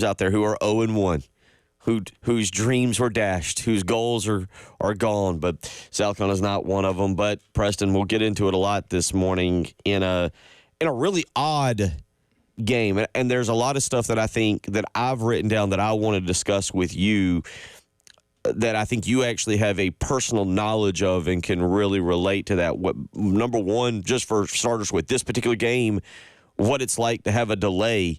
out there who are 0-1. Whose dreams were dashed, whose goals are gone, but South Carolina is not one of them. But Preston, we'll get into it a lot this morning in a really odd game, and there's a lot of stuff that I think that I've written down that I want to discuss with you that I think you actually have a personal knowledge of and can really relate to that. What, number one, just for starters with this particular game, what it's like to have a delay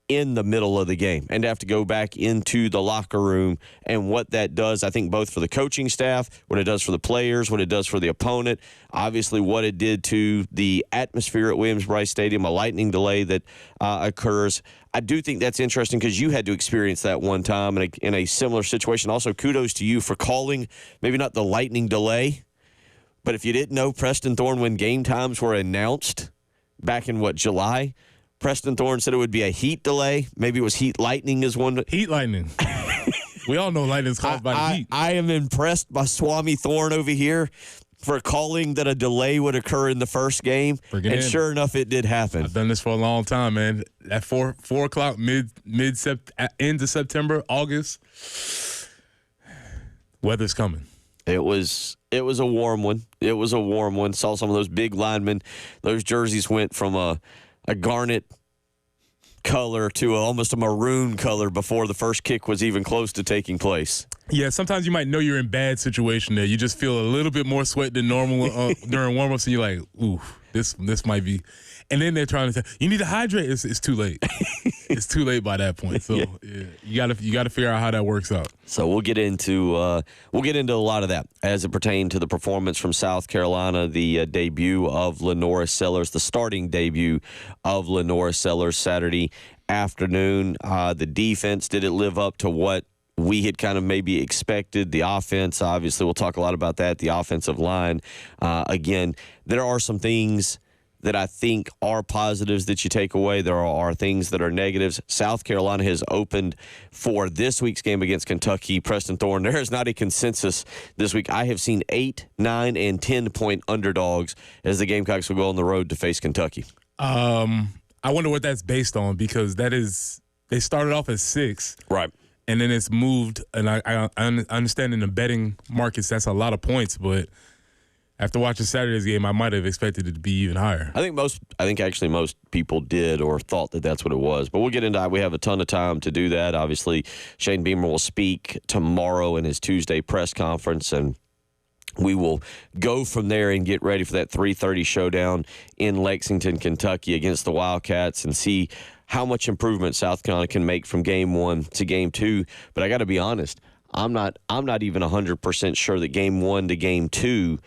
in the middle of the game and to have to go back into the locker room and what that does, I think, both for the coaching staff, what it does for the players, what it does for the opponent, obviously what it did to the atmosphere at Williams-Brice Stadium, a lightning delay that occurs. I do think that's interesting because you had to experience that one time in a similar situation. Also, kudos to you for calling, maybe not the lightning delay, but if you didn't know, Preston Thorn, when game times were announced back in, July, Preston Thorn said it would be a heat delay. Maybe it was heat lightning is one. Heat lightning. We all know lightning is caused by the heat. I am impressed by Swami Thorn over here for calling that a delay would occur in the first game. Sure enough, it did happen. I've done this for a long time, man. At 4 o'clock, end of September, August, weather's coming. It was a warm one. It was a warm one. Saw some of those big linemen. Those jerseys went from a garnet color to almost a maroon color before the first kick was even close to taking place. Yeah, sometimes you might know you're in bad situation there. You just feel a little bit more sweat than normal during warm-ups, and you're like, ooh, this might be. And then they're trying to say, you need to hydrate. It's too late. It's too late by that point. So yeah, you gotta figure out how that works out. So we'll get into a lot of that as it pertains to the performance from South Carolina, the debut of Lenora Sellers, the starting debut of Lenora Sellers Saturday afternoon. The defense, did it live up to what we had kind of maybe expected? The offense, obviously, we'll talk a lot about that. The offensive line, again, there are some things that I think are positives that you take away. There are things that are negatives. South Carolina has opened for this week's game against Kentucky. Preston Thorn, there is not a consensus this week. I have seen 8, 9, and 10-point underdogs as the Gamecocks will go on the road to face Kentucky. I wonder what that's based on, because they started off at 6. Right. And then it's moved, and I understand in the betting markets that's a lot of points, but after watching Saturday's game, I might have expected it to be even higher. I think actually most people did or thought that that's what it was. But we'll get into that. We have a ton of time to do that. Obviously, Shane Beamer will speak tomorrow in his Tuesday press conference, and we will go from there and get ready for that 3:30 showdown in Lexington, Kentucky against the Wildcats and see how much improvement South Carolina can make from game 1 to game 2. But I got to be honest, I'm not even 100% sure that game 1 to game 2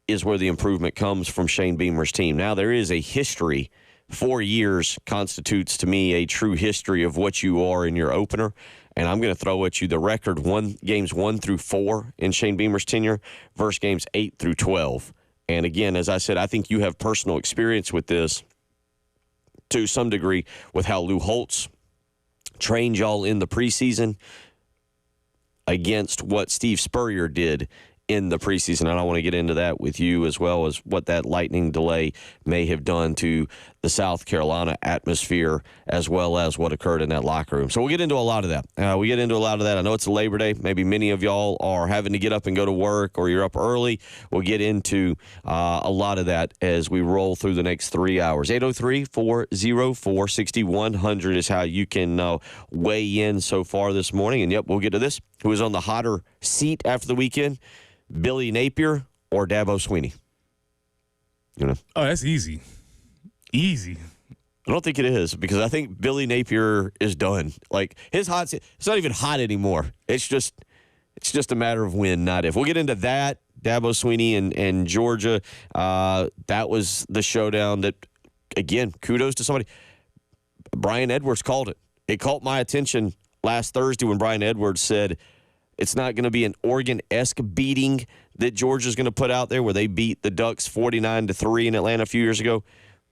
is where the improvement comes from Shane Beamer's team. Now, there is a history. 4 years constitutes, to me, a true history of what you are in your opener. And I'm going to throw at you the record games 1 through 4 in Shane Beamer's tenure versus games 8 through 12. And again, as I said, I think you have personal experience with this to some degree with how Lou Holtz trained y'all in the preseason against what Steve Spurrier did in the preseason. And I want to get into that with you as well as what that lightning delay may have done to the South Carolina atmosphere as well as what occurred in that locker room. So we'll get into a lot of that. I know it's a Labor Day. Maybe many of y'all are having to get up and go to work or you're up early. We'll get into a lot of that as we roll through the next 3 hours. 803-404-6100 is how you can weigh in so far this morning. And, yep, we'll get to this. Who is on the hotter seat after the weekend? Billy Napier or Dabo Swinney? Oh, that's easy. Easy. I don't think it is, because I think Billy Napier is done. Like, his hot seat, it's not even hot anymore. It's just a matter of when, not if. We'll get into that. Dabo Swinney and Georgia. That was the showdown that, again, kudos to somebody. Brian Edwards called it. It caught my attention last Thursday when Brian Edwards said it's not going to be an Oregon-esque beating that Georgia's going to put out there where they beat the Ducks 49-3 in Atlanta a few years ago.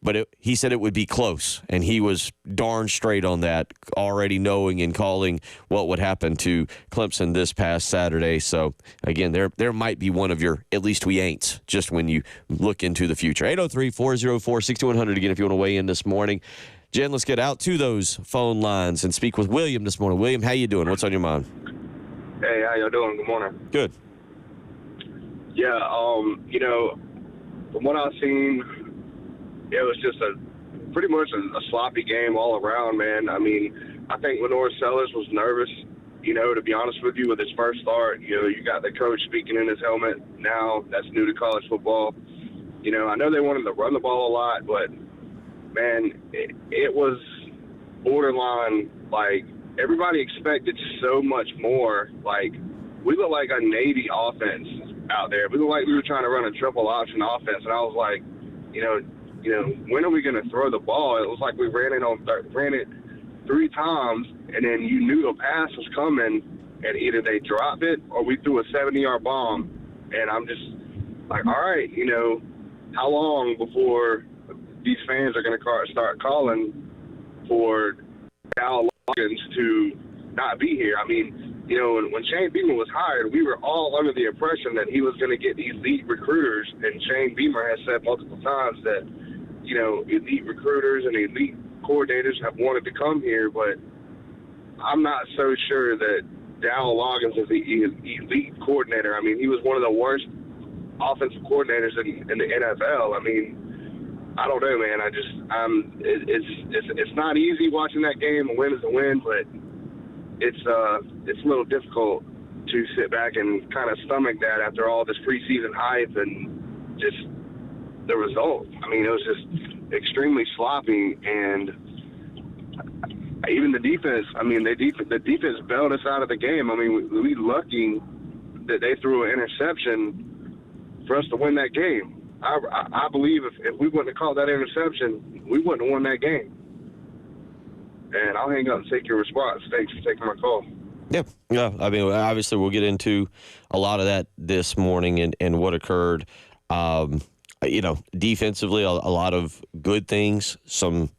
But he said it would be close, and he was darn straight on that, already knowing and calling what would happen to Clemson this past Saturday. So, again, there might be one of your at least we ain'ts just when you look into the future. 803-404-6100 again if you want to weigh in this morning. Jen, let's get out to those phone lines and speak with William this morning. William, how you doing? What's on your mind? Hey, how y'all doing? Good morning. Good. Yeah, from what I've seen, it was just pretty much a sloppy game all around, man. I mean, I think Lenore Sellers was nervous, to be honest with you, with his first start. You got the coach speaking in his helmet now. That's new to college football. I know they wanted to run the ball a lot, but, man, it was borderline, like, everybody expected so much more. Like, we looked like a Navy offense out there. We looked like we were trying to run a triple option offense, and I was like, when are we going to throw the ball? It was like we ran it 3 times, and then you knew a pass was coming, and either they dropped it or we threw a 70-yard bomb. And I'm just like, all right, how long before these fans are going to start calling for Dow Loggins to not be here? I mean, when Shane Beamer was hired, we were all under the impression that he was going to get elite recruiters, and Shane Beamer has said multiple times that, elite recruiters and elite coordinators have wanted to come here, but I'm not so sure that Dow Loggins is the elite coordinator. I mean, he was one of the worst offensive coordinators in the NFL. I mean, I don't know, man. It's not easy watching that game. A win is a win, but it's a little difficult to sit back and kind of stomach that after all this preseason hype and just the result. I mean, it was just extremely sloppy, and even the defense. I mean, the defense bailed us out of the game. I mean, we lucky that they threw an interception for us to win that game. I believe if we wouldn't have caught that interception, we wouldn't have won that game. And I'll hang up and take your response. Thanks for taking my call. Yeah. I mean, obviously, we'll get into a lot of that this morning and what occurred. Defensively, a lot of good things, some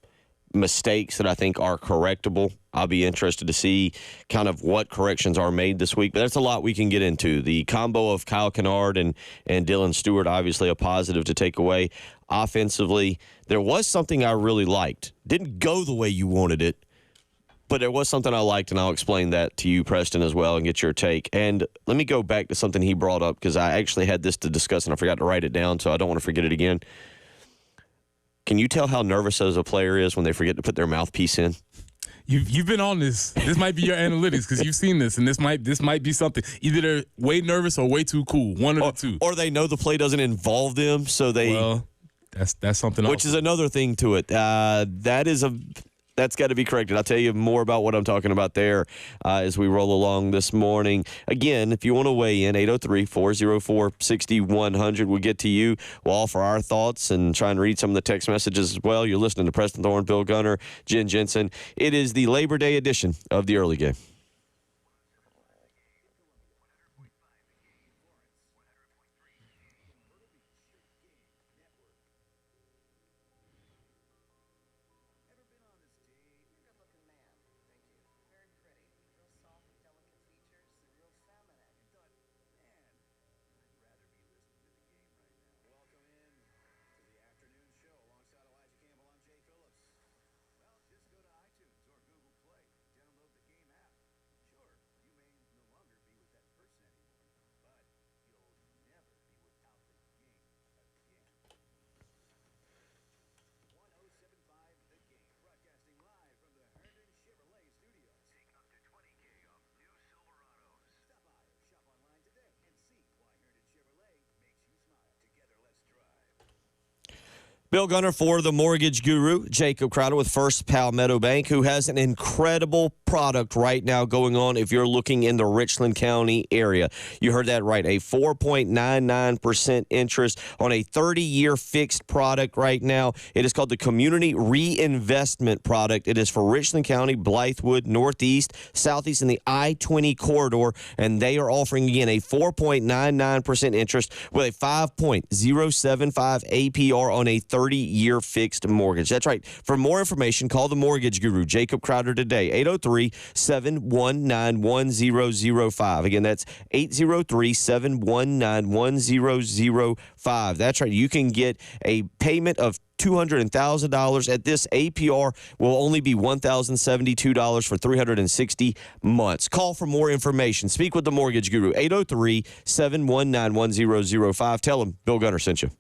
mistakes that I think are correctable. I'll be interested to see kind of what corrections are made this week. But that's a lot we can get into. The combo of Kyle Kennard and Dylan Stewart, obviously a positive to take away. Offensively, there was something I really liked. Didn't go the way you wanted it, but there was something I liked, and I'll explain that to you, Preston, as well, and get your take. And let me go back to something he brought up, because I actually had this to discuss, and I forgot to write it down, so I don't want to forget it again. Can you tell how nervous as a player is when they forget to put their mouthpiece in? You've been on this. This might be your analytics, because you've seen this, and this might be something. Either they're way nervous or way too cool. One of the two. Or they know the play doesn't involve them, so they. Well, that's something else. Which is another thing to it. That's got to be corrected. I'll tell you more about what I'm talking about there as we roll along this morning. Again, if you want to weigh in, 803-404-6100. We'll get to you. We'll offer our thoughts and try and read some of the text messages as well. You're listening to Preston Thorne, Bill Gunner, Jen Jensen. It is the Labor Day edition of the early game. Bill Gunner for the Mortgage Guru, Jacob Crowder with First Palmetto Bank, who has an incredible product right now going on if you're looking in the Richland County area. You heard that right, a 4.99% interest on a 30-year fixed product right now. It is called the Community Reinvestment Product. It is for Richland County, Blythewood, Northeast, Southeast, and the I-20 corridor, and they are offering, again, a 4.99% interest with a 5.075 APR on a 30-year fixed mortgage. That's right. For more information, call the Mortgage Guru, Jacob Crowder, today, 803-719-1005. Again, that's 803-719-1005. That's right. You can get a payment of $200,000 at this. APR will only be $1,072 for 360 months. Call for more information. Speak with the mortgage guru, 803-719-1005. Tell them Bill Gunner sent you.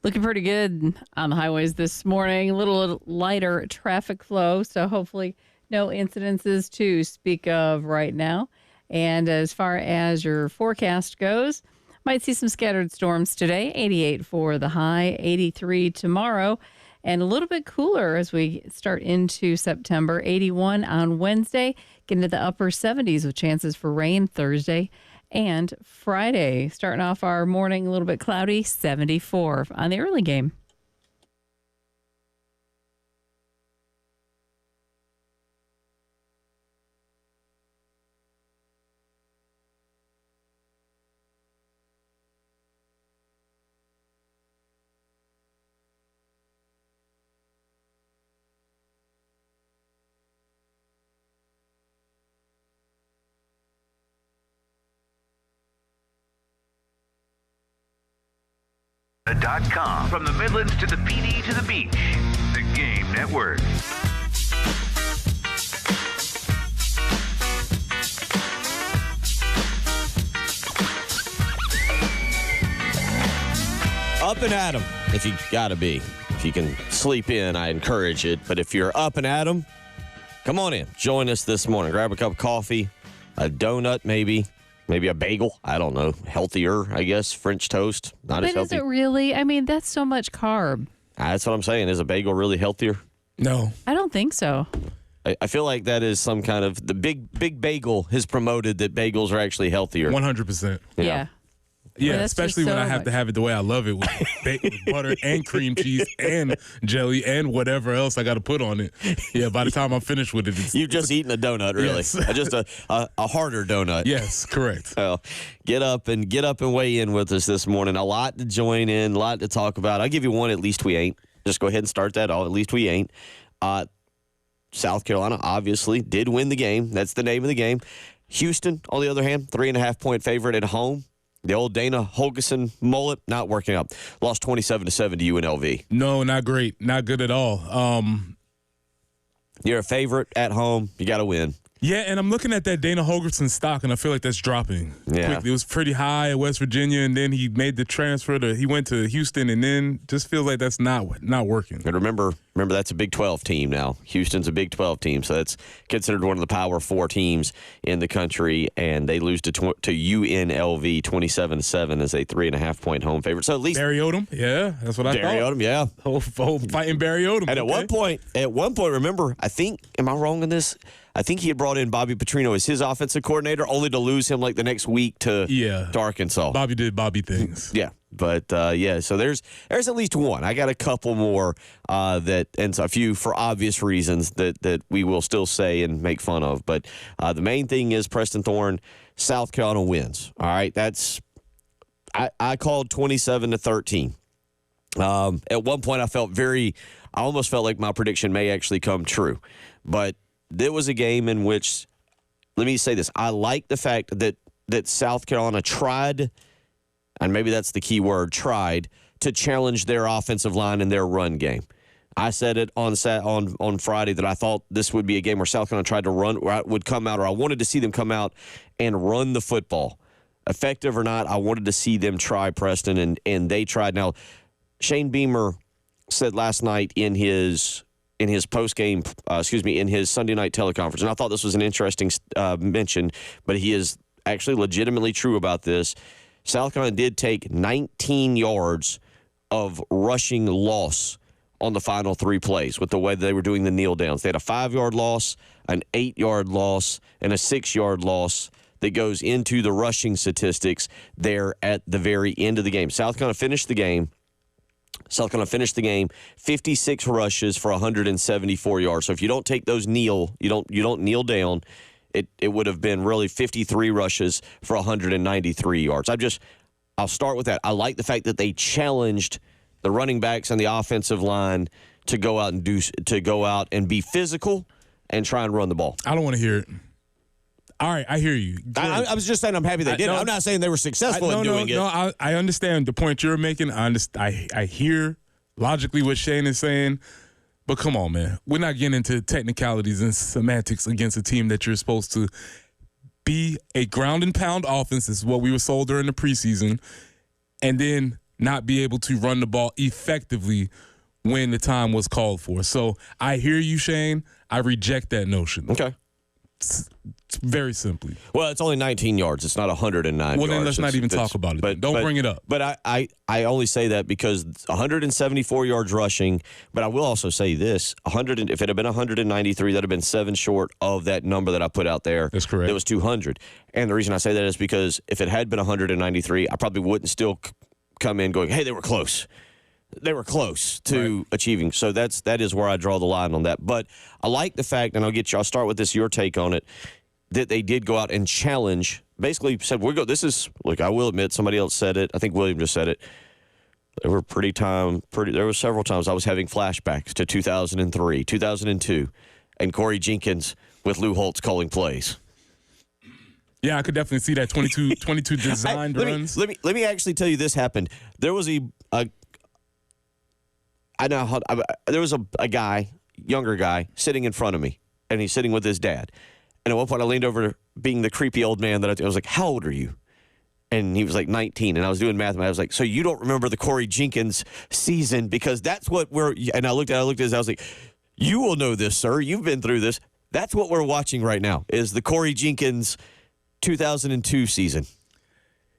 Looking pretty good on the highways this morning. A little lighter traffic flow, so hopefully no incidences to speak of right now. And as far as your forecast goes, might see some scattered storms today. 88 for the high, 83 tomorrow, and a little bit cooler as we start into September. 81 on Wednesday, getting to the upper 70s with chances for rain Thursday and Friday. Starting off our morning a little bit cloudy, 74 on the early game. .com. From the Midlands to the PD to the beach, the Game Network. Up and at 'em, if you gotta be. If you can sleep in, I encourage it. But if you're up and at 'em, Come on in. Join us this morning. Grab a cup of coffee, a donut maybe a bagel. I don't know. Healthier, I guess. French toast. Not as But healthy. is it really? I mean, that's so much carb. That's what I'm saying. Is a bagel really healthier? No. I don't think so. I feel like that is some kind of the big bagel has promoted that bagels are actually healthier. 100%. Yeah. Yeah, that's especially just when so I have to much. have it the way I love it with butter and cream cheese and jelly and whatever else I got to put on it. Yeah, by the time I'm finished with it, You've just eaten a donut, really. Yes. Just a harder donut. yes, correct. Well, get up and weigh in with us this morning. A lot to join in, a lot to talk about. I'll give you one. At least we ain't. Just go ahead and start that off. At least we ain't. South Carolina obviously did win the game. That's the name of the game. Houston, on the other hand, 3.5-point favorite at home. The old Dana Holgorsen mullet not working out. Lost 27-7 to UNLV. No, not great. Not good at all. You're a favorite at home. You got to win. Yeah, and I'm looking at that Dana Holgorsen stock, and I feel like that's dropping Yeah. quickly. It was pretty high at West Virginia, and then he made the transfer he went to Houston, and then just feels like that's not working. And remember that's a Big 12 team now. Houston's a Big 12 team, so that's considered one of the Power 4 teams in the country, and they lose to UNLV 27-7 as a 3.5-point home favorite. So at least Barry Odom, yeah, that's what I Barry thought. Odom, yeah. Oh, fighting Barry Odom. And okay. at one point, remember, I think, am I wrong in this? I think he had brought in Bobby Petrino as his offensive coordinator, only to lose him like the next week to Arkansas. Bobby did Bobby things. Yeah, but so there's at least one. I got a couple more and a few for obvious reasons that we will still say and make fun of. But the main thing is Preston Thorn, South Carolina wins. All right, I called 27-13. At one point, I almost felt like my prediction may actually come true, but there was a game in which, let me say this, I like the fact that South Carolina tried, and maybe that's the key word, tried to challenge their offensive line and their run game. I said it on Friday that I thought this would be a game where South Carolina tried to run, or would come out, or I wanted to see them come out and run the football. Effective or not, I wanted to see them try, Preston, and they tried. Now, Shane Beamer said last night in his post-game, in his Sunday night teleconference, and I thought this was an interesting mention, but he is actually legitimately true about this. South Carolina did take 19 yards of rushing loss on the final 3 plays with the way they were doing the kneel downs. They had a 5-yard loss, an 8-yard loss, and a 6-yard loss that goes into the rushing statistics there at the very end of the game. South Carolina finished the game 56 rushes for 174 yards. So if you don't take those you don't kneel down, it would have been really 53 rushes for 193 yards. I'll start with that. I like the fact that they challenged the running backs and the offensive line to go out and be physical and try and run the ball. I don't want to hear it. All right, I hear you. I was just saying I'm happy they did it. I'm not saying they were successful in doing it. No, I understand the point you're making. I hear logically what Shane is saying, but come on, man. We're not getting into technicalities and semantics against a team that you're supposed to be a ground and pound offense. This is what we were sold during the preseason, and then not be able to run the ball effectively when the time was called for. So I hear you, Shane. I reject that notion. Okay. It's very simply. Well, it's only 19 yards. It's not 109 yards. Well, then let's not even talk about it. But Don't bring it up. But I only say that because 174 yards rushing. But I will also say this: if it had been 193, that'd have been 7 short of that number that I put out there. That's correct. It was 200. And the reason I say that is because if it had been 193, I probably wouldn't still come in going, "Hey, they were close." They were close to achieving. So that is where I draw the line on that. But I like the fact, and I'll start with your take on it, that they did go out and challenge, basically said, I will admit, somebody else said it. I think William just said it. There were there were several times I was having flashbacks to 2003, 2002, and Corey Jenkins with Lou Holtz calling plays. Yeah, I could definitely see that 22 designed runs. Let me actually tell you this happened. There was there was a guy, younger guy, sitting in front of me, and he's sitting with his dad. And at one point, I leaned over, being the creepy old man that I was like, "How old are you?" And he was like 19, and I was doing math, and I was like, "So you don't remember the Corey Jenkins season because that's what we're." And I looked at it, I was like, "You will know this, sir. You've been through this." That's what we're watching right now, is the Corey Jenkins 2002 season.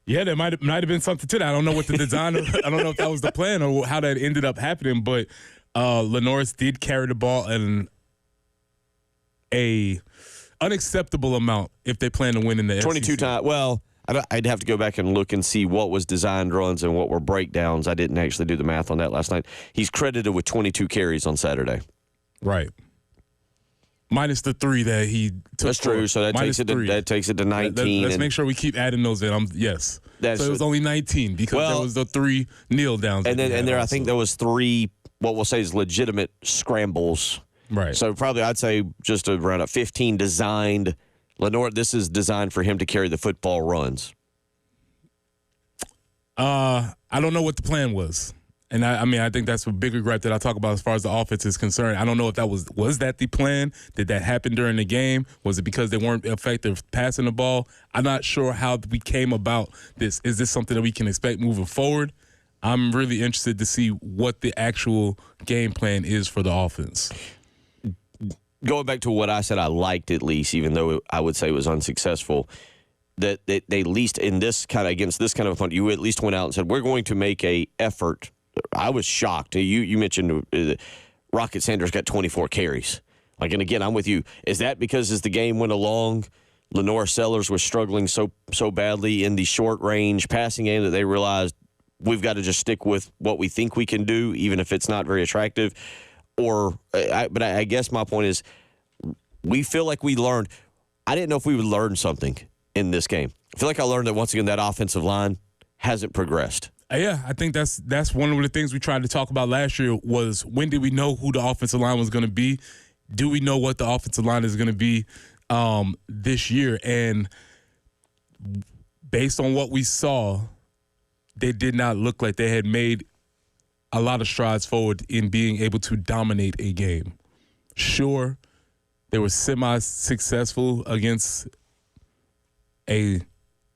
Yeah, there might have been something to that. I don't know what the design. I don't know if that was the plan or how that ended up happening. But Lenoris did carry the ball an unacceptable amount if they plan to win in the 22 SEC. times. Well, I'd have to go back and look and see what was designed runs and what were breakdowns. I didn't actually do the math on that last night. He's credited with 22 carries on Saturday. Right. Minus the 3 that he took. That's true. So that takes it to 19. Let's make sure we keep adding those in. Yes. So it was only 19 because there was the 3 kneel downs. And there I think there was 3 what we'll say is legitimate scrambles. Right. So probably I'd say just around 15 designed. Lenore, this is designed for him to carry the football runs. I don't know what the plan was. And I think that's a bigger gripe that I talk about as far as the offense is concerned. I don't know if that was that the plan? Did that happen during the game? Was it because they weren't effective passing the ball? I'm not sure how we came about this. Is this something that we can expect moving forward? I'm really interested to see what the actual game plan is for the offense. Going back to what I said I liked, at least, even though I would say it was unsuccessful, that they at least in this kind of, against this kind of opponent, you at least went out and said, we're going to make a effort. I was shocked. You mentioned Rocket Sanders got 24 carries. And again, I'm with you. Is that because as the game went along, Lenore Sellers was struggling so badly in the short range passing game that they realized we've got to just stick with what we think we can do, even if it's not very attractive? But I guess my point is, we feel like we learned. I didn't know if we would learn something in this game. I feel like I learned that once again that offensive line hasn't progressed. Yeah, I think that's one of the things we tried to talk about last year was, when did we know who the offensive line was going to be? Do we know what the offensive line is going to be this year? And based on what we saw, they did not look like they had made a lot of strides forward in being able to dominate a game. Sure, they were semi-successful against a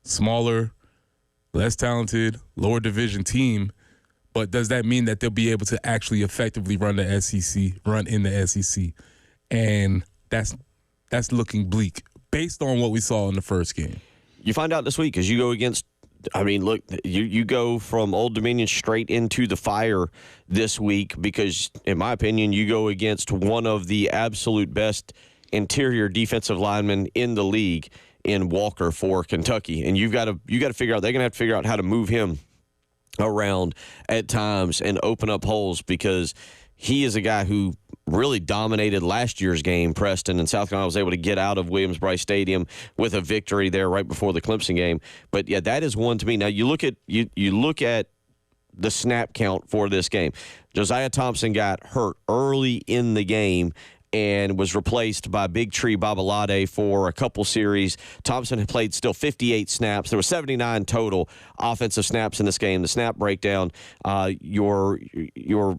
smaller, less talented, lower division team, but does that mean that they'll be able to actually effectively run in the SEC? And that's looking bleak based on what we saw in the first game. You find out this week as you go against, look, you go from Old Dominion straight into the fire this week because, in my opinion, you go against one of the absolute best interior defensive linemen in the league in Walker for Kentucky, and you got to figure out, they're going to have to figure out how to move him around at times and open up holes, because he is a guy who really dominated last year's game. Preston and South Carolina was able to get out of Williams-Brice Stadium with a victory there right before the Clemson game. But yeah, that is one to me. Now you look at the snap count for this game. Josiah Thompson got hurt early in the game and was replaced by Big Tree Babalade for a couple series. Thompson had played still 58 snaps. There were 79 total offensive snaps in this game. The snap breakdown, your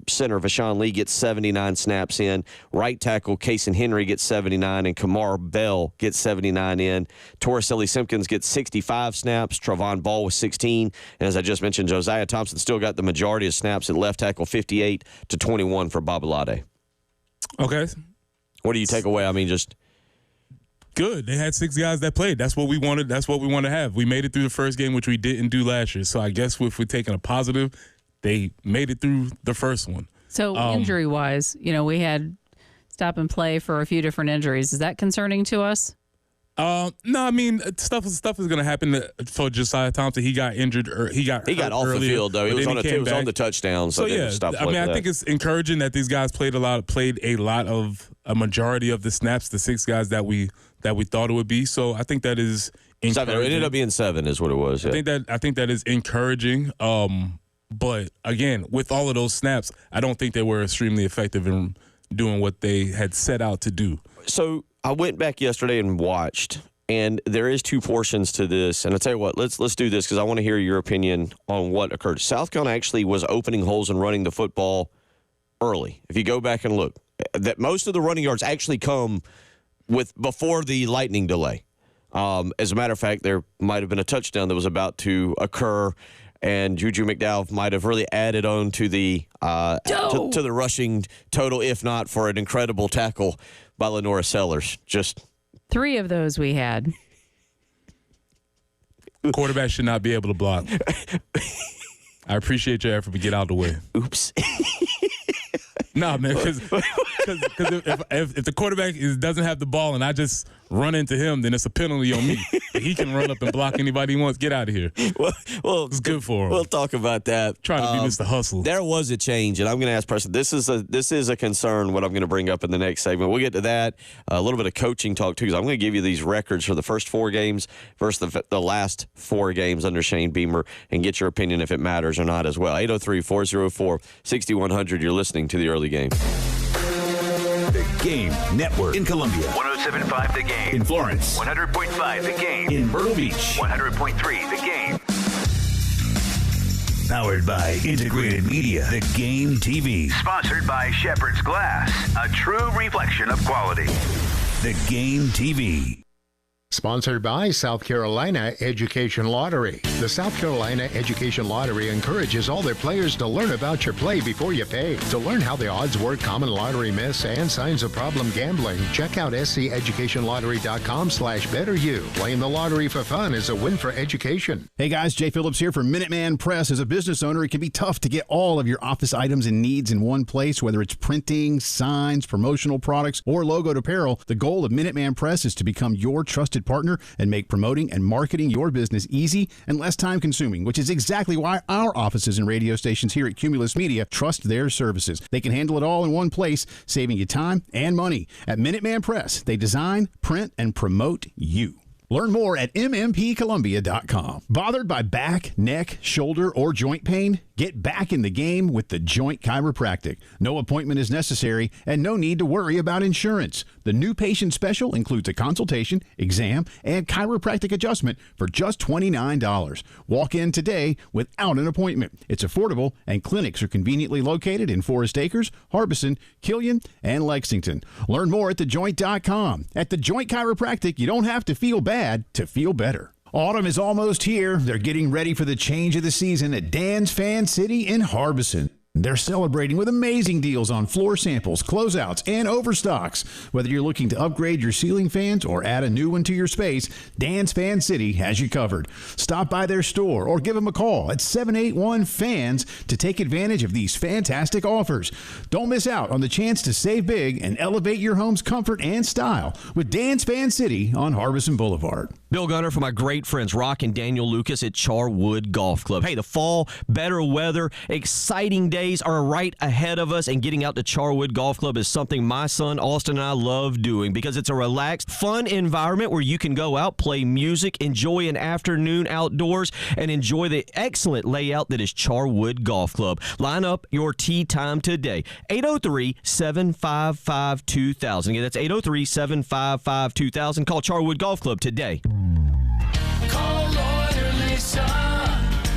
center, Vashawn Lee, gets 79 snaps in. Right tackle, Kason Henry, gets 79, and Kamar Bell gets 79 in. Torricelli Simpkins gets 65 snaps. Travon Ball with 16. And as I just mentioned, Josiah Thompson still got the majority of snaps at left tackle, 58 to 21 for Babalade. Okay. What do you take away? Just good. They had 6 guys that played. That's what we wanted. That's what we want to have. We made it through the first game, which we didn't do last year. So I guess if we're taking a positive, they made it through the first one. So injury-wise, we had stop and play for a few different injuries. Is that concerning to us? No, stuff is going to happen for Josiah Thompson. He got injured, or he got off earlier, the field though. He was on the touchdown. So yeah, I think it's encouraging that these guys played a majority of the snaps. The 6 guys that we thought it would be. So I think that is encouraging. 7. It ended up being 7, is what it was. Yeah. I think that is encouraging. But again, with all of those snaps, I don't think they were extremely effective in doing what they had set out to do. So I went back yesterday and watched, and there is 2 portions to this. And I'll tell you what, let's do this because I want to hear your opinion on what occurred. South Carolina actually was opening holes and running the football early. If you go back and look, that most of the running yards actually come before the lightning delay. As a matter of fact, there might have been a touchdown that was about to occur, and Juju McDowell might have really added on to the to the rushing total, if not for an incredible tackle by Lenora Sellers. Just 3 of those we had. Quarterback should not be able to block. I appreciate your effort, but get out of the way. oops. Nah, man, because if the quarterback doesn't have the ball and I just run into him, then it's a penalty on me. He can run up and block anybody he wants. Get out of here. Well, It's good for him. We'll talk about that. Trying to be Mr. Hustle. There was a change, and I'm going to ask Preston. This is a concern. What I'm going to bring up in the next segment. We'll get to that. A little bit of coaching talk too. So I'm going to give you these records for the first 4 games versus the last 4 games under Shane Beamer, and get your opinion if it matters or not as well. 803-404-6100. You're listening to the early game. The Game Network in Columbia. 107.5 The Game. In Florence. 100.5 The Game. In Myrtle Beach. 100.3 The Game. Powered by Integrated Media. The Game TV. Sponsored by Shepherd's Glass, a true reflection of quality. The Game TV. Sponsored by South Carolina Education Lottery. The South Carolina Education Lottery encourages all their players to learn about your play before you pay. To learn how the odds work, common lottery myths, and signs of problem gambling, check out sceducationlottery.com/betteryou. Playing the lottery for fun is a win for education. Hey guys, Jay Phillips here for Minuteman Press. As a business owner, it can be tough to get all of your office items and needs in one place, whether it's printing, signs, promotional products, or logoed apparel. The goal of Minuteman Press is to become your trusted partner and make promoting and marketing your business easy and less time consuming, which is exactly why our offices and radio stations here at Cumulus Media trust their services. They can handle it all in one place, saving you time and money. At Minuteman Press, they design, print, and promote you. Learn more at mmpcolumbia.com. Bothered by back, neck, shoulder, or joint pain? Get back in the game with The Joint Chiropractic. No appointment is necessary and no need to worry about insurance. The new patient special includes a consultation, exam, and chiropractic adjustment for just $29. Walk in today without an appointment. It's affordable and clinics are conveniently located in Forest Acres, Harbison, Killian, and Lexington. Learn more at thejoint.com. At The Joint Chiropractic, you don't have to feel bad to feel better. Autumn is almost here. They're getting ready for the change of the season at Dan's Fan City in Harbison. They're celebrating with amazing deals on floor samples, closeouts, and overstocks. Whether you're looking to upgrade your ceiling fans or add a new one to your space, Dan's Fan City has you covered. Stop by their store or give them a call at 781-FANS to take advantage of these fantastic offers. Don't miss out on the chance to save big and elevate your home's comfort and style with Dan's Fan City on Harbison Boulevard. Bill Gunner for my great friends Rock and Daniel Lucas at Charwood Golf Club. Hey, the fall, better weather, exciting days are right ahead of us, and getting out to Charwood Golf Club is something my son Austin and I love doing because it's a relaxed, fun environment where you can go out, play music, enjoy an afternoon outdoors, and enjoy the excellent layout that is Charwood Golf Club. Line up your tee time today. 803-755-2000. Again, that's 803-755-2000. Call Charwood Golf Club today. Call Lawyer Lisa.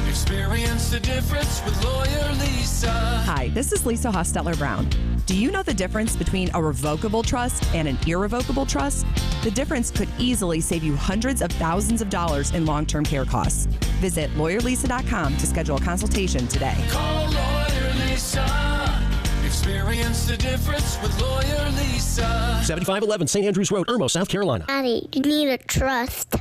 Experience the difference with Lawyer Lisa. Hi, this is Lisa Hostettler-Brown. Do you know the difference between a revocable trust and an irrevocable trust? The difference could easily save you hundreds of thousands of dollars in long-term care costs. Visit lawyerlisa.com to schedule a consultation today. Call Lawyer Lisa. Experience the difference with Lawyer Lisa. 7511 St. Andrews Road, Irmo, South Carolina. Daddy, you need a trust.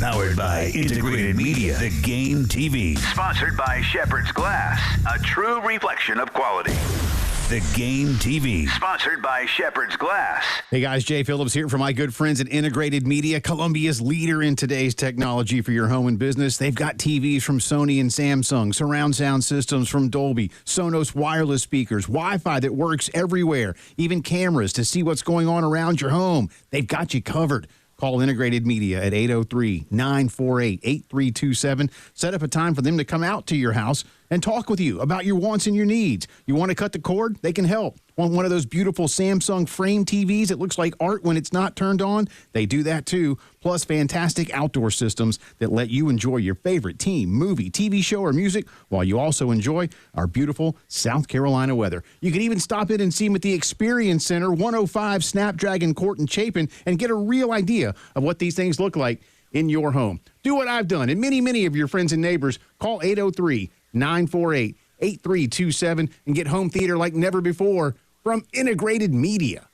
Powered by Integrated Media. The Game TV. Sponsored by Shepherd's Glass, a true reflection of quality. The Game TV. Sponsored by Shepherd's Glass. Hey guys, Jay Phillips here for my good friends at Integrated Media, Columbia's leader in today's technology for your home and business. They've got TVs from Sony and Samsung, surround sound systems from Dolby, Sonos wireless speakers, Wi-Fi that works everywhere, even cameras to see what's going on around your home. They've got you covered. Call Integrated Media at 803-948-8327. Set up a time for them to come out to your house and talk with you about your wants and your needs. You want to cut the cord? They can help. Want one of those beautiful Samsung frame TVs that looks like art when it's not turned on? They do that too. Plus fantastic outdoor systems that let you enjoy your favorite team, movie, TV show, or music while you also enjoy our beautiful South Carolina weather. You can even stop in and see them at the Experience Center, 105 Snapdragon Court and Chapin, and get a real idea of what these things look like in your home. Do what I've done, and many of your friends and neighbors. Call 803-948-8327 888-8327 and get home theater like never before from Integrated Media.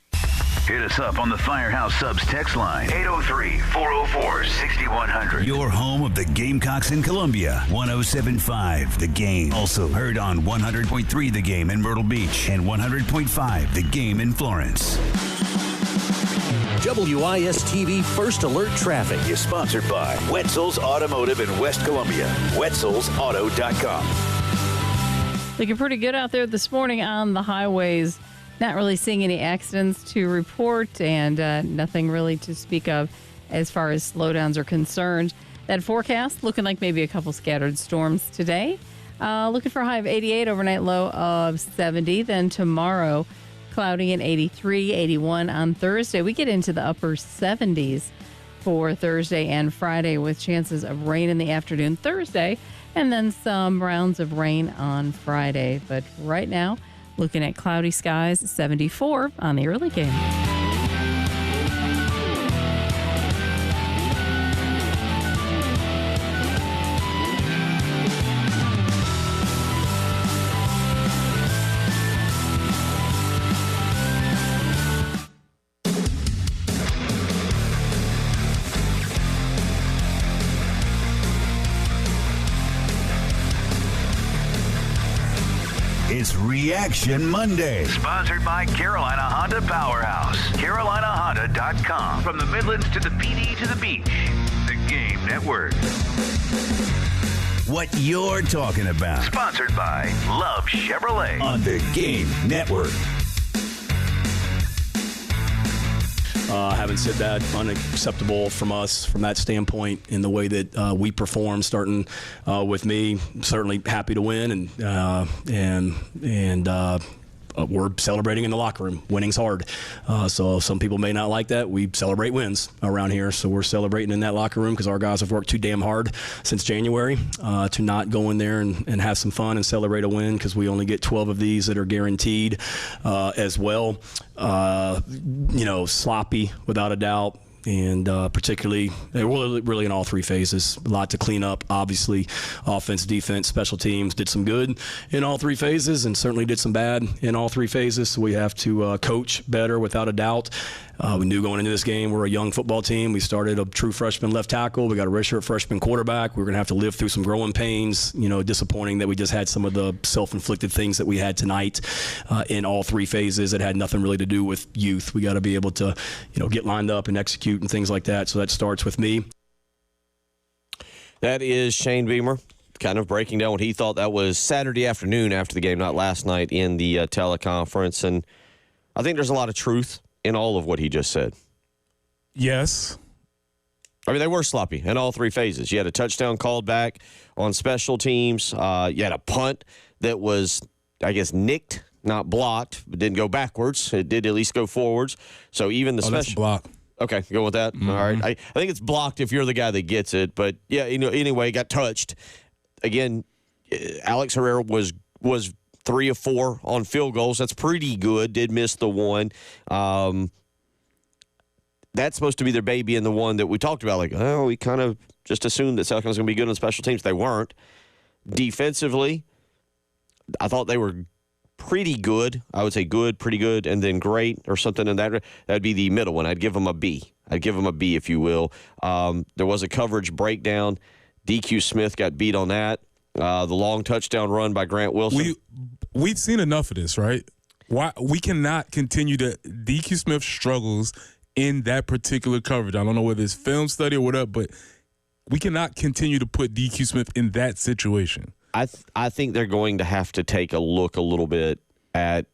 Hit us up on the Firehouse Subs text line, 803-404-6100. Your home of the Gamecocks in Columbia, 107.5 The Game. Also heard on 100.3 The Game in Myrtle Beach and 100.5 The Game in Florence. WIS-TV First Alert Traffic Is sponsored by Wetzel's Automotive in West Columbia. Wetzel'sAuto.com. Looking pretty good out there this morning on the highways. Not really seeing any accidents to report and nothing really to speak of as far as slowdowns are concerned. That forecast looking like maybe a couple scattered storms today. Looking for a high of 88, overnight low of 70. Then tomorrow, cloudy and 83, 81 on Thursday. We get into the upper 70s for Thursday and Friday with chances of rain in the afternoon Thursday and then some rounds of rain on Friday. But right now, looking at cloudy skies, 74 on the early game. It's Reaction Monday. Sponsored by Carolina Honda Powerhouse. CarolinaHonda.com. From the Midlands to the PD to the beach. The Game Network. What you're talking about. Sponsored by Love Chevrolet. On the Game Network. Having said that, unacceptable from us from that standpoint in the way that we perform, starting with me. Certainly happy to win, and we're celebrating in the locker room. Winning's hard. So some people may not like that. We celebrate wins around here. So we're celebrating in that locker room because our guys have worked too damn hard since January to not go in there and have some fun and celebrate a win because we only get 12 of these that are guaranteed as well. Sloppy without a doubt. And particularly, really in all three phases. A lot to clean up, obviously. Offense, defense, special teams did some good in all three phases and certainly did some bad in all three phases. So we have to coach better without a doubt. We knew going into this game we're a young football team. We started a true freshman left tackle. We got a redshirt freshman quarterback. We're going to have to live through some growing pains. Disappointing that we just had some of the self-inflicted things that we had tonight in all three phases that had nothing really to do with youth. We got to be able to, get lined up and execute and things like that. So that starts with me. That is Shane Beamer, kind of breaking down what he thought that was Saturday afternoon after the game, not last night in the teleconference. And I think there's a lot of truth in all of what he just said. Yes. I mean, they were sloppy in all three phases. You had a touchdown called back on special teams. You had a punt that was, I guess, nicked, not blocked, but didn't go backwards. It did at least go forwards. So even the that's a block. Okay, go with that. Mm-hmm. All right. I think it's blocked if you're the guy that gets it. But, yeah, anyway, got touched. Again, Alex Herrera was 3 of 4 on field goals. That's pretty good. Did miss the one. That's supposed to be their baby and the one that we talked about. Like, we kind of just assumed that South Carolina's going to be good on special teams. They weren't. Defensively, I thought they were pretty good. I would say good, pretty good, and then great or something in that. That'd be the middle one. I'd give them a B. If you will. There was a coverage breakdown. DQ Smith got beat on that. The long touchdown run by Grant Wilson. We've seen enough of this, right? Why we cannot continue to DQ Smith struggles in that particular coverage. I don't know whether it's film study or whatever, but we cannot continue to put DQ Smith in that situation. I think they're going to have to take a look a little bit at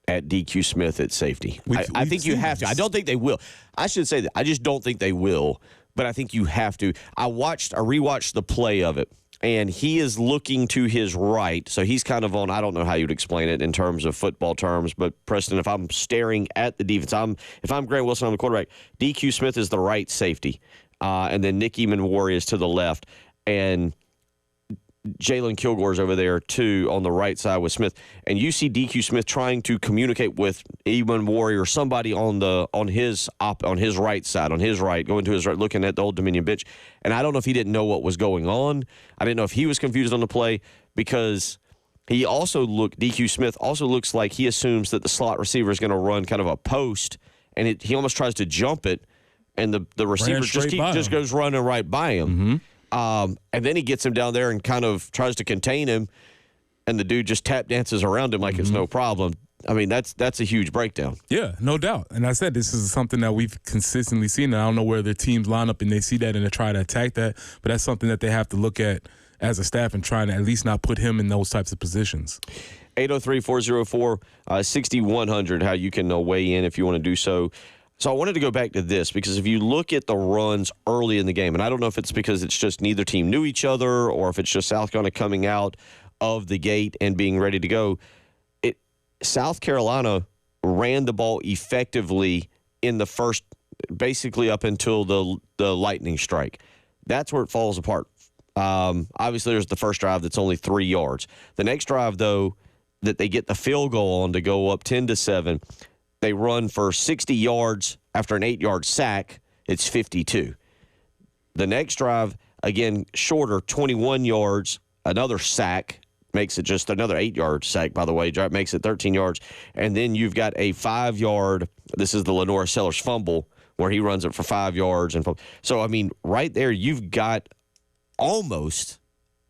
DQ Smith at safety. I think you have to. I don't think they will. I should say that. I just don't think they will, but I think you have to. I rewatched the play of it, and he is looking to his right. So he's kind of on, I don't know how you'd explain it in terms of football terms, but Preston, if I'm staring at the defense, if I'm Grant Wilson, I'm the quarterback, DQ Smith is the right safety, and then Nick Eamon-Warrior is to the left, and Jalen Kilgore's over there, too, on the right side with Smith. And you see DQ Smith trying to communicate with Eamon-Warrior or somebody on his right side, on his right, going to his right, looking at the Old Dominion bench. And I don't know if he didn't know what was going on. I didn't know if he was confused on the play because He also DQ Smith also looks like he assumes that the slot receiver is going to run kind of a post, and he almost tries to jump it, and the receiver just goes running right by him. Mm-hmm. And then he gets him down there and kind of tries to contain him, and the dude just tap dances around him like it's no problem. I mean, that's a huge breakdown. Yeah, no doubt. And I said this is something that we've consistently seen, and I don't know where their teams line up and they see that and they try to attack that, but that's something that they have to look at as a staff and trying to at least not put him in those types of positions. 803-404-6100, how you can weigh in if you want to do so. So I wanted to go back to this because if you look at the runs early in the game, and I don't know if it's because it's just neither team knew each other or if it's just South Carolina coming out of the gate and being ready to go, South Carolina ran the ball effectively in the first, basically up until the lightning strike. That's where it falls apart. Obviously, there's the first drive that's only 3 yards. The next drive, though, that they get the field goal on to go up 10-7, they run for 60 yards after an 8-yard sack. It's 52. The next drive, again, shorter, 21 yards, another sack. Makes it just another 8-yard sack, by the way. Makes it 13 yards. And then you've got a 5-yard, this is the Lenora Sellers fumble, where he runs it for 5 yards. So, I mean, right there, you've got almost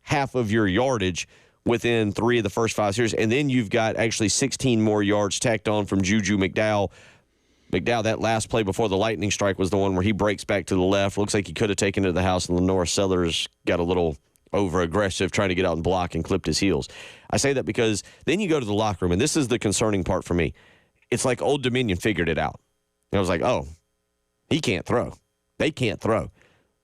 half of your yardage within 3 of the first 5 series. And then you've got actually 16 more yards tacked on from Juju McDowell. That last play before the lightning strike was the one where he breaks back to the left. Looks like he could have taken it to the house, and Lenora Sellers got a little over-aggressive trying to get out and block and clipped his heels. I say that because then you go to the locker room, and this is the concerning part for me. It's like Old Dominion figured it out. And I was like, oh, he can't throw. They can't throw.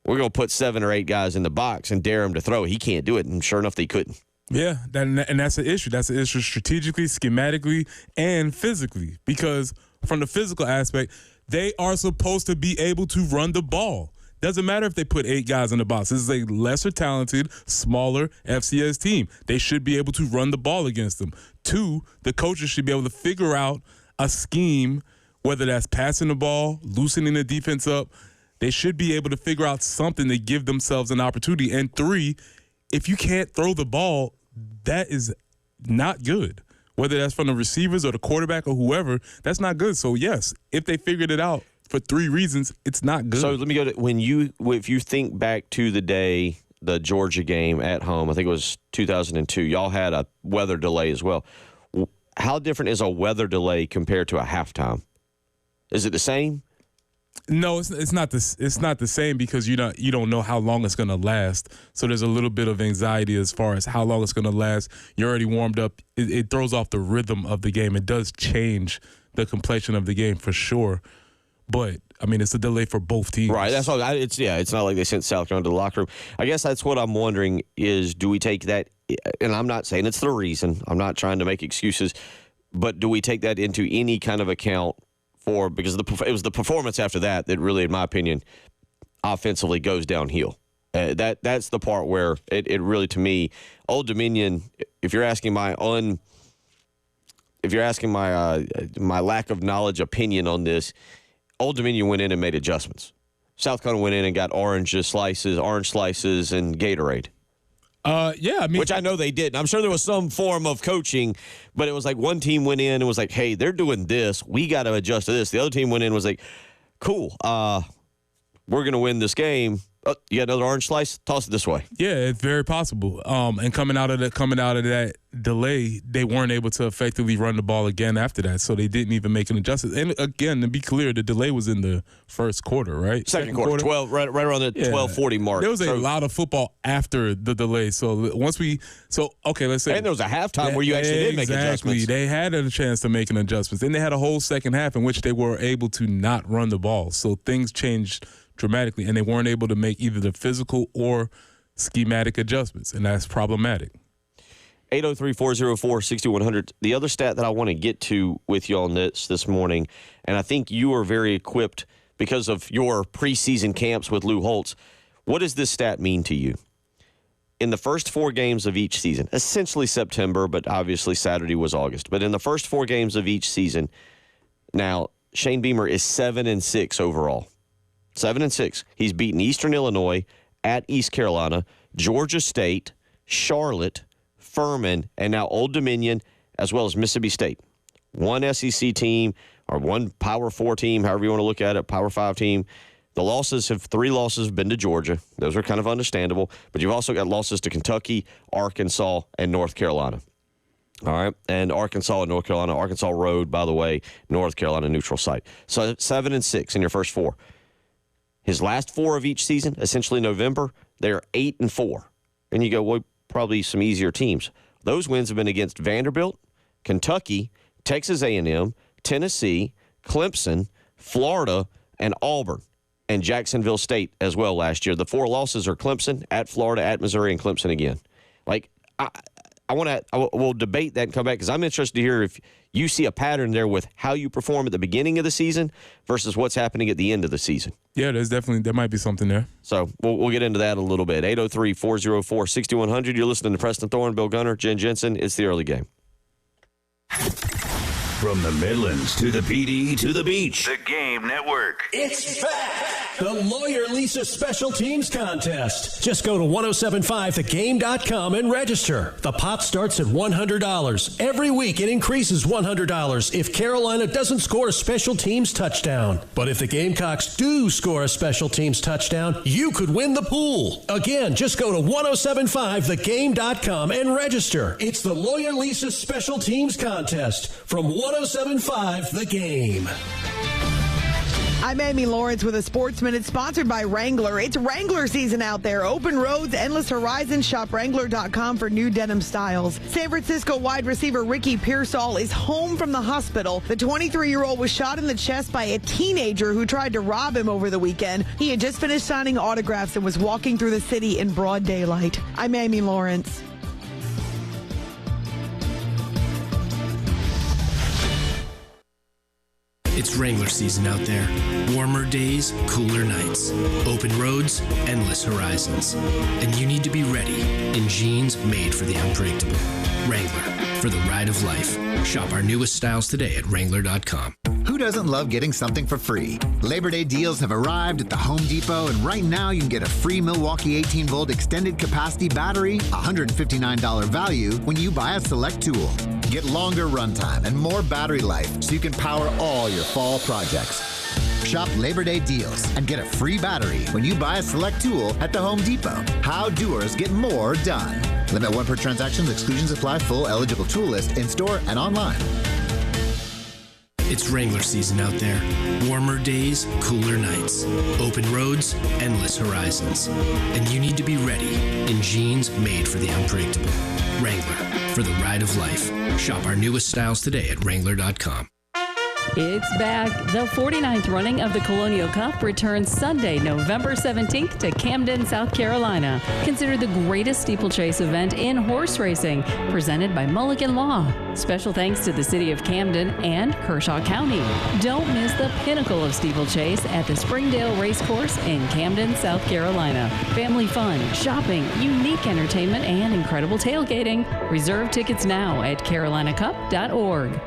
We're going to put 7 or 8 guys in the box and dare him to throw. He can't do it, and sure enough, they couldn't. Yeah, and that's an issue. That's an issue strategically, schematically, and physically. Because from the physical aspect, they are supposed to be able to run the ball. Doesn't matter if they put 8 guys in the box. This is a lesser talented, smaller FCS team. They should be able to run the ball against them. 2, the coaches should be able to figure out a scheme, whether that's passing the ball, loosening the defense up. They should be able to figure out something to give themselves an opportunity. And 3, if you can't throw the ball, that is not good. Whether that's from the receivers or the quarterback or whoever, that's not good. So, yes, if they figured it out for 3 reasons, it's not good. So let me go to if you think back to the Georgia game at home, I think it was 2002, y'all had a weather delay as well. How different is a weather delay compared to a halftime? Is it the same? No, it's not the same because you don't know how long it's going to last. So there's a little bit of anxiety as far as how long it's going to last. You're already warmed up. It throws off the rhythm of the game. It does change the complexion of the game for sure. But I mean, it's a delay for both teams. Right. That's all. It's not like they sent South Carolina to the locker room. I guess that's what I'm wondering is, do we take that? And I'm not saying it's the reason. I'm not trying to make excuses, but do we take that into any kind of account because it was the performance after that really, in my opinion, offensively goes downhill. That's the part where it really, to me, Old Dominion. If you're asking my lack of knowledge opinion on this, Old Dominion went in and made adjustments. South Carolina went in and got orange slices, and Gatorade. Yeah, I mean, which I know they did. I'm sure there was some form of coaching, but it was like one team went in and was like, hey, they're doing this. We got to adjust to this. The other team went in and was like, cool, we're going to win this game. Oh, you got another orange slice? Toss it this way. Yeah, it's very possible. And coming out of that delay, they weren't able to effectively run the ball again after that, so they didn't even make an adjustment. And again, to be clear, the delay was in the first quarter, right? Second quarter, 12, right around the 12:40 mark. There was a lot of football after the delay. So let's say, and there was a halftime where you actually did make adjustments. They had a chance to make an adjustment. Then they had a whole second half in which they were able to not run the ball. So things changed dramatically, and they weren't able to make either the physical or schematic adjustments, and that's problematic. 803-404-6100. The other stat that I want to get to with you on this morning, and I think you are very equipped because of your preseason camps with Lou Holtz. What does this stat mean to you? In the first 4 games of each season, essentially September, but obviously Saturday was August, but in the first 4 games of each season, now Shane Beamer is 7-6 overall. 7-6. He's beaten Eastern Illinois, at East Carolina, Georgia State, Charlotte, Furman, and now Old Dominion, as well as Mississippi State. One SEC team or one Power 4 team, however you want to look at it, Power 5 team. The 3 losses have been to Georgia. Those are kind of understandable. But you've also got losses to Kentucky, Arkansas, and North Carolina. All right, and Arkansas and North Carolina. Arkansas road, by the way, North Carolina neutral site. So 7-6 in your first 4. His last 4 of each season, essentially November, they're 8-4. And you go, well, probably some easier teams. Those wins have been against Vanderbilt, Kentucky, Texas A&M, Tennessee, Clemson, Florida, and Auburn, and Jacksonville State as well last year. The 4 losses are Clemson, at Florida, at Missouri, and Clemson again. Like, we'll debate that and come back because I'm interested to hear if you see a pattern there with how you perform at the beginning of the season versus what's happening at the end of the season. Yeah, there might be something there. So we'll get into that a little bit. 803-404-6100. You're listening to Preston Thorne, Bill Gunner, Jen Jensen. It's the early game. From the Midlands to the PD to the beach. The Game Network. It's back! The Lawyer Lisa Special Teams Contest. Just go to 1075thegame.com and register. The pot starts at $100. Every week it increases $100 if Carolina doesn't score a special teams touchdown. But if the Gamecocks do score a special teams touchdown, you could win the pool. Again, just go to 1075thegame.com and register. It's the Lawyer Lisa Special Teams Contest from 1075 The Game. I'm Amy Lawrence with a Sports Minute sponsored by Wrangler. It's Wrangler season out there. Open roads, endless horizons. Shop Wrangler.com for new denim styles. San Francisco wide receiver Ricky Pearsall is home from the hospital. The 23-year-old was shot in the chest by a teenager who tried to rob him over the weekend. He had just finished signing autographs and was walking through the city in broad daylight. I'm Amy Lawrence. It's Wrangler season out there. Warmer days, cooler nights. Open roads, endless horizons. And you need to be ready in jeans made for the unpredictable. Wrangler, for the ride of life. Shop our newest styles today at Wrangler.com. Who doesn't love getting something for free? Labor Day deals have arrived at the Home Depot, and right now you can get a free Milwaukee 18-volt extended capacity battery, $159 value, when you buy a select tool. Get longer runtime and more battery life so you can power all your fall projects. Shop Labor Day deals and get a free battery when you buy a select tool at the Home Depot. How doers get more done. Limit 1 per transaction. Exclusions apply. Full eligible tool list in store and online. It's Wrangler season out there. Warmer days, cooler nights. Open roads, endless horizons. And you need to be ready in jeans made for the unpredictable. Wrangler, for the ride of life. Shop our newest styles today at Wrangler.com. It's back. The 49th running of the Colonial Cup returns Sunday, November 17th to Camden, South Carolina. Considered the greatest steeplechase event in horse racing, presented by Mulligan Law. Special thanks to the City of Camden and Kershaw County. Don't miss the pinnacle of steeplechase at the Springdale Racecourse in Camden, South Carolina. Family fun, shopping, unique entertainment, and incredible tailgating. Reserve tickets now at carolinacup.org.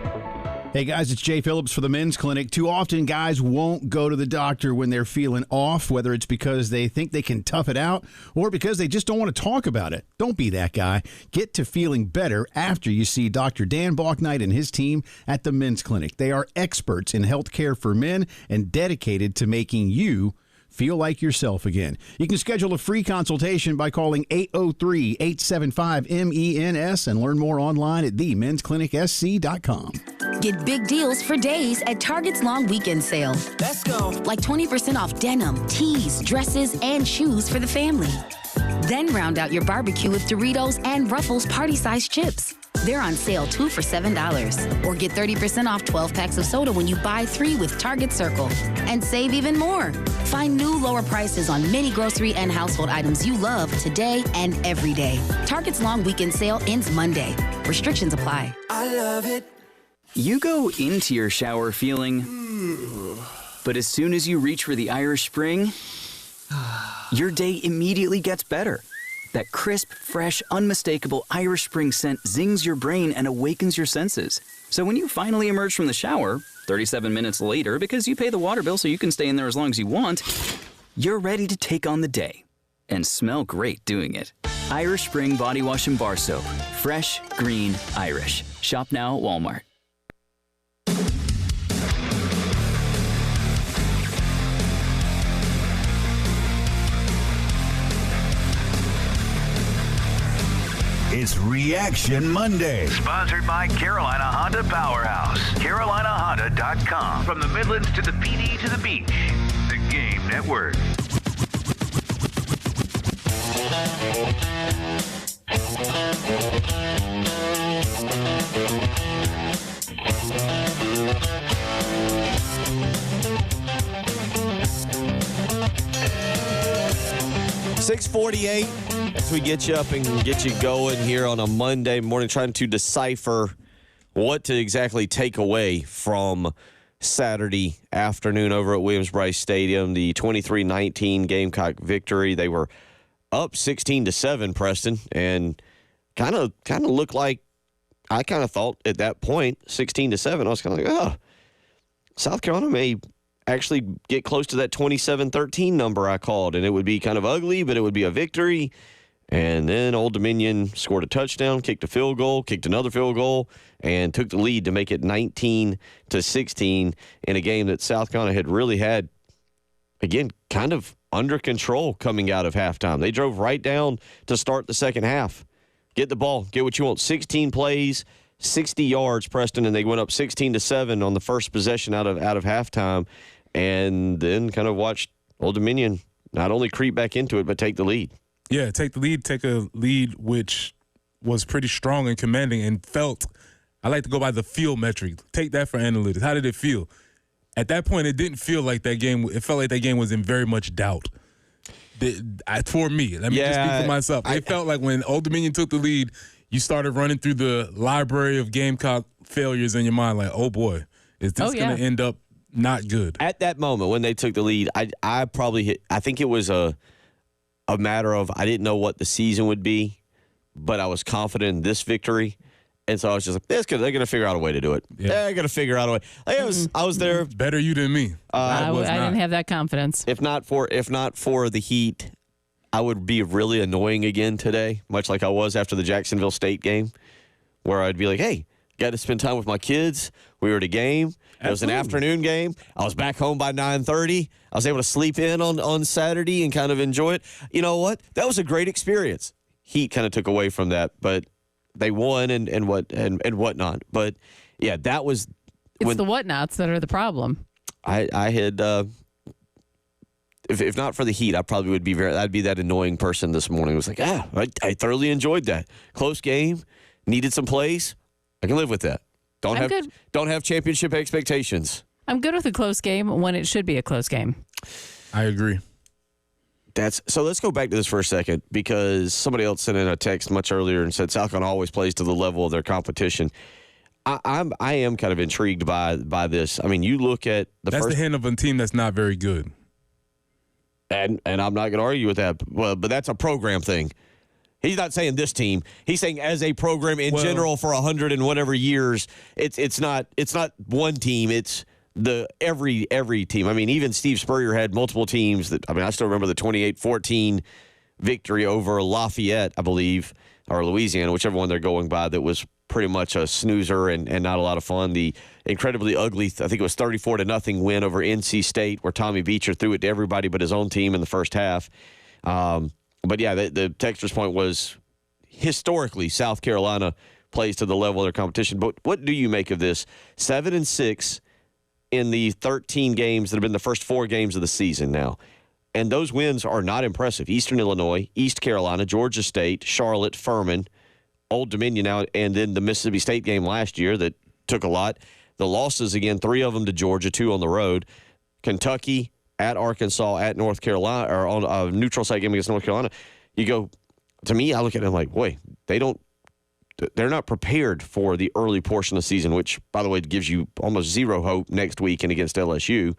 Hey guys, it's Jay Phillips for the Men's Clinic. Too often guys won't go to the doctor when they're feeling off, whether it's because they think they can tough it out or because they just don't want to talk about it. Don't be that guy. Get to feeling better after you see Dr. Dan Balknight and his team at the Men's Clinic. They are experts in health care for men and dedicated to making you feel like yourself again. You can schedule a free consultation by calling 803-875-MENS and learn more online at themensclinicsc.com. Get big deals for days at Target's long weekend sale. Let's go. Like 20% off denim, tees, dresses, and shoes for the family. Then round out your barbecue with Doritos and Ruffles party-sized chips. They're on sale 2 for $7. Or get 30% off 12 packs of soda when you buy 3 with Target Circle. And save even more. Find new lower prices on many grocery and household items you love today and every day. Target's long weekend sale ends Monday. Restrictions apply. I love it. You go into your shower feeling, but as soon as you reach for the Irish Spring, your day immediately gets better. That crisp, fresh, unmistakable Irish Spring scent zings your brain and awakens your senses. So when you finally emerge from the shower, 37 minutes later, because you pay the water bill so you can stay in there as long as you want, you're ready to take on the day and smell great doing it. Irish Spring Body Wash and Bar Soap. Fresh, green, Irish. Shop now at Walmart. It's Reaction Monday. Sponsored by Carolina Honda Powerhouse. CarolinaHonda.com. From the Midlands to the PD to the beach. The Game Network. $6:48 as we get you up and get you going here on a Monday morning, trying to decipher what to exactly take away from Saturday afternoon over at Williams-Brice Stadium, the 23-19 Gamecock victory. They were up 16-7, Preston, and kind of looked like, I kind of thought at that point, 16-7, I was kind of like, oh, South Carolina may actually get close to that 27-13 number I called, and it would be kind of ugly, but it would be a victory. And then Old Dominion scored a touchdown, kicked a field goal, kicked another field goal, and took the lead to make it 19-16 in a game that South Carolina had really had, again, kind of under control coming out of halftime. They drove right down to start the second half. Get the ball, get what you want. 16 plays, 60 yards, Preston, and they went up 16-7 on the first possession out of halftime, and then kind of watched Old Dominion not only creep back into it, but take the lead. Yeah, take a lead which was pretty strong and commanding and felt, I like to go by the feel metric. Take that for analytics. How did it feel? At that point, it didn't feel like that game. It felt like that game was in very much doubt. For me, let me just speak for myself. It felt like when Old Dominion took the lead, you started running through the library of Gamecock failures in your mind, like, oh boy, is this going to end up not good? At that moment when they took the lead, I think it was a matter of I didn't know what the season would be, but I was confident in this victory. And so I was just like, they're going to figure out a way to do it. Yeah. They're going to figure out a way. I was there. Better you than me. I didn't have that confidence. If not for the Heat, I would be really annoying again today, much like I was after the Jacksonville State game, where I'd be like, hey, got to spend time with my kids. We were at a game. It was an afternoon game. I was back home by 9:30. I was able to sleep in on Saturday and kind of enjoy it. You know what? That was a great experience. Heat kind of took away from that, but they won and whatnot. But yeah, that was it's the whatnots that are the problem. I had if not for the Heat, I probably would be I'd be that annoying person this morning. It was like, I thoroughly enjoyed that. Close game, needed some plays. I can live with that. Don't have championship expectations. I'm good with a close game when it should be a close game. I agree. So let's go back to this for a second, because somebody else sent in a text much earlier and said South Carolina always plays to the level of their competition. I am kind of intrigued by this. I mean, you look at that's the hint of a team that's not very good. And I'm not going to argue with that. Well, but that's a program thing. He's not saying this team. He's saying as a program in general for 100 and whatever years. It's not one team. It's every team. I mean, even Steve Spurrier had multiple teams that. I mean, I still remember the 28-14 victory over Lafayette, I believe, or Louisiana, whichever one they're going by. That was pretty much a snoozer and not a lot of fun. The incredibly ugly, I think it was 34-0 win over NC State, where Tommy Beecher threw it to everybody but his own team in the first half. But yeah, the texter's point was historically South Carolina plays to the level of their competition. But what do you make of this? 7-6 in the 13 games that have been the first 4 games of the season now. And those wins are not impressive. Eastern Illinois, East Carolina, Georgia State, Charlotte, Furman, Old Dominion now, and then the Mississippi State game last year that took a lot. The losses, again, 3 of them to Georgia, 2 on the road. Kentucky, at Arkansas, at North Carolina, or on a neutral site game against North Carolina. You go, to me, I look at it like, boy, they're not prepared for the early portion of the season, which, by the way, gives you almost zero hope next weekend against LSU.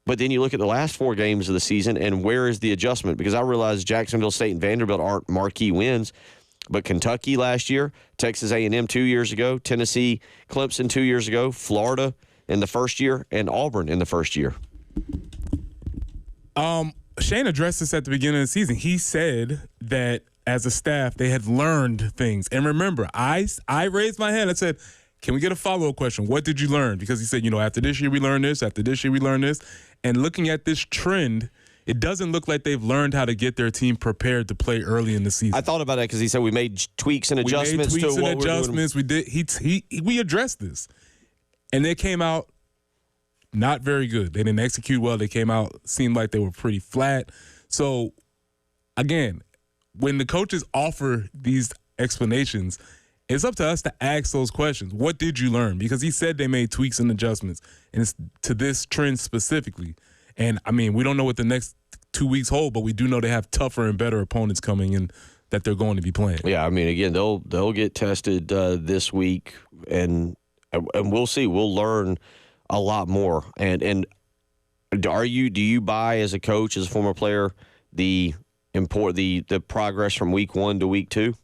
But then you look at the last 4 games of the season, and where is the adjustment? Because I realize Jacksonville State and Vanderbilt aren't marquee wins, but Kentucky last year, Texas A&M 2 years ago, Tennessee, Clemson 2 years ago, Florida in the first year, and Auburn in the first year. Shane addressed this at the beginning of the season. He said that as a staff, they had learned things. And remember, I raised my hand and said, can we get a follow-up question? What did you learn? Because he said, after this year we learned this, after this year we learned this. And looking at this trend, it doesn't look like they've learned how to get their team prepared to play early in the season. I thought about that because he said we made tweaks and adjustments to what we're doing. We did. We addressed this. And they came out not very good. They didn't execute well. They came out, seemed like they were pretty flat. So, again, when the coaches offer these explanations, it's up to us to ask those questions. What did you learn? Because he said they made tweaks and adjustments, and it's to this trend specifically. And, we don't know what the next 2 weeks hold, but we do know they have tougher and better opponents coming in that they're going to be playing. Yeah, again, they'll get tested this week, and we'll see. We'll learn a lot more. And do you buy as a coach, as a former player, the progress from week 1 to week 2?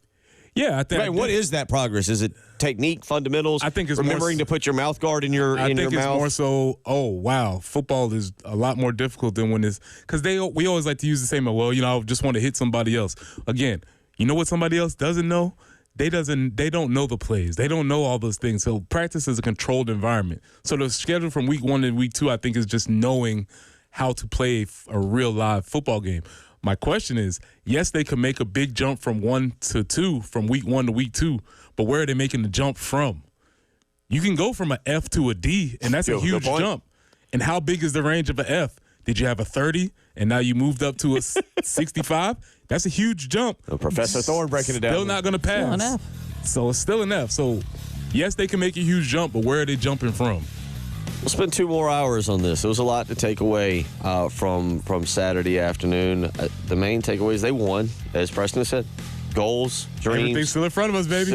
Yeah, I think. What is that progress? Is it technique, fundamentals? I think it's remembering to put your mouth guard in your mouth. I think it's more so. Oh wow, football is a lot more difficult than when it's because we always like to use the same. Well, I just want to hit somebody else. Again, you know what somebody else doesn't know? They don't know the plays. They don't know all those things. So practice is a controlled environment. So the schedule from week 1 to week 2, I think, is just knowing how to play a real live football game. My question is, yes, they could make a big jump from 1 to 2, from week 1 to week 2, but where are they making the jump from? You can go from an F to a D, and that's a huge jump. And how big is the range of an F? Did you have a 30, and now you moved up to a 65? That's a huge jump. Professor Thorns breaking it down. Still not going to pass. Still an F. So it's still an F. So, yes, they can make a huge jump, but where are they jumping from? We'll spend 2 more hours on this. There was a lot to take away from Saturday afternoon. The main takeaway is they won, as Preston said. Goals, dreams. Everything's still in front of us, baby.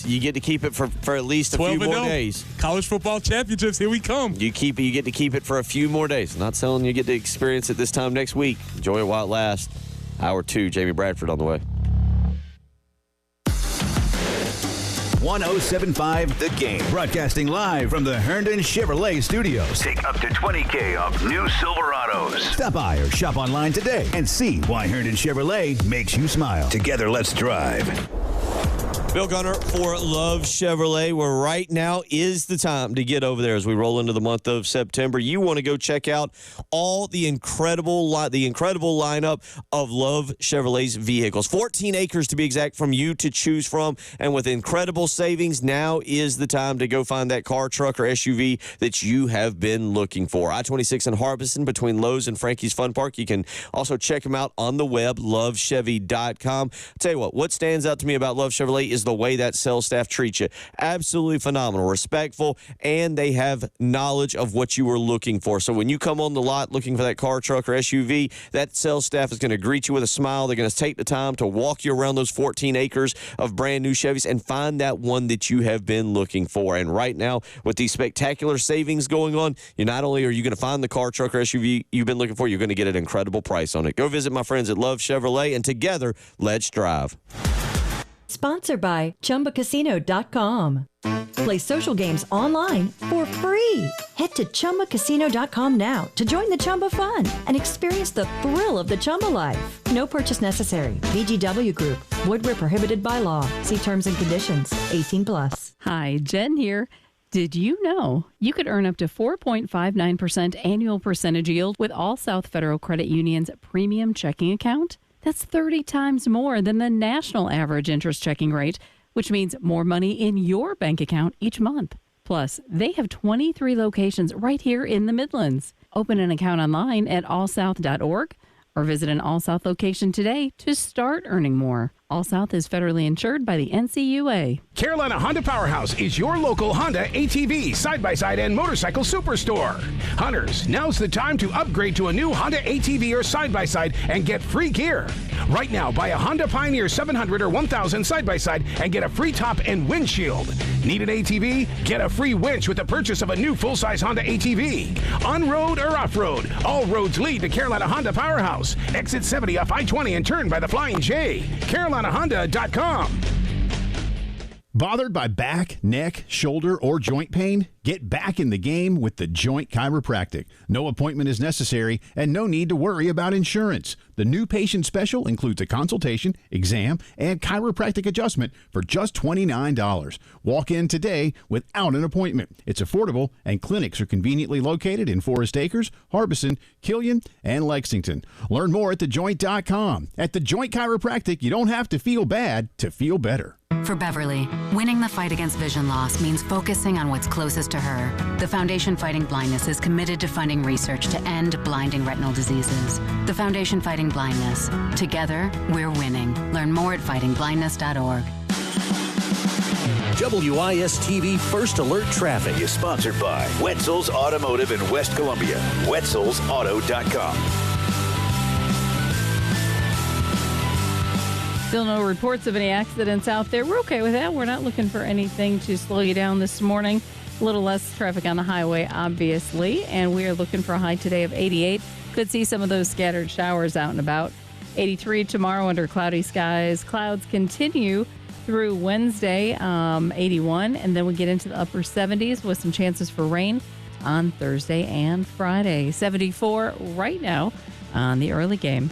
You get to keep it for at least a few more days. College football championships, here we come. You get to keep it for a few more days. I'm not telling you get to experience it this time next week. Enjoy it while it lasts. Hour 2, Jamie Bradford on the way. 107.5 The Game. Broadcasting live from the Herndon Chevrolet Studios. Take up to $20,000 off new Silverados. Stop by or shop online today and see why Herndon Chevrolet makes you smile. Together, let's drive. Bill Gunner for Love Chevrolet, where right now is the time to get over there as we roll into the month of September. You want to go check out all the incredible lineup of Love Chevrolet's vehicles. 14 acres to be exact from you to choose from. And with incredible savings, now is the time to go find that car, truck, or SUV that you have been looking for. I-26 in Harbison between Lowe's and Frankie's Fun Park. You can also check them out on the web, lovechevy.com. I'll tell you what stands out to me about Love Chevrolet is the way that sales staff treats you. Absolutely phenomenal, respectful, and they have knowledge of what you are looking for. So when you come on the lot looking for that car, truck, or SUV, that sales staff is going to greet you with a smile. They're going to take the time to walk you around those 14 acres of brand new Chevys and find that one that you have been looking for. And right now, with these spectacular savings going on, not only are you going to find the car, truck, or SUV you've been looking for, you're going to get an incredible price on it. Go visit my friends at Love Chevrolet, and together, let's drive. Sponsored by ChumbaCasino.com. Play social games online for free. Head to ChumbaCasino.com now to join the Chumba fun and experience the thrill of the Chumba life. No purchase necessary. VGW Group. Void where prohibited by law. See terms and conditions. 18+. Hi, Jen here. Did you know you could earn up to 4.59% annual percentage yield with All South Federal Credit Union's premium checking account? That's 30 times more than the national average interest checking rate, which means more money in your bank account each month. Plus, they have 23 locations right here in the Midlands. Open an account online at allsouth.org or visit an All South location today to start earning more. All South is federally insured by the NCUA. Carolina Honda Powerhouse is your local Honda ATV, side-by-side, and motorcycle superstore. Hunters, now's the time to upgrade to a new Honda ATV or side-by-side and get free gear. Right now, buy a Honda Pioneer 700 or 1000 side-by-side and get a free top and windshield. Need an ATV? Get a free winch with the purchase of a new full-size Honda ATV. On-road or off-road, all roads lead to Carolina Honda Powerhouse. Exit 70 off I-20 and turn by the Flying J. CarolinaHonda.com. Bothered by back, neck, shoulder, or joint pain? Get back in the game with The Joint Chiropractic. No appointment is necessary and no need to worry about insurance. The new patient special includes a consultation, exam, and chiropractic adjustment for just $29. Walk in today without an appointment. It's affordable, and clinics are conveniently located in Forest Acres, Harbison, Killian, and Lexington. Learn more at thejoint.com. At The Joint Chiropractic, you don't have to feel bad to feel better. For Beverly, winning the fight against vision loss means focusing on what's closest to her. The Foundation Fighting Blindness is committed to funding research to end blinding retinal diseases. The Foundation Fighting Blindness. Together, we're winning. Learn more at fightingblindness.org. WIS-TV First Alert Traffic is sponsored by Wetzel's Automotive in West Columbia. Wetzel'sAuto.com. Still no reports of any accidents out there. We're okay with that. We're not looking for anything to slow you down this morning. A little less traffic on the highway, obviously. And we are looking for a high today of 88. Could see some of those scattered showers out and about. 83 tomorrow under cloudy skies. Clouds continue through Wednesday, 81. And then we get into the upper 70s with some chances for rain on Thursday and Friday. 74 right now on the early game.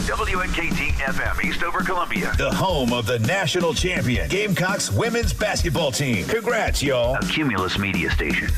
WNKT FM Eastover, Columbia. The home of the national champion Gamecocks women's basketball team. Congrats, y'all. A Cumulus media station.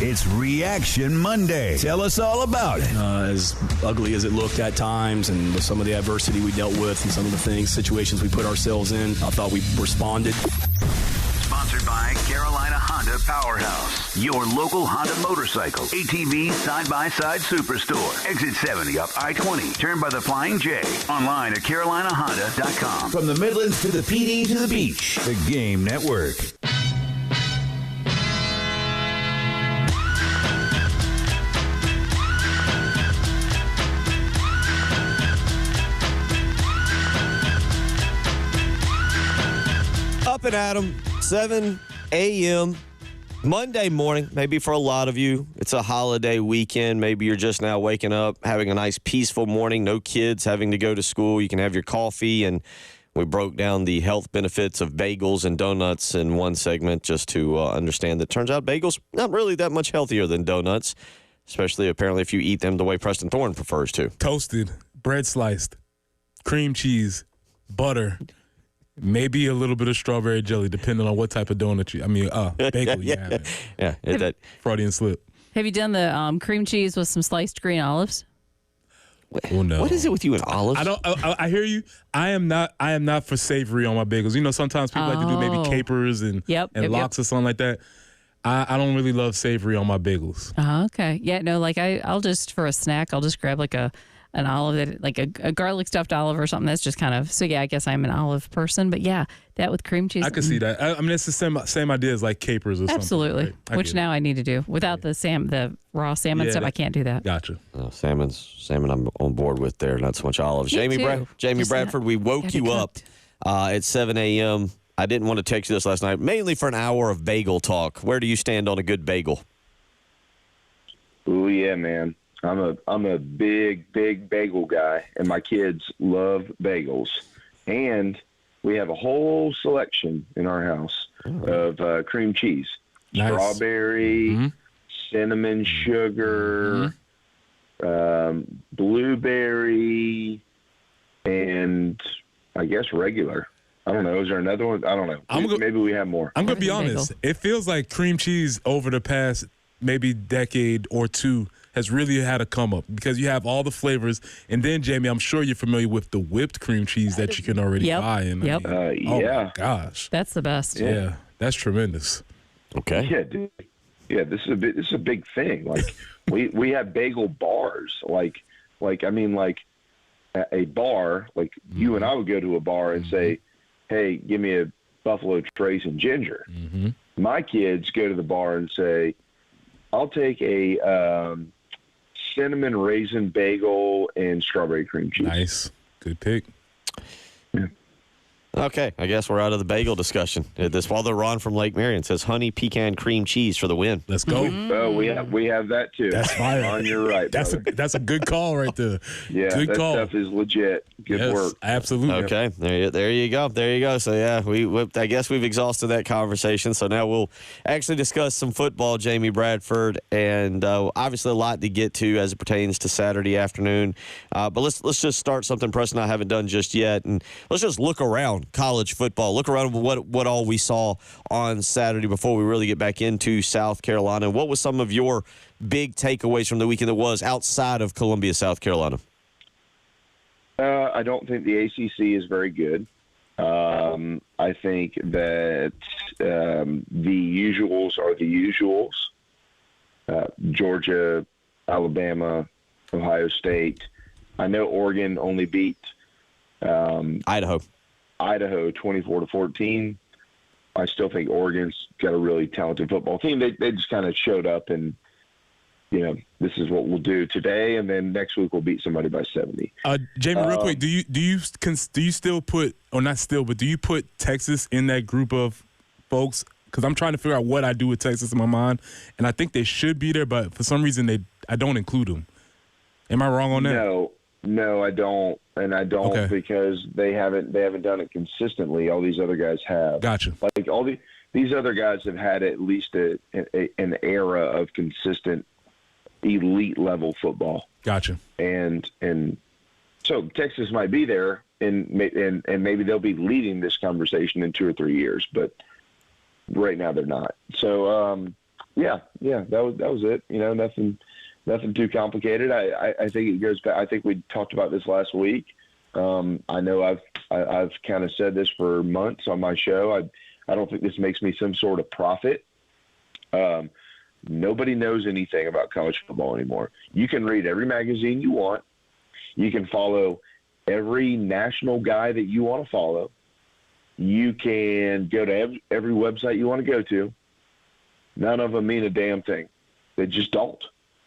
It's Reaction Monday. Tell us all about it. As ugly as it looked at times, and with some of the adversity we dealt with and some of the situations we put ourselves in, I thought we responded. Sponsored by Carolina Honda Powerhouse, your local Honda motorcycle, ATV, side-by-side superstore. Exit 70 up I-20, turn by the Flying J. Online at carolinahonda.com. From the Midlands to the PD to the beach, the Game Network. Up and at 'em, 7 a.m. Monday morning. Maybe for a lot of you, it's a holiday weekend. Maybe you're just now waking up, having a nice peaceful morning. No kids having to go to school. You can have your coffee. And we broke down the health benefits of bagels and donuts in one segment just to understand that turns out bagels not really that much healthier than donuts, especially apparently if you eat them the way Preston Thorn prefers to. Toasted, bread sliced, cream cheese, butter. Maybe a little bit of strawberry jelly, depending on what type of donut bagel you have. Yeah, that Freudian slip. Have you done the cream cheese with some sliced green olives? Oh no! What is it with you and olives? I hear you. I am not for savory on my bagels. You know, sometimes people like to do maybe capers and lox or something like that. I don't really love savory on my bagels. Oh, okay. Yeah, no, like I'll just for a snack, I'll just grab like an olive, that like a garlic stuffed olive or something. That's just kind of, so yeah, I guess I'm an olive person, but yeah, that with cream cheese. I can see that. I mean, it's the same idea as like capers or absolutely. Something. Absolutely. Right? Which now I need to do. Without the raw salmon stuff, I can't do that. Gotcha. Salmon I'm on board with there. Not so much olives. Jamie Bradford, we woke you up at 7 a.m. I didn't want to text you this last night, mainly for an hour of bagel talk. Where do you stand on a good bagel? Oh yeah, man. I'm a big bagel guy, and my kids love bagels. And we have a whole selection in our house of cream cheese, strawberry, cinnamon sugar, blueberry, and I guess regular. I don't know. Is there another one? I don't know. Maybe we have more. I'm going to be honest. It feels like cream cheese over the past maybe decade or two has really had a come up because you have all the flavors. And then, Jamie, I'm sure you're familiar with the whipped cream cheese that you can already buy. And yep. Oh, my gosh. That's the best. Yeah, that's tremendous. Okay. Yeah, dude. Yeah, this is a big thing. Like, we have bagel bars. Like a bar, like you and I would go to a bar and say, hey, give me a Buffalo Trace and ginger. My kids go to the bar and say, I'll take a cinnamon raisin bagel and strawberry cream cheese. Nice. Good pick. Yeah. Okay, I guess we're out of the bagel discussion. This Father Ron from Lake Marion says honey pecan cream cheese for the win. Let's go. Oh, we have that too. That's fire. On your right. That's a good call right there. Yeah, good that call. stuff is legit. Good work. Absolutely. Okay, there you go. So yeah, I guess we've exhausted that conversation. So now we'll actually discuss some football, Jamie Bradford, and obviously a lot to get to as it pertains to Saturday afternoon. But let's just start something Preston and I haven't done just yet, and let's just look around college football. Look around what all we saw on Saturday before we really get back into South Carolina. What was some of your big takeaways from the weekend that was outside of Columbia, South Carolina? I don't think the ACC is very good. I think that the usuals are the usuals. Georgia, Alabama, Ohio State. I know Oregon only beat Idaho 24-14. I still think Oregon's got a really talented football team. They just kind of showed up and, this is what we'll do today, and then next week we'll beat somebody by 70. Jamie, real quick, do you still put, or not still, but do you put Texas in that group of folks? Because I'm trying to figure out what I do with Texas in my mind, and I think they should be there, but for some reason I don't include them. Am I wrong on that? No, I don't, and I don't because they haven't done it consistently. All these other guys have. Gotcha. Like all these other guys have had at least an era of consistent elite level football. Gotcha. And so Texas might be there, and maybe they'll be leading this conversation in 2 or 3 years, but right now they're not. So that was it. Nothing too complicated. I think it goes back. I think we talked about this last week. I know I've kind of said this for months on my show. I don't think this makes me some sort of prophet. Nobody knows anything about college football anymore. You can read every magazine you want. You can follow every national guy that you want to follow. You can go to every website you want to go to. None of them mean a damn thing. They just don't.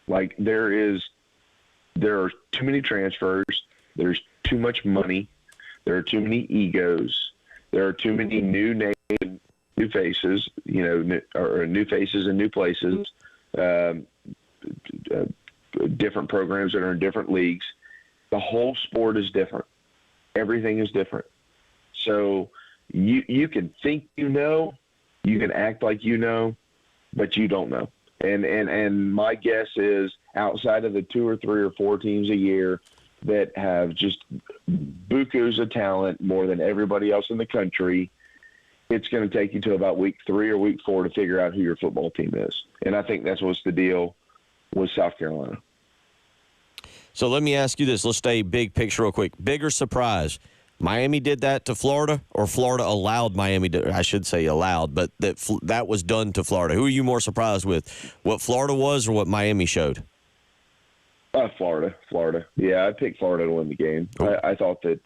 Like there are too many transfers. There's too much money. There are too many egos. There are too many new names, new faces, or new faces in new places, different programs that are in different leagues. The whole sport is different. Everything is different. So you can think you can act like but you don't know. And my guess is outside of the 2 or 3 or 4 teams a year that have just bukus of talent more than everybody else in the country, it's going to take you to about week 3 or week 4 to figure out who your football team is. And I think that's what's the deal with South Carolina. So let me ask you this. Let's stay big picture real quick. Bigger surprise. Miami did that to Florida, or Florida allowed Miami to, I should say allowed, but that was done to Florida. Who are you more surprised with, what Florida was or what Miami showed? Florida. Yeah, I picked Florida to win the game. I thought that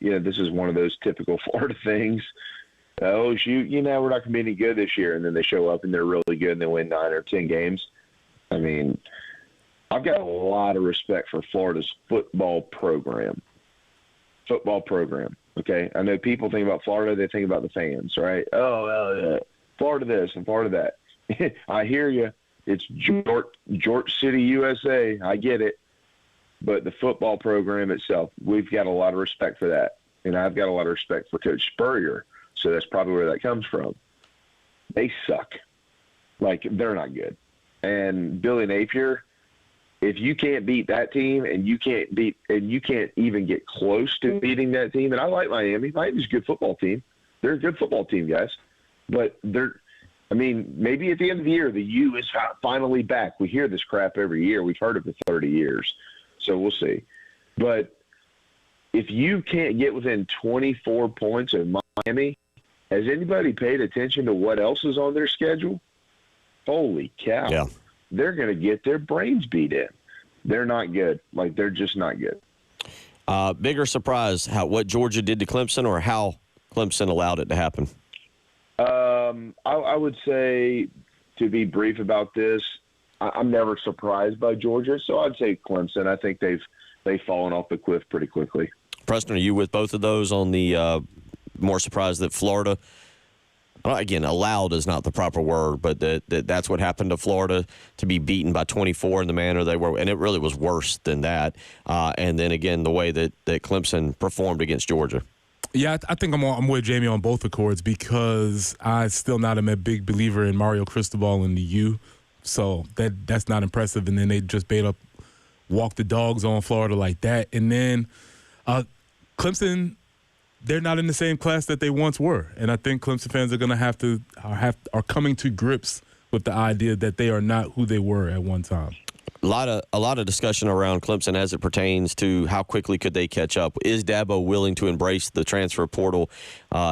this is one of those typical Florida things. Oh, shoot, we're not going to be any good this year. And then they show up and they're really good and they win 9 or 10 games. I mean, I've got a lot of respect for Florida's football program. Okay. I know people think about Florida, they think about the fans, right? Oh, well, yeah. Florida this and Florida that. I hear you. It's George City, USA. I get it. But the football program itself, we've got a lot of respect for that. And I've got a lot of respect for Coach Spurrier. So that's probably where that comes from. They suck. Like, they're not good. And Billy Napier, if you can't beat that team and you can't even get close to beating that team, and I like Miami. Miami's a good football team. They're a good football team, guys. But maybe at the end of the year, the U is finally back. We hear this crap every year. We've heard it for 30 years. So we'll see. But if you can't get within 24 points of Miami, has anybody paid attention to what else is on their schedule? Holy cow. Yeah. They're going to get their brains beat in. They're not good. Like, they're just not good. Bigger surprise, what Georgia did to Clemson or how Clemson allowed it to happen? I would say, to be brief about this, I'm never surprised by Georgia, so I'd say Clemson. I think they've fallen off the cliff pretty quickly. Preston, are you with both of those on the more surprised that Florida, again, allowed is not the proper word, but that's what happened to Florida, to be beaten by 24 in the manner they were, and it really was worse than that. And then, again, the way that Clemson performed against Georgia. Yeah, I think I'm with Jamie on both accords because I still not am a big believer in Mario Cristobal and the U, so that's not impressive. And then they just walk the dogs on Florida like that. And then Clemson, they're not in the same class that they once were. And I think Clemson fans are going to are coming to grips with the idea that they are not who they were at one time. A lot of discussion around Clemson as it pertains to how quickly could they catch up. Is Dabo willing to embrace the transfer portal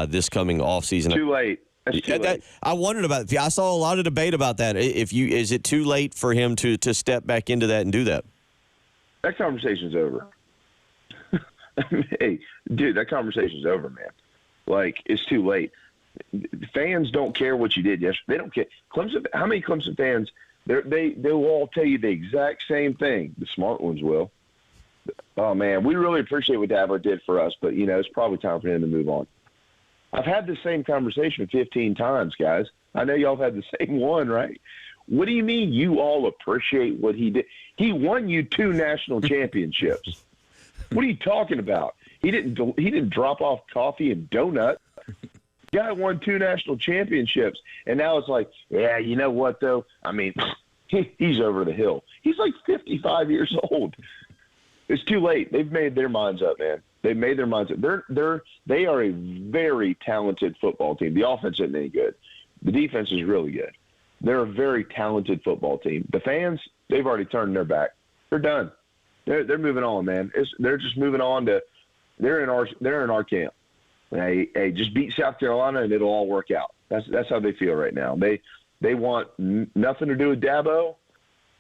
this coming offseason? Too late. That's too late. I wondered about it. I saw a lot of debate about that. Is it too late for him to step back into that and do that? That conversation's over. Hey, dude, that conversation's over, man. Like, it's too late. Fans don't care what you did yesterday. They don't care. Clemson. How many Clemson fans? They will all tell you the exact same thing. The smart ones will. Oh man, we really appreciate what Dabo did for us, but it's probably time for him to move on. I've had the same conversation 15 times, guys. I know y'all have had the same one, right? What do you mean you all appreciate what he did? He won you 2 national championships. What are you talking about? He didn't drop off coffee and donut. Guy won 2 national championships, and now it's like, yeah, you know what though? I mean, he's over the hill. He's like 55 years old. It's too late. They've made their minds up, man. They've made their minds up. They are a very talented football team. The offense isn't any good. The defense is really good. They're a very talented football team. The fans, they've already turned their back. They're done. They're moving on, man. They're just moving on to. They're in our camp. Hey, just beat South Carolina and it'll all work out. That's how they feel right now. They want nothing to do with Dabo,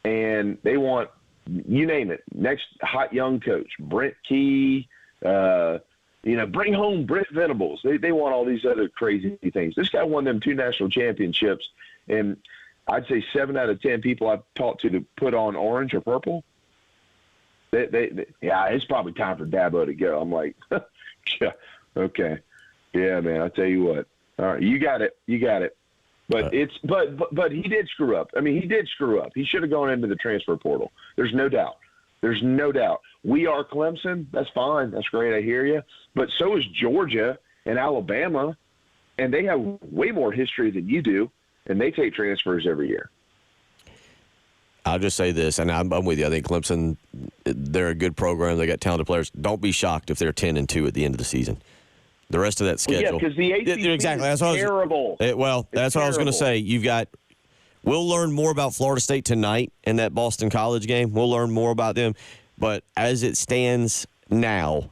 and they want, you name it, next hot young coach, Brent Key, bring home Brent Venables. They want all these other crazy things. This guy won them 2 national championships, and I'd say 7 out of 10 people I've talked to put on orange or purple. It's probably time for Dabo to go. I'm like, yeah. Okay. Yeah, man, I'll tell you what. All right, you got it. But but he did screw up. I mean, he did screw up. He should have gone into the transfer portal. There's no doubt. We are Clemson. That's fine. That's great. I hear you. But so is Georgia and Alabama, and they have way more history than you do, and they take transfers every year. I'll just say this, and I'm with you. I think Clemson, they're a good program. They got talented players. Don't be shocked if they're 10-2 at the end of the season. The rest of that schedule. Well, yeah, because the ACC is terrible. That's what I was going to say. We'll learn more about Florida State tonight in that Boston College game. We'll learn more about them. But as it stands now,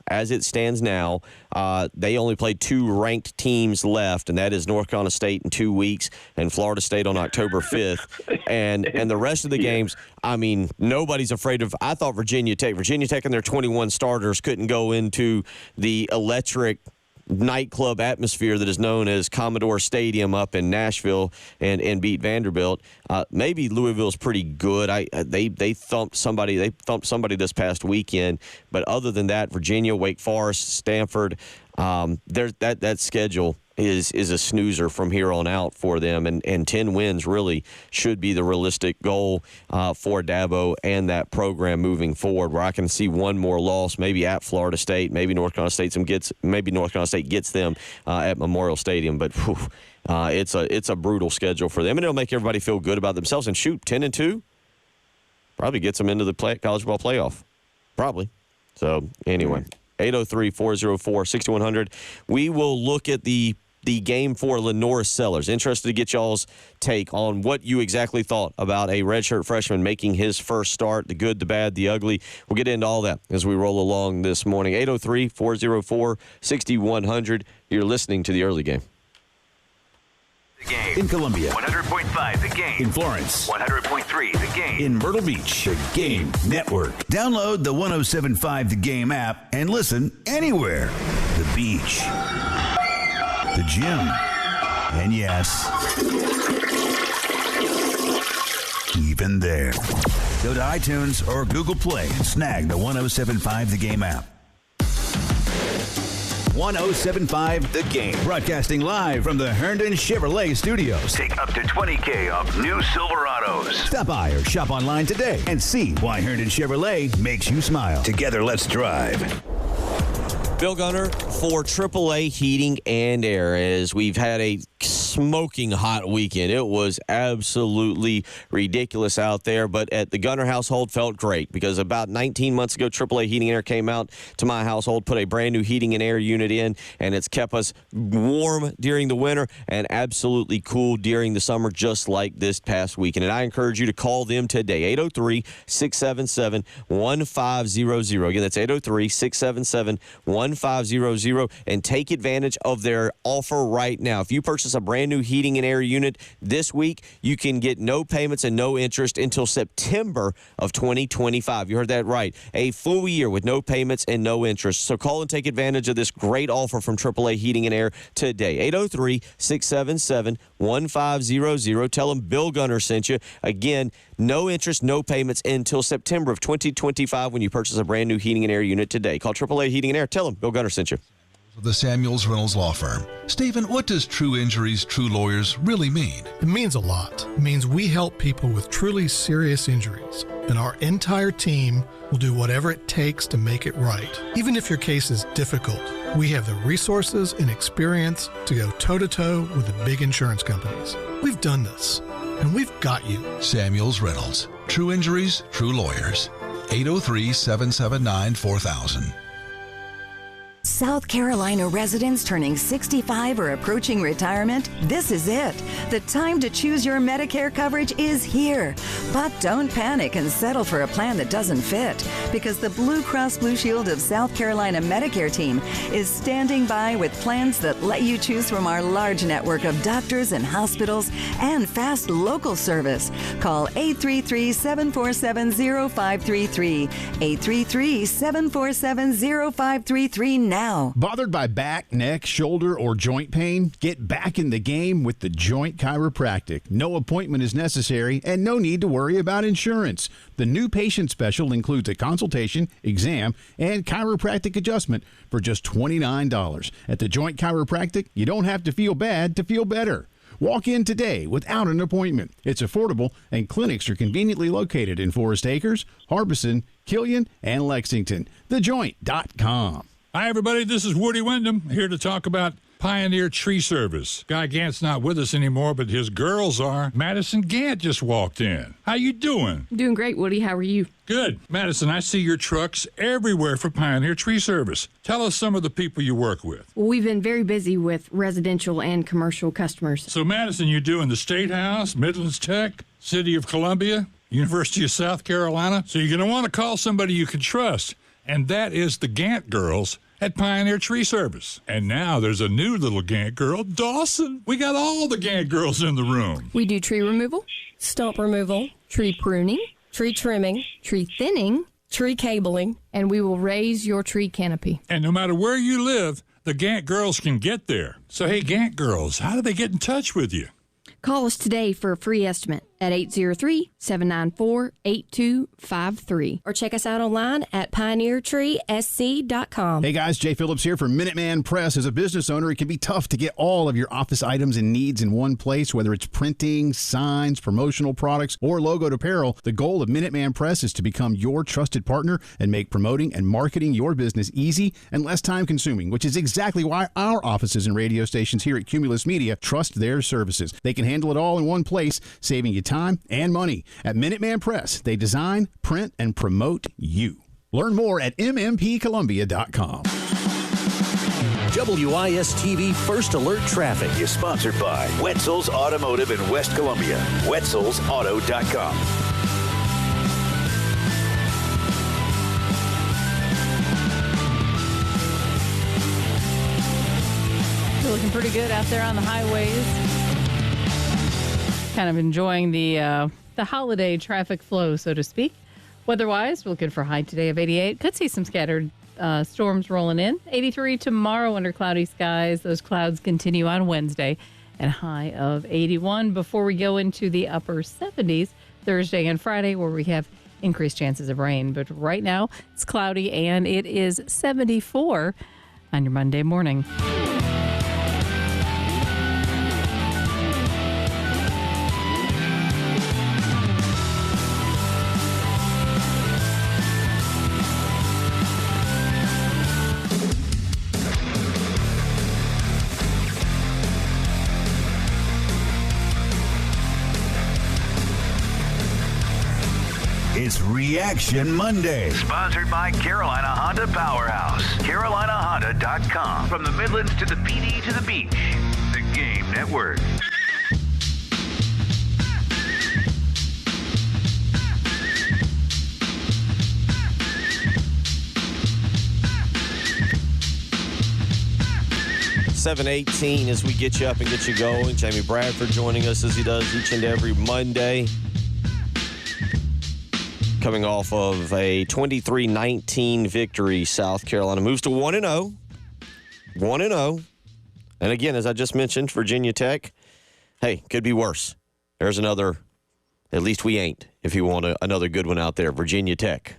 they only played 2 ranked teams left, and that is North Carolina State in 2 weeks and Florida State on October 5th. And the rest of the games, I mean, nobody's afraid of. I thought Virginia Tech and their 21 starters couldn't go into the electric nightclub atmosphere that is known as Commodore Stadium up in Nashville and beat Vanderbilt. Maybe Louisville's pretty good. They thumped somebody this past weekend, but other than that, Virginia, Wake Forest, Stanford, that schedule is a snoozer from here on out for them, and 10 wins really should be the realistic goal for Dabo and that program moving forward, where I can see one more loss, maybe at Florida State, maybe North Carolina State gets them at Memorial Stadium, but it's a brutal schedule for them, and it'll make everybody feel good about themselves. And shoot, 10-2 probably gets them into the college ball playoff, probably. So anyway, 803-404-6100. We will look at the game for Lenore Sellers. Interested to get y'all's take on what you exactly thought about a redshirt freshman making his first start, the good, the bad, the ugly. We'll get into all that as we roll along this morning. 803-404-6100. You're listening to the early game. The Game. In Columbia. 100.5 The Game. In Florence. 100.3 The Game. In Myrtle Beach. The Game Network. Download the 107.5 The Game app and listen anywhere. The beach. The gym. And yes, even there. Go to iTunes or Google Play and snag the 107.5 The Game app. 107.5 The Game. Broadcasting live from the Herndon Chevrolet Studios. Take up to $20,000 off new Silverados. Stop by or shop online today and see why Herndon Chevrolet makes you smile. Together, let's drive. Bill Gunner for AAA Heating and Air. As we've had a smoking hot weekend. It was absolutely ridiculous out there, but at the Gunner household felt great because about 19 months ago, AAA Heating and Air came out to my household, put a brand new heating and air unit in, and it's kept us warm during the winter and absolutely cool during the summer, just like this past weekend. And I encourage you to call them today, 803-677-1500. Again, that's 803-677-1500, and take advantage of their offer right now. If you purchase a brand new heating and air unit this week, you can get no payments and no interest until September of 2025. You heard that right. A full year with no payments and no interest. So call and take advantage of this great offer from AAA Heating and Air today. 803-677-1500. Tell them Bill Gunner sent you. Again, no interest, no payments until September of 2025 when you purchase a brand new heating and air unit today. Call AAA Heating and Air. Tell them Bill Gunner sent you. The Samuels Reynolds Law Firm. Stephen, what does True Injuries, True Lawyers really mean? It means a lot. It means we help people with truly serious injuries, and our entire team will do whatever it takes to make it right. Even if your case is difficult, we have the resources and experience to go toe-to-toe with the big insurance companies. We've done this, and we've got you. Samuels Reynolds. True Injuries, True Lawyers. 803-779-4000. South Carolina residents turning 65 or approaching retirement, this is it. The time to choose your Medicare coverage is here. But don't panic and settle for a plan that doesn't fit, because the Blue Cross Blue Shield of South Carolina Medicare team is standing by with plans that let you choose from our large network of doctors and hospitals and fast local service. Call 833-747-0533. 833-747-0533 now. Bothered by back, neck, shoulder, or joint pain? Get back in the game with the Joint Chiropractic. No appointment is necessary and no need to worry about insurance. The new patient special includes a consultation, exam, and chiropractic adjustment for just $29. At the Joint Chiropractic, you don't have to feel bad to feel better. Walk in today without an appointment. It's affordable, and clinics are conveniently located in Forest Acres, Harbison, Killian, and Lexington. TheJoint.com. Hi, everybody. This is Woody Wyndham here to talk about Pioneer Tree Service. Guy Gant's not with us anymore, but his girls are. Madison Gant just walked in. How you doing? Doing great, Woody. How are you? Good. Madison, I see your trucks everywhere for Pioneer Tree Service. Tell us some of the people you work with. Well, we've been very busy with residential and commercial customers. So, Madison, you're doing the State House, Midlands Tech, City of Columbia, University of South Carolina. So you're going to want to call somebody you can trust, and that is the Gant girls at Pioneer Tree Service. And now there's a new little Gant girl, Dawson. We got all the Gant girls in the room. We do tree removal, stump removal, tree pruning, tree trimming, tree thinning, tree cabling, and we will raise your tree canopy. And no matter where you live, the Gant girls can get there. So, hey, Gant girls, how do they get in touch with you? Call us today for a free estimate at 803-794-8253. Or check us out online at pioneertreesc.com. Hey guys, Jay Phillips here for Minuteman Press. As a business owner, it can be tough to get all of your office items and needs in one place, whether it's printing, signs, promotional products, or logoed apparel. The goal of Minuteman Press is to become your trusted partner and make promoting and marketing your business easy and less time consuming, which is exactly why our offices and radio stations here at Cumulus Media trust their services. They can handle it all in one place, saving you time and money. At Minuteman Press, they design, print, and promote you. Learn more at mmpcolumbia.com. WIS-TV First Alert Traffic is sponsored by Wetzel's Automotive in West Columbia. Wetzel'sAuto.com. You're looking pretty good out there on the highways. Kind of enjoying the holiday traffic flow, so to speak. Weather-wise, we're looking for a high today of 88. Could see some scattered storms rolling in. 83 tomorrow under cloudy skies. Those clouds continue on Wednesday, and high of 81 before we go into the upper 70s Thursday and Friday, where we have increased chances of rain. But right now, it's cloudy, and it is 74 on your Monday morning. It's Reaction Monday. Sponsored by Carolina Honda Powerhouse. CarolinaHonda.com. From the Midlands to the PD to the beach. The Game Network. $7:18 as we get you up and get you going. Jamie Bradford joining us as he does each and every Monday. Coming off of a 23-19 victory, South Carolina moves to 1-0. 1-0. And again, as I just mentioned, Virginia Tech, hey, could be worse. There's another, at least we ain't, if you want another good one out there, Virginia Tech.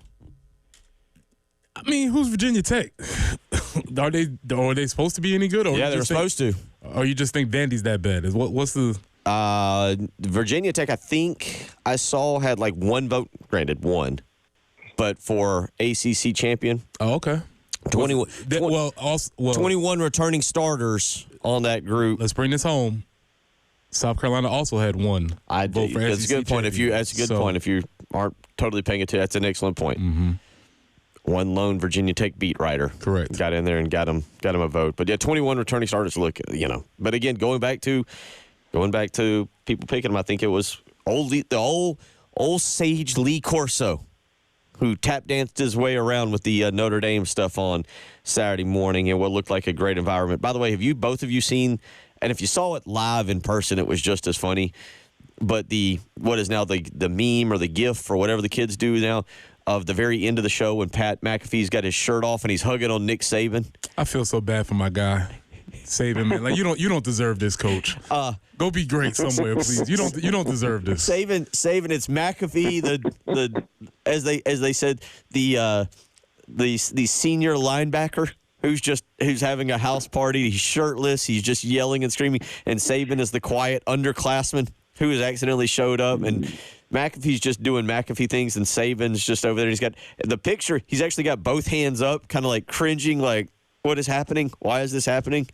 I mean, who's Virginia Tech? Are they supposed to be any good? Or yeah, they're supposed to. Or you just think Vandy's that bad? What's the... Virginia Tech, I think I saw, had like one vote, granted one, but for ACC champion. Oh, okay. 21 returning starters on that group. Let's bring this home. South Carolina also had one vote for that's SEC a good point. champion. That's a good point. If you aren't totally paying attention, that's an excellent point. Mm-hmm. One lone Virginia Tech beat writer. Correct. Got in there and got him a vote. But yeah, 21 returning starters. Look, But again, going back to people picking him, I think it was the old sage Lee Corso, who tap danced his way around with the Notre Dame stuff on Saturday morning in what looked like a great environment. By the way, have both of you seen, and if you saw it live in person, it was just as funny, but what is now the meme or the GIF or whatever the kids do now of the very end of the show when Pat McAfee's got his shirt off and he's hugging on Nick Saban. I feel so bad for my guy. Saban, man. Like, you don't deserve this, coach. Go be great somewhere, please. You don't deserve this. Saban, it's McAfee, the as they said, the senior linebacker who's having a house party. He's shirtless, he's just yelling and screaming, and Saban is the quiet underclassman who has accidentally showed up, and McAfee's just doing McAfee things, and Saban's just over there. He's got the picture, he's actually got both hands up, kind of like cringing, like, what is happening? Why is this happening?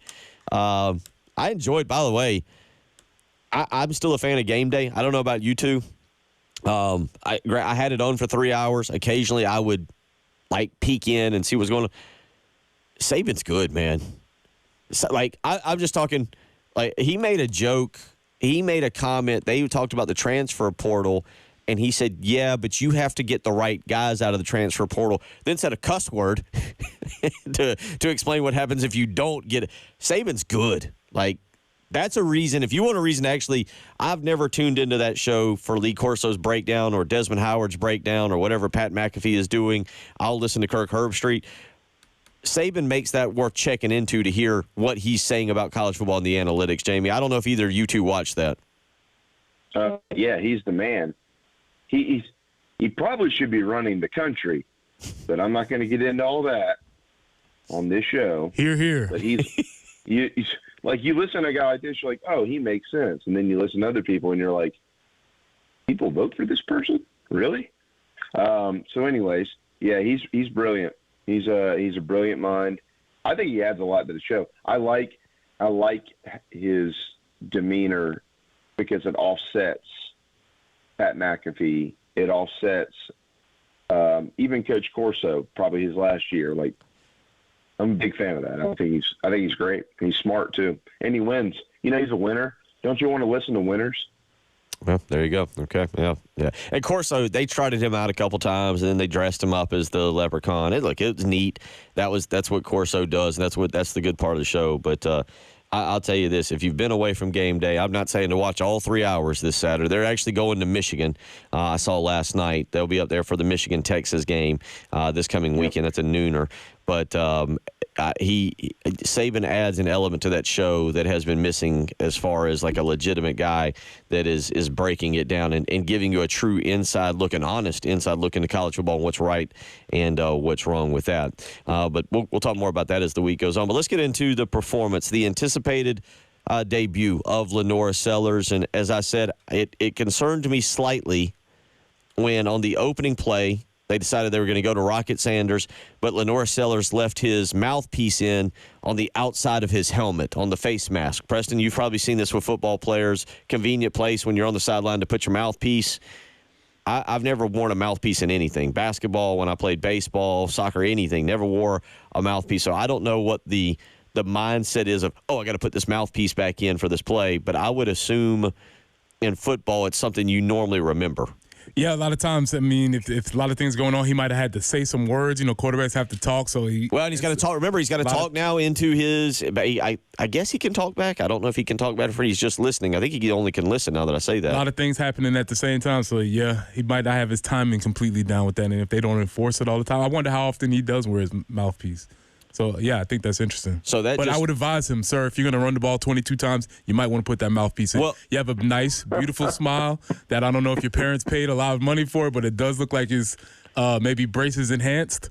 I enjoyed, by the way, I'm still a fan of Game Day. I don't know about you two. I had it on for 3 hours. Occasionally I would peek in and see what's going on. Saban's good, man. So, I'm just talking, he made a joke. He made a comment. They talked about the transfer portal, and he said, yeah, but you have to get the right guys out of the transfer portal. Then said a cuss word to explain what happens if you don't get it. Saban's good. That's a reason. If you want a reason to actually, I've never tuned into that show for Lee Corso's breakdown or Desmond Howard's breakdown or whatever Pat McAfee is doing. I'll listen to Kirk Herbstreit. Saban makes that worth checking into to hear what he's saying about college football and the analytics, Jamie. I don't know if either of you two watched that. Yeah, he's the man. He probably should be running the country, but I'm not going to get into all that on this show. Hear. But he's you listen to a guy like this, you're like, oh, he makes sense. And then you listen to other people, and you're like, people vote for this person? Really? So anyways, yeah, he's brilliant. He's a brilliant mind. I think he adds a lot to the show. I like his demeanor because it offsets Pat McAfee. It offsets even Coach Corso, probably his last year. I'm a big fan of that. I think he's great. He's smart too, and he wins. He's a winner. Don't you want to listen to winners? Well, there you go. Okay, yeah. And Corso, they trotted him out a couple times, and then they dressed him up as the leprechaun. It was neat. That's what Corso does, and that's the good part of the show. But I'll tell you this: if you've been away from Game Day, I'm not saying to watch all 3 hours this Saturday. They're actually going to Michigan. I saw last night they'll be up there for the Michigan-Texas game this coming weekend. That's a nooner. But Saban adds an element to that show that has been missing as far as like a legitimate guy that is breaking it down and giving you a true inside look, an honest inside look into college football and what's right and what's wrong with that. But we'll talk more about that as the week goes on. But let's get into the performance, the anticipated debut of Lenora Sellers. And as I said, it concerned me slightly when on the opening play, they decided they were going to go to Rocket Sanders, but Lenora Sellers left his mouthpiece in on the outside of his helmet, on the face mask. Preston, you've probably seen this with football players. Convenient place when you're on the sideline to put your mouthpiece. I've never worn a mouthpiece in anything. Basketball, when I played baseball, soccer, anything. Never wore a mouthpiece. So I don't know what the mindset is of, I got to put this mouthpiece back in for this play. But I would assume in football it's something you normally remember. Yeah, a lot of times, I mean, if a lot of things going on, he might have had to say some words. Quarterbacks have to talk, so he... Well, and he's got to talk. Remember, he's got to talk now into his... I guess he can talk back. I don't know if he can talk back if he's just listening. I think he only can listen now that I say that. A lot of things happening at the same time, so yeah, he might not have his timing completely down with that, and if they don't enforce it all the time, I wonder how often he does wear his mouthpiece. So, yeah, I think that's interesting. But I would advise him, sir, if you're going to run the ball 22 times, you might want to put that mouthpiece in. Well, you have a nice, beautiful smile that I don't know if your parents paid a lot of money for, but it does look like his maybe braces enhanced.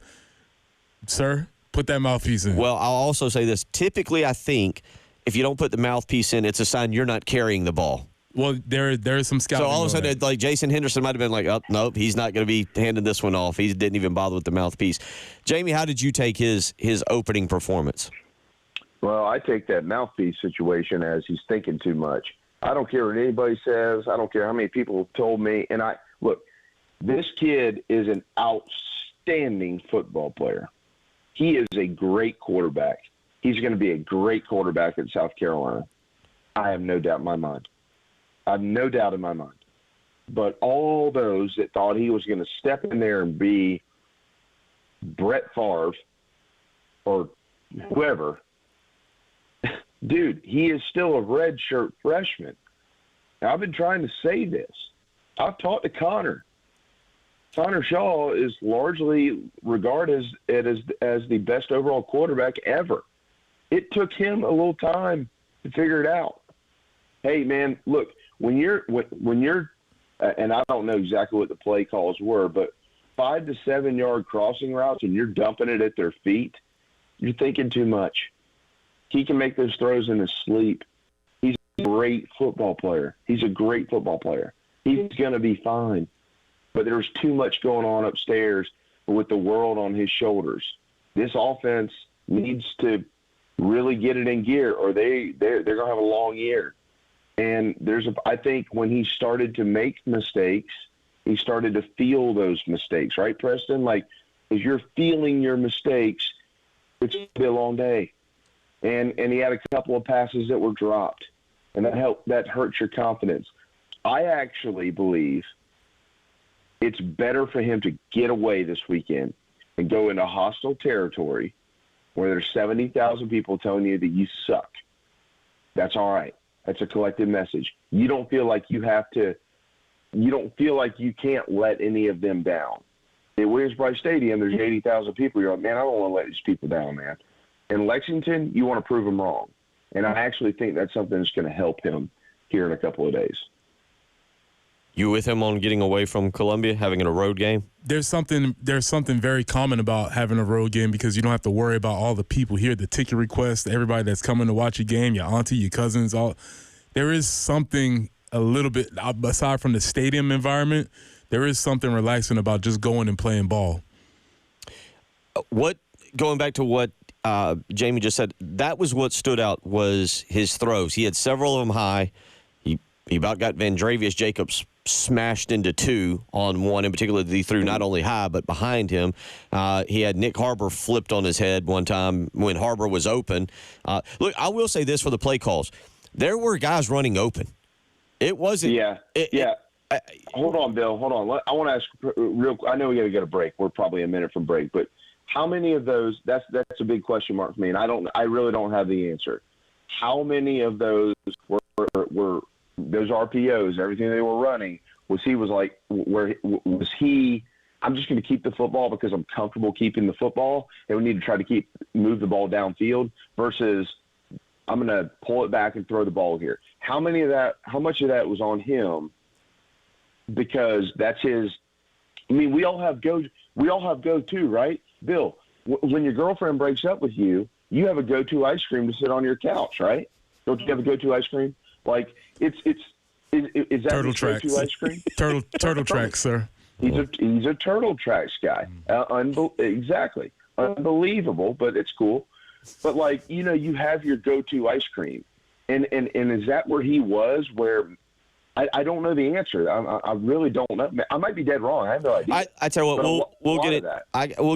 Sir, put that mouthpiece in. Well, I'll also say this. Typically, I think if you don't put the mouthpiece in, it's a sign you're not carrying the ball. Well, there is some scouting. So all of a sudden, like Jason Henderson might have been like, nope, he's not going to be handing this one off. He didn't even bother with the mouthpiece. Jamie, how did you take his opening performance? Well, I take that mouthpiece situation as he's thinking too much. I don't care what anybody says. I don't care how many people have told me. And look, this kid is an outstanding football player. He is a great quarterback. He's going to be a great quarterback at South Carolina. I have no doubt in my mind. But all those that thought he was going to step in there and be Brett Favre or whoever, dude, he is still a redshirt freshman. Now, I've been trying to say this. I've talked to Connor. Connor Shaw is largely regarded as the best overall quarterback ever. It took him a little time to figure it out. Hey, man, look. When you're, and I don't know exactly what the play calls were, but 5 to 7 yard crossing routes and you're dumping it at their feet, you're thinking too much. He can make those throws in his sleep. He's a great football player. He's going to be fine. But there's too much going on upstairs with the world on his shoulders. This offense needs to really get it in gear or they're going to have a long year. And I think when he started to make mistakes, he started to feel those mistakes, right, Preston? Like, as you're feeling your mistakes, it's going to be a long day. And he had a couple of passes that were dropped, and that hurts your confidence. I actually believe it's better for him to get away this weekend and go into hostile territory where there's 70,000 people telling you that you suck. That's all right. That's a collective message. You don't feel like you can't let any of them down. At Williams-Brice Stadium, there's 80,000 people. You're like, man, I don't want to let these people down, man. In Lexington, you want to prove them wrong. And I actually think that's something that's going to help him here in a couple of days. You with him on getting away from Columbia, having a road game? There's something very common about having a road game because you don't have to worry about all the people here, the ticket requests, everybody that's coming to watch your game, your auntie, your cousins. There is something a little bit, aside from the stadium environment, there is something relaxing about just going and playing ball. Going back to what Jamie just said, that was what stood out was his throws. He had several of them high. He about got Vandrevius Jacobs smashed into two on one in particular that he threw not only high but behind him. He had Nick Harbor flipped on his head one time when Harbor was open. Look, I will say this for the play calls. There were guys running open. It wasn't. Yeah. Hold on, Bill. Hold on. I want to ask real quick. I know we got to get a break. We're probably a minute from break, but how many of those, that's a big question mark for me, and I really don't have the answer. How many of those were those RPOs, everything they were running, was he I'm just going to keep the football because I'm comfortable keeping the football, and we need to try to move the ball downfield versus I'm going to pull it back and throw the ball here. How much of that was on him? Because that's his. I mean, we all have go-to, right? Bill, when your girlfriend breaks up with you, you have a go-to ice cream to sit on your couch, right? Don't you have a go-to ice cream? Like is that Turtle Tracks go-to ice cream? Turtle Tracks, sir. He's a Turtle Tracks guy. Exactly. Unbelievable, but it's cool. But like, you have your go-to ice cream, and is that where he was? Where I don't know the answer. I really don't know. I might be dead wrong. I have no idea. I tell you what, we'll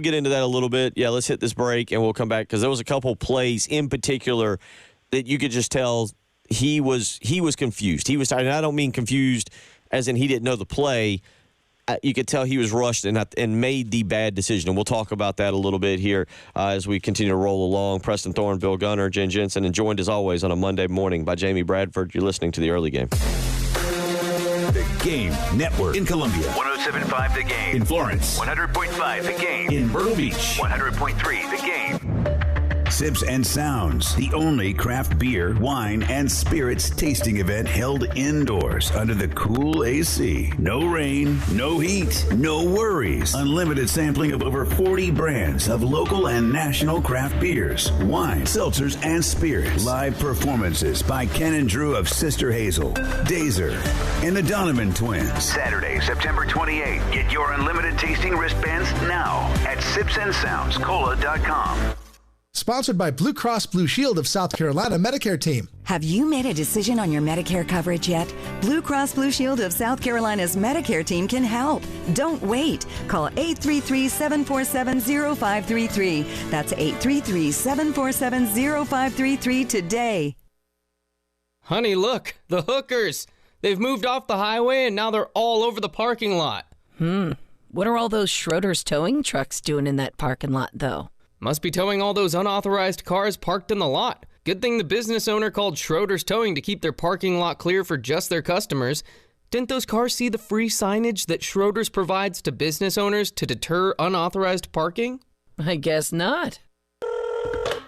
get into that a little bit. Yeah, let's hit this break and we'll come back because there was a couple plays in particular that you could just tell he was confused. He was tired. And I don't mean confused as in he didn't know the play. You could tell he was rushed and made the bad decision. And we'll talk about that a little bit here as we continue to roll along. Preston Thorne, Bill Gunner, Jen Jensen, and joined as always on a Monday morning by Jamie Bradford. You're listening to The Early Game. The Game Network in Columbia. 107.5 The Game. In Florence. 100.5 The Game. In Myrtle Beach. 100.3 The Game. Sips and Sounds, the only craft beer, wine, and spirits tasting event held indoors under the cool AC. No rain, no heat, no worries. Unlimited sampling of over 40 brands of local and national craft beers, wine, seltzers, and spirits. Live performances by Ken and Drew of Sister Hazel, Dazer, and the Donovan Twins. Saturday, September 28th. Get your unlimited tasting wristbands now at sipsandsoundscola.com. Sponsored by Blue Cross Blue Shield of South Carolina Medicare Team. Have you made a decision on your Medicare coverage yet? Blue Cross Blue Shield of South Carolina's Medicare Team can help. Don't wait. Call 833-747-0533. That's 833-747-0533 today. Honey, look, the hookers. They've moved off the highway and now they're all over the parking lot. What are all those Schroeder's towing trucks doing in that parking lot, though? Must be towing all those unauthorized cars parked in the lot. Good thing the business owner called Schroeder's Towing to keep their parking lot clear for just their customers. Didn't those cars see the free signage that Schroeder's provides to business owners to deter unauthorized parking? I guess not.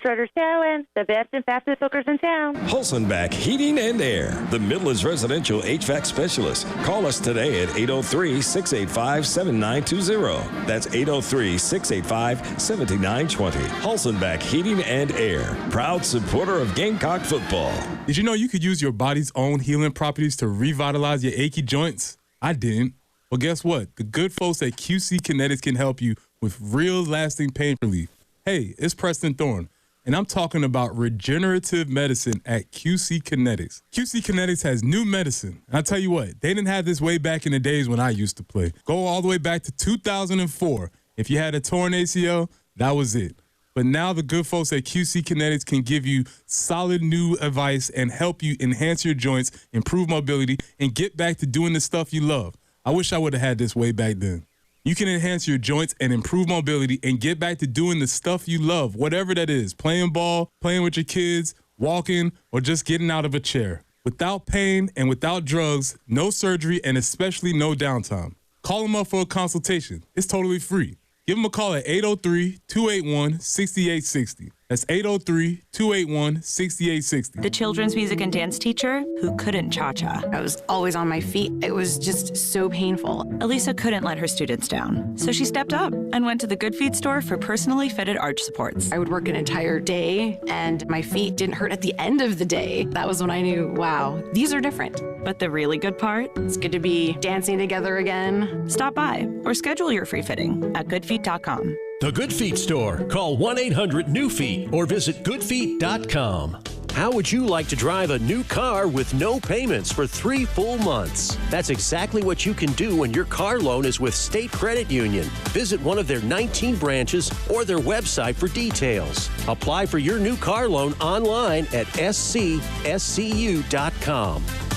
Schroeder's Towing, the best and fastest hookers in town. Holzenbach Heating and Air, the Midlands residential HVAC specialist. Call us today at 803-685-7920. That's 803-685-7920. Holzenbach Heating and Air, proud supporter of Gamecock football. Did you know you could use your body's own healing properties to revitalize your achy joints? I didn't. Well, guess what? The good folks at QC Kinetics can help you with real lasting pain relief. Hey, it's Preston Thorne. And I'm talking about regenerative medicine at QC Kinetics. QC Kinetics has new medicine. And I tell you what, they didn't have this way back in the days when I used to play. Go all the way back to 2004. If you had a torn ACL, that was it. But now the good folks at QC Kinetics can give you solid new advice and help you enhance your joints, improve mobility, and get back to doing the stuff you love. I wish I would have had this way back then. You can enhance your joints and improve mobility and get back to doing the stuff you love, whatever that is, playing ball, playing with your kids, walking, or just getting out of a chair. Without pain and without drugs, no surgery, and especially no downtime. Call them up for a consultation. It's totally free. Give them a call at 803-281-6860. That's 803-281-6860. The children's music and dance teacher who couldn't cha-cha. I was always on my feet. It was just so painful. Elisa couldn't let her students down. So she stepped up and went to the Good Feet store for personally fitted arch supports. I would work an entire day and my feet didn't hurt at the end of the day. That was when I knew, wow, these are different. But the really good part? It's good to be dancing together again. Stop by or schedule your free fitting at goodfeet.com. The Good Feet store. Call 1-800-NEW-FEET or visit goodfeet.com. How would you like to drive a new car with no payments for 3 full months? That's exactly what you can do when your car loan is with State Credit Union. Visit one of their 19 branches or their website for details. Apply for your new car loan online at scscu.com.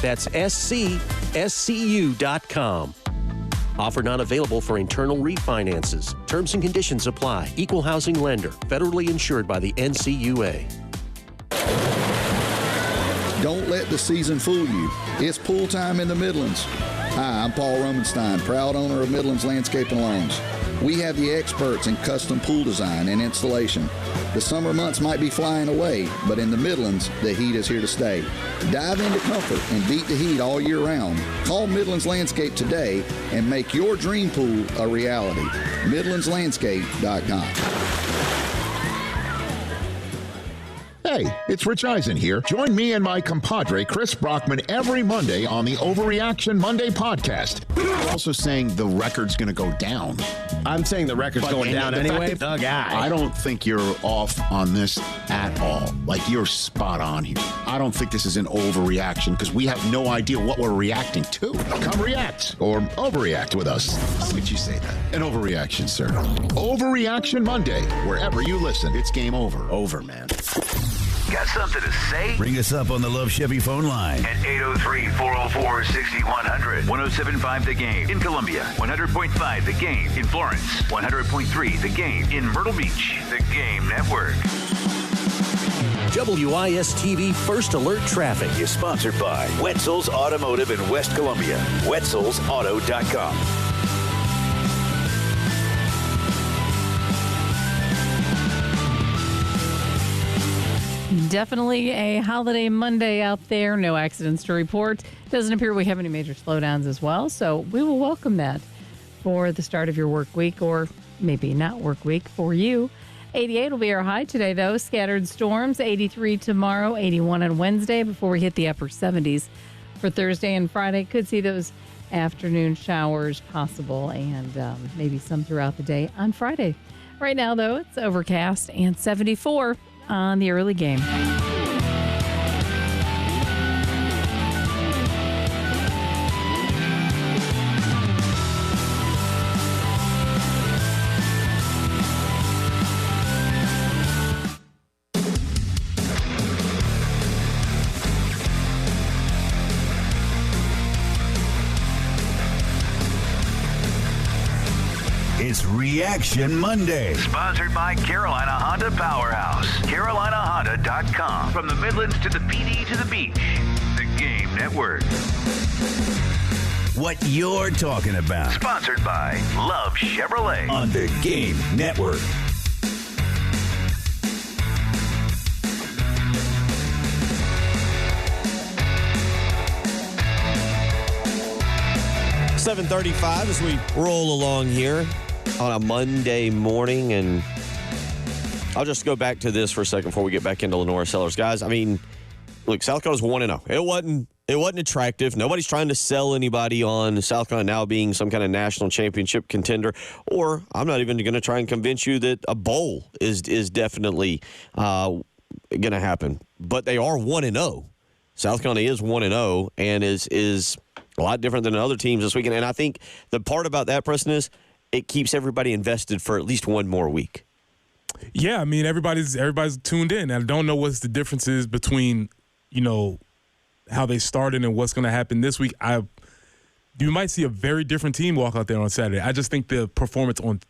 That's scscu.com. Offer not available for internal refinances. Terms and conditions apply. Equal housing lender. Federally insured by the NCUA. Don't let the season fool you. It's pool time in the Midlands. Hi, I'm Paul Romanstein, proud owner of Midlands Landscape and Lawns. We have the experts in custom pool design and installation. The summer months might be flying away, but in the Midlands, the heat is here to stay. Dive into comfort and beat the heat all year round. Call Midlands Landscape today and make your dream pool a reality. MidlandsLandscape.com. Hey, it's Rich Eisen here. Join me and my compadre, Chris Brockman, every Monday on the Overreaction Monday podcast. You're also saying the record's going to go down. I'm saying the record's going down anyway. The guy. I don't think you're off on this at all. Like, you're spot on here. I don't think this is an overreaction because we have no idea what we're reacting to. Come react or overreact with us. How would you say that? An overreaction, sir. Overreaction Monday, wherever you listen. It's game over. Over, man. Got something to say? Bring us up on the Love Chevy phone line at 803-404-6100. 107.5 The Game in Columbia. 100.5 The Game in Florence. 100.3 The Game in Myrtle Beach. The Game Network. WIS-TV First Alert Traffic is sponsored by Wetzel's Automotive in West Columbia. Wetzel'sAuto.com. Definitely a holiday Monday out there. No accidents to report. Doesn't appear we have any major slowdowns as well, so we will welcome that for the start of your work week, or maybe not work week for you. 88 will be our high today, though. Scattered storms. 83 tomorrow, 81 on Wednesday before we hit the upper 70s for Thursday and Friday. Could see those afternoon showers possible, and maybe some throughout the day on Friday. Right now, though, it's overcast and 74 on the early game. 'It's Reaction Monday. Sponsored by Carolina Honda Powerhouse. CarolinaHonda.com. From the Midlands to the PD to the beach. The Game Network. What you're talking about. Sponsored by Love Chevrolet. On the Game Network. $7:35 as we roll along here on a Monday morning, and I'll just go back to this for a second before we get back into Lenora Sellers. Guys, I mean, look, South Carolina's 1-0. It wasn't attractive. Nobody's trying to sell anybody on South Carolina now being some kind of national championship contender, or I'm not even going to try and convince you that a bowl is definitely going to happen. But they are 1-0. South Carolina is 1-0 and is a lot different than other teams this weekend. And I think the part about that, Preston, is it keeps everybody invested for at least one more week. Yeah, I mean, everybody's tuned in. I don't know what's the differences between, how they started and what's going to happen this week. You might see a very different team walk out there on Saturday. I just think the performance on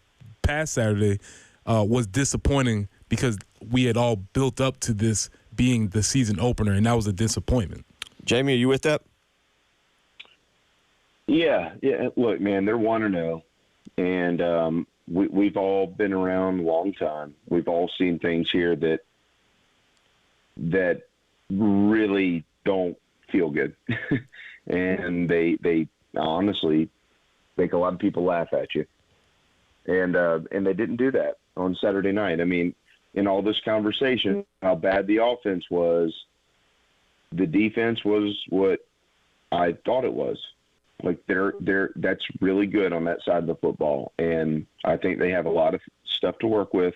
past Saturday was disappointing because we had all built up to this being the season opener, and that was a disappointment. Jamie, are you with that? Yeah. Look, man, they're 1-0, and we've all been around a long time. We've all seen things here that really don't feel good, and they honestly make a lot of people laugh at you. And they didn't do that on Saturday night. I mean, in all this conversation, how bad the offense was, the defense was what I thought it was. Like that's really good on that side of the football, and I think they have a lot of stuff to work with.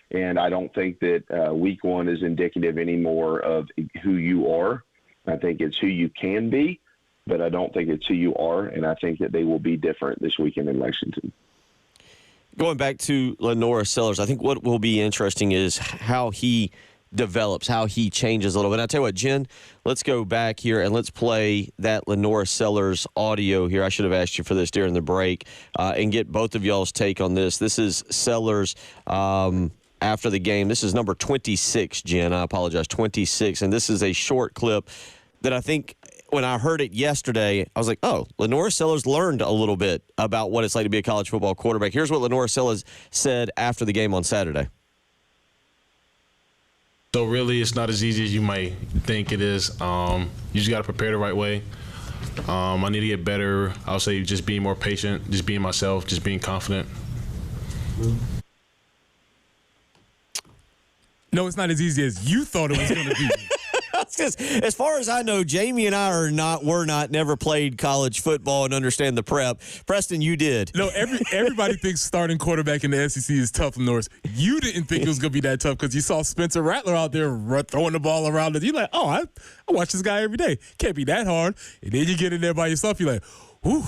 And I don't think that week one is indicative anymore of who you are. I think it's who you can be, but I don't think it's who you are. And I think that they will be different this weekend in Lexington. Going back to Lenora Sellers, I think what will be interesting is how he develops, how he changes a little bit. I'll tell you what, Jen, let's go back here and let's play that Lenora Sellers audio here. I should have asked you for this during the break and get both of y'all's take on this. This is Sellers after the game. This is number 26, Jen. I apologize, 26. And this is a short clip that I think when I heard it yesterday, I was like, oh, Lenora Sellers learned a little bit about what it's like to be a college football quarterback. Here's what Lenora Sellers said after the game on Saturday. So really, it's not as easy as you might think it is. You just got to prepare the right way. I need to get better. I'll say just being more patient, just being myself, just being confident. No, it's not as easy as you thought it was going to be. As far as I know, Jamie and I never played college football and understand the prep. Preston, you did. No, everybody thinks starting quarterback in the SEC is tough, Norris. You didn't think it was going to be that tough because you saw Spencer Rattler out there throwing the ball around. And you're like, oh, I watch this guy every day. Can't be that hard. And then you get in there by yourself. You're like, whew.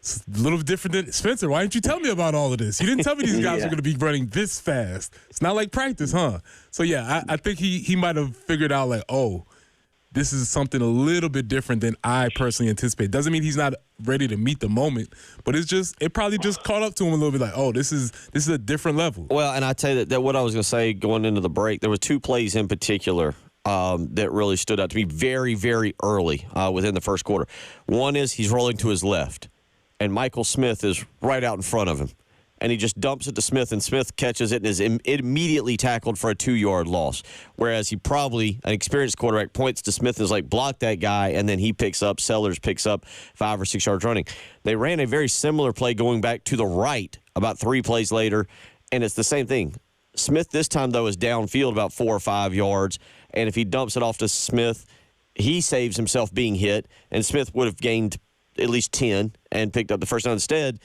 It's a little different than Spencer. Why didn't you tell me about all of this? You didn't tell me these guys were going to be running this fast. It's not like practice, huh? So, yeah, I think he might have figured out, like, oh, this is something a little bit different than I personally anticipate. Doesn't mean he's not ready to meet the moment, but it probably just caught up to him a little bit like, oh, this is a different level. Well, and I tell you that what I was going to say going into the break, there were two plays in particular that really stood out to me very, very early within the first quarter. One is he's rolling to his left, and Michael Smith is right out in front of him. And he just dumps it to Smith, and Smith catches it and is immediately tackled for a 2-yard loss. Whereas an experienced quarterback, points to Smith and is like, block that guy, and then Sellers picks up 5 or 6 yards running. They ran a very similar play going back to the right about 3 plays later, and it's the same thing. Smith this time, though, is downfield about 4 or 5 yards, and if he dumps it off to Smith, he saves himself being hit, and Smith would have gained at least 10 and picked up the first down. Instead,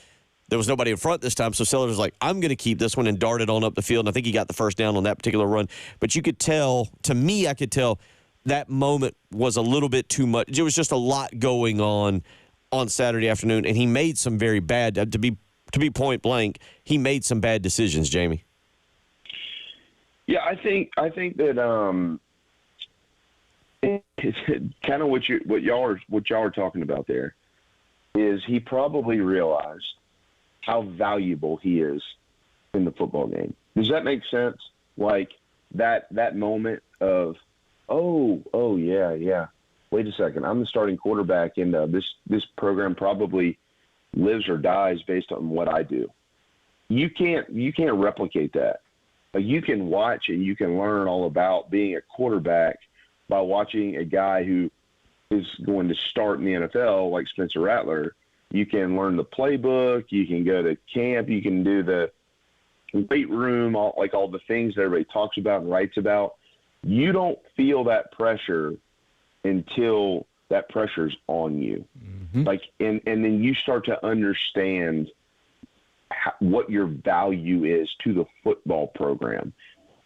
there was nobody in front this time, so Sellers was like, I'm going to keep this one, and darted on up the field, and I think he got the first down on that particular run. But you could tell, to me, I could tell that moment was a little bit too much. There was just a lot going on Saturday afternoon, and he made some very bad, to be point blank, he made some bad decisions, Jamie. Yeah, I think that it's kind of what y'all are talking about there is he probably realized how valuable he is in the football game. Does that make sense? Like that moment of, oh yeah. Wait a second, I'm the starting quarterback, and this program probably lives or dies based on what I do. You can't replicate that. Like, you can watch and you can learn all about being a quarterback by watching a guy who is going to start in the NFL, like Spencer Rattler. You can learn the playbook. You can go to camp. You can do the weight room, all the things that everybody talks about and writes about. You don't feel that pressure until that pressure's on you. Mm-hmm. And then you start to understand what your value is to the football program.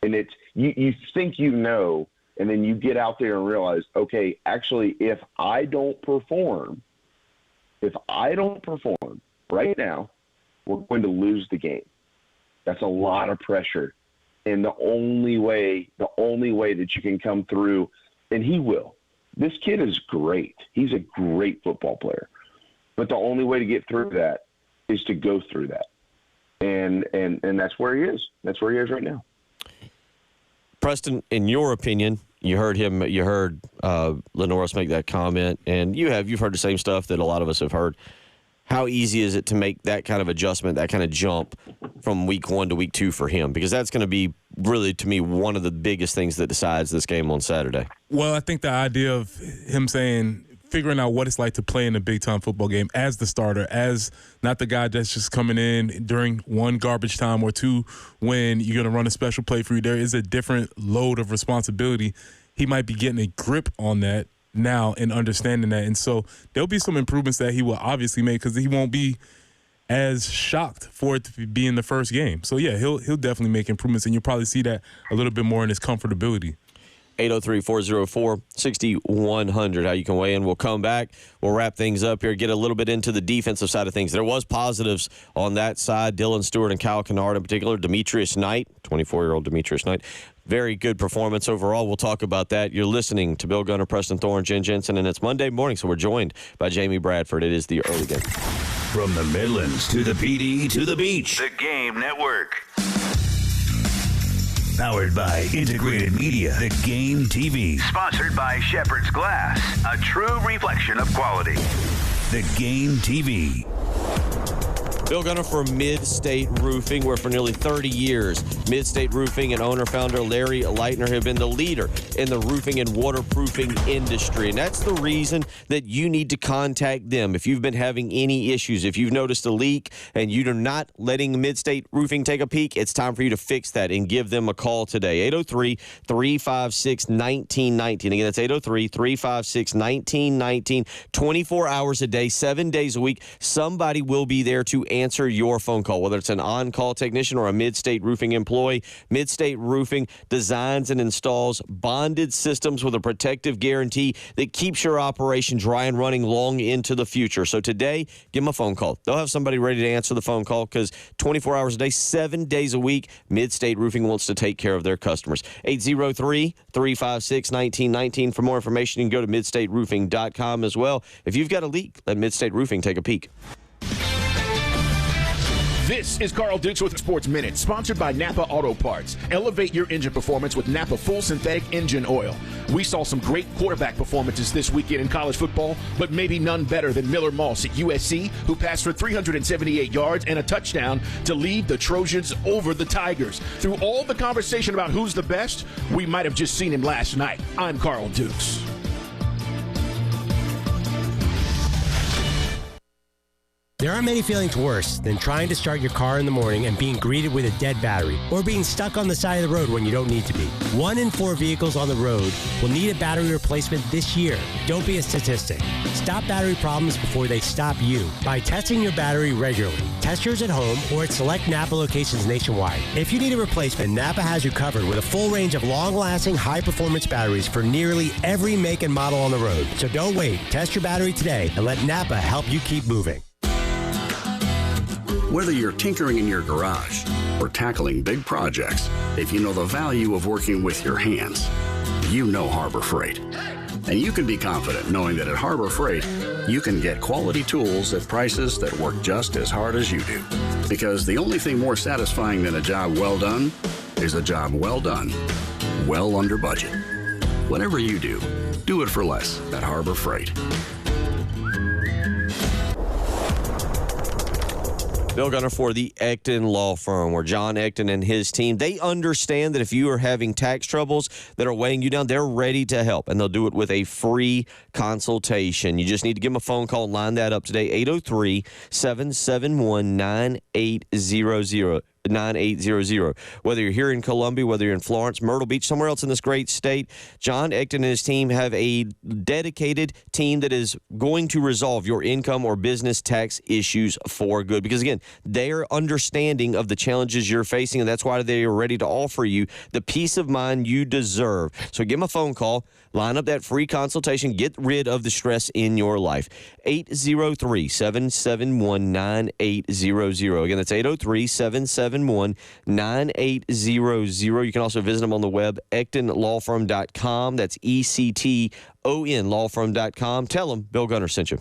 And it's you think you know, and then you get out there and realize, okay, actually, if I don't perform right now, we're going to lose the game. That's a lot of pressure. And the only way that you can come through, and he will. This kid is great. He's a great football player. But the only way to get through that is to go through that. And that's where he is. That's where he is right now. Preston, in your opinion, you heard Lenoris make that comment, and you've heard the same stuff that a lot of us have heard. How easy is it to make that kind of adjustment, that kind of jump from week 1 to week 2 for him? Because that's going to be really, to me, one of the biggest things that decides this game on Saturday. Well, I think the idea of him figuring out what it's like to play in a big-time football game as the starter, as not the guy that's just coming in during one garbage time or two when you're going to run a special play for you. There is a different load of responsibility. He might be getting a grip on that now and understanding that. And so there'll be some improvements that he will obviously make because he won't be as shocked for it to be in the first game. So, yeah, he'll definitely make improvements, and you'll probably see that a little bit more in his comfortability. 803-404-6100, how you can weigh in. We'll come back. We'll wrap things up here, get a little bit into the defensive side of things. There was positives on that side. Dylan Stewart and Kyle Kennard in particular. Demetrius Knight, 24-year-old Demetrius Knight. Very good performance overall. We'll talk about that. You're listening to Bill Gunner, Preston Thorns, Jen Jensen, and it's Monday morning, so we're joined by Jamie Bradford. It is the early game. From the Midlands to the PD to the beach. The Game Network. Powered by Integrated Media, The Game TV. Sponsored by Shepherd's Glass, a true reflection of quality. The Game TV. Bill Gunner for Mid-State Roofing, where for nearly 30 years, Mid-State Roofing and owner-founder Larry Leitner have been the leader in the roofing and waterproofing industry. And that's the reason that you need to contact them. If you've been having any issues, if you've noticed a leak and you're not letting Mid-State Roofing take a peek, it's time for you to fix that and give them a call today. 803-356-1919. Again, that's 803-356-1919. 24 hours a day, 7 days a week. Somebody will be there to answer your phone call, whether it's an on-call technician or a Mid-State Roofing employee. Mid-State Roofing designs and installs bonded systems with a protective guarantee that keeps your operation dry and running long into the future. So today, give them a phone call. They'll have somebody ready to answer the phone call because 24 hours a day, 7 days a week, Mid-State Roofing wants to take care of their customers. 803-356-1919. For more information, you can go to midstateroofing.com as well. If you've got a leak, let Mid-State Roofing take a peek. This is Carl Dukes with Sports Minute, sponsored by Napa Auto Parts. Elevate your engine performance with Napa Full Synthetic Engine Oil. We saw some great quarterback performances this weekend in college football, but maybe none better than Miller Moss at USC, who passed for 378 yards and a touchdown to lead the Trojans over the Tigers. Through all the conversation about who's the best, we might have just seen him last night. I'm Carl Dukes. There aren't many feelings worse than trying to start your car in the morning and being greeted with a dead battery, or being stuck on the side of the road when you don't need to be. 1 in 4 vehicles on the road will need a battery replacement this year. Don't be a statistic. Stop battery problems before they stop you by testing your battery regularly. Test yours at home or at select Napa locations nationwide. If you need a replacement, Napa has you covered with a full range of long-lasting, high-performance batteries for nearly every make and model on the road. So don't wait. Test your battery today and let Napa help you keep moving. Whether you're tinkering in your garage or tackling big projects, if you know the value of working with your hands, you know Harbor Freight. And you can be confident knowing that at Harbor Freight, you can get quality tools at prices that work just as hard as you do. Because the only thing more satisfying than a job well done is a job well done, well under budget. Whatever you do, do it for less at Harbor Freight. Bill Gunner for the Ecton Law Firm, where John Ecton and his team, they understand that if you are having tax troubles that are weighing you down, they're ready to help, and they'll do it with a free consultation. You just need to give them a phone call and line that up today, 803-771-9800. 9800. Whether you're here in Columbia, whether you're in Florence, Myrtle Beach, somewhere else in this great state, John Ecton and his team have a dedicated team that is going to resolve your income or business tax issues for good. Because again, they're understanding of the challenges you're facing, and that's why they are ready to offer you the peace of mind you deserve. So give them a phone call, line up that free consultation, get rid of the stress in your life. 803-771-9800. Again, that's 803-771-9800. You can also visit them on the web, ectonlawfirm.com. That's ECTON lawfirm.com. Tell them Bill Gunner sent you.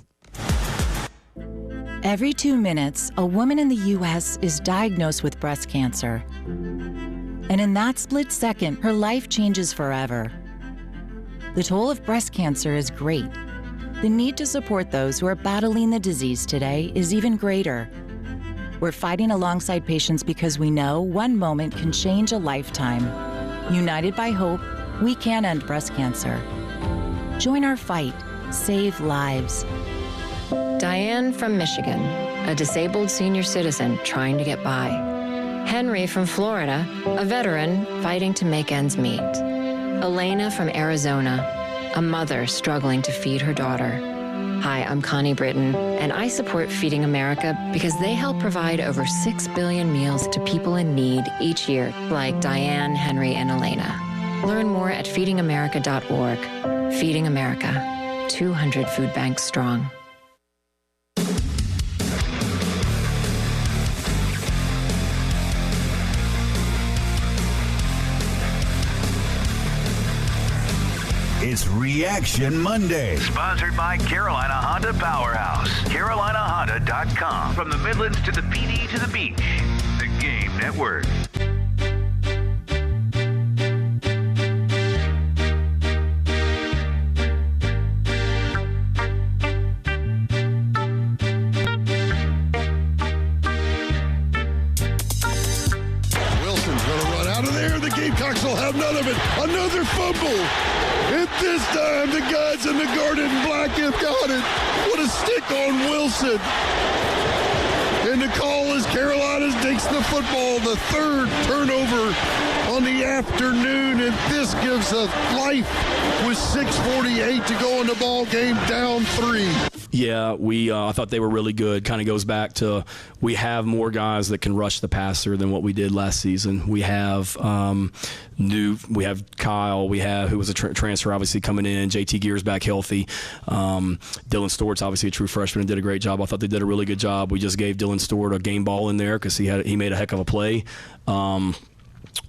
Every 2 minutes, a woman in the U.S. is diagnosed with breast cancer. And in that split second, her life changes forever. The toll of breast cancer is great. The need to support those who are battling the disease today is even greater. We're fighting alongside patients because we know one moment can change a lifetime. United by hope, we can end breast cancer. Join our fight. Save lives. Diane from Michigan, a disabled senior citizen trying to get by. Henry from Florida, a veteran fighting to make ends meet. Elena from Arizona, a mother struggling to feed her daughter. Hi, I'm Connie Britton, and I support Feeding America because they help provide over 6 billion meals to people in need each year, like Diane, Henry, and Elena. Learn more at feedingamerica.org. Feeding America, 200 food banks strong. It's Reaction Monday. Sponsored by Carolina Honda Powerhouse. CarolinaHonda.com. From the Midlands to the PD to the beach. The Game Network. will have none of it. Another fumble. And this time, the guys in the Garnet and Black have got it. What a stick on Wilson. And the call is Carolina takes the football, the third turnover on the afternoon, and this gives us life with 6:48 to go in the ball game, down 3. Yeah, I thought they were really good. Kind of goes back to we have more guys that can rush the passer than what we did last season. We have Kyle, who was a transfer obviously coming in. JT Gear's back healthy. Dylan Stewart's obviously a true freshman and did a great job. I thought they did a really good job. We just gave Dylan Stewart a game ball in there because he made a heck of a play.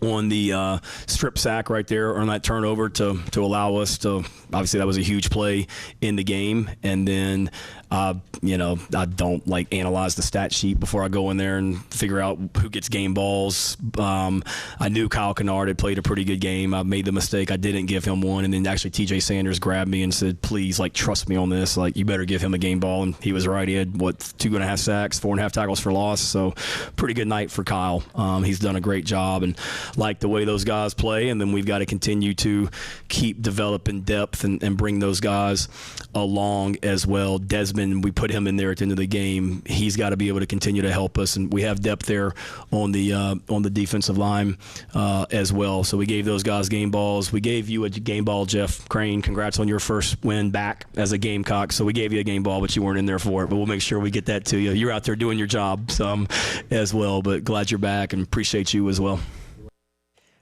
On the strip sack right there, on that turnover to allow us to, obviously that was a huge play in the game. And then, I don't analyze the stat sheet before I go in there and figure out who gets game balls. I knew Kyle Kennard had played a pretty good game. I made the mistake. I didn't give him one. And then actually TJ Sanders grabbed me and said, please, trust me on this. You better give him a game ball. And he was right. He had, 2.5 sacks, 4.5 tackles for loss. So pretty good night for Kyle. He's done a great job and like the way those guys play. And then we've got to continue to keep developing depth and bring those guys along as well. Desmond, we put him in there at the end of the game. He's got to be able to continue to help us, and we have depth there on the defensive line as well. So we gave those guys game balls. We gave you a game ball, Jeff Crane. Congrats on your first win back as a Gamecock. So we gave you a game ball, but you weren't in there for it. But we'll make sure we get that to you. You're out there doing your job as well, but glad you're back and appreciate you as well.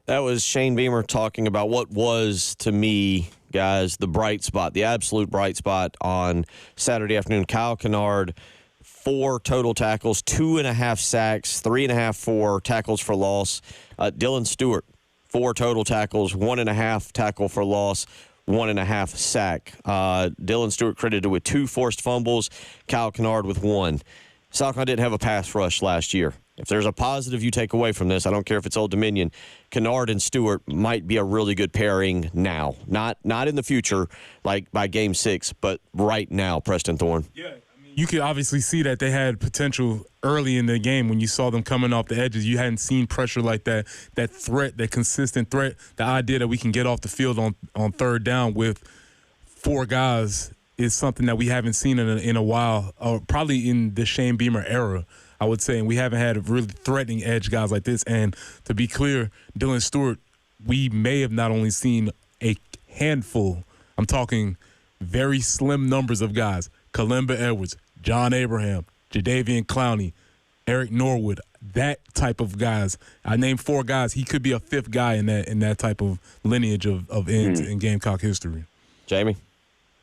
That was Shane Beamer talking about what was, to me, guys, the bright spot, the absolute bright spot on Saturday afternoon. Kyle Kennard, 4 total tackles, 2.5 sacks, 3.5 for tackles for loss. Dylan Stewart, 4 total tackles, 1.5 tackle for loss, 1.5 sack. Dylan Stewart credited with 2 forced fumbles, Kyle Kennard with 1. South Carolina didn't have a pass rush last year. If there's a positive you take away from this, I don't care if it's Old Dominion, Kennard and Stewart might be a really good pairing now. Not in the future, like by Game 6, but right now, Preston Thorne. Yeah, you could obviously see that they had potential early in the game when you saw them coming off the edges. You hadn't seen pressure like that threat, that consistent threat, the idea that we can get off the field on third down with 4 guys is something that we haven't seen in a while, or probably in the Shane Beamer era, I would say. And we haven't had really threatening edge guys like this. And to be clear, Dylan Stewart, we may have not only seen a handful, I'm talking very slim numbers of guys, Kalimba Edwards, John Abraham, Jadavian Clowney, Eric Norwood, that type of guys. I named 4 guys. He could be a 5th guy in that type of lineage of ends in Gamecock history. Jamie?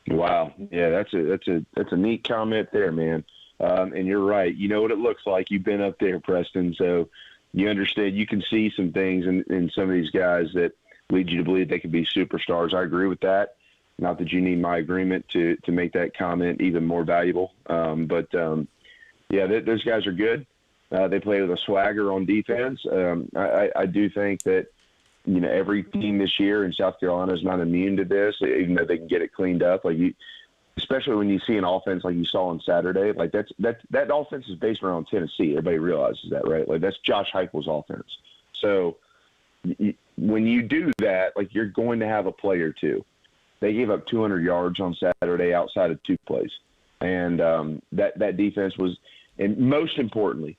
Wow. Yeah, that's a neat comment there, man. And you're right. You know what it looks like. You've been up there, Preston, so you understand. You can see some things in some of these guys that lead you to believe they could be superstars. I agree with that. Not that you need my agreement to make that comment even more valuable. But those guys are good. They play with a swagger on defense. I do think that, every team this year in South Carolina is not immune to this, even though they can get it cleaned up. Especially when you see an offense like you saw on Saturday, that offense is based around Tennessee. Everybody realizes that, right? That's Josh Heupel's offense. So when you do that, you're going to have a play or two. They gave up 200 yards on Saturday outside of 2 plays, and that defense was. And most importantly,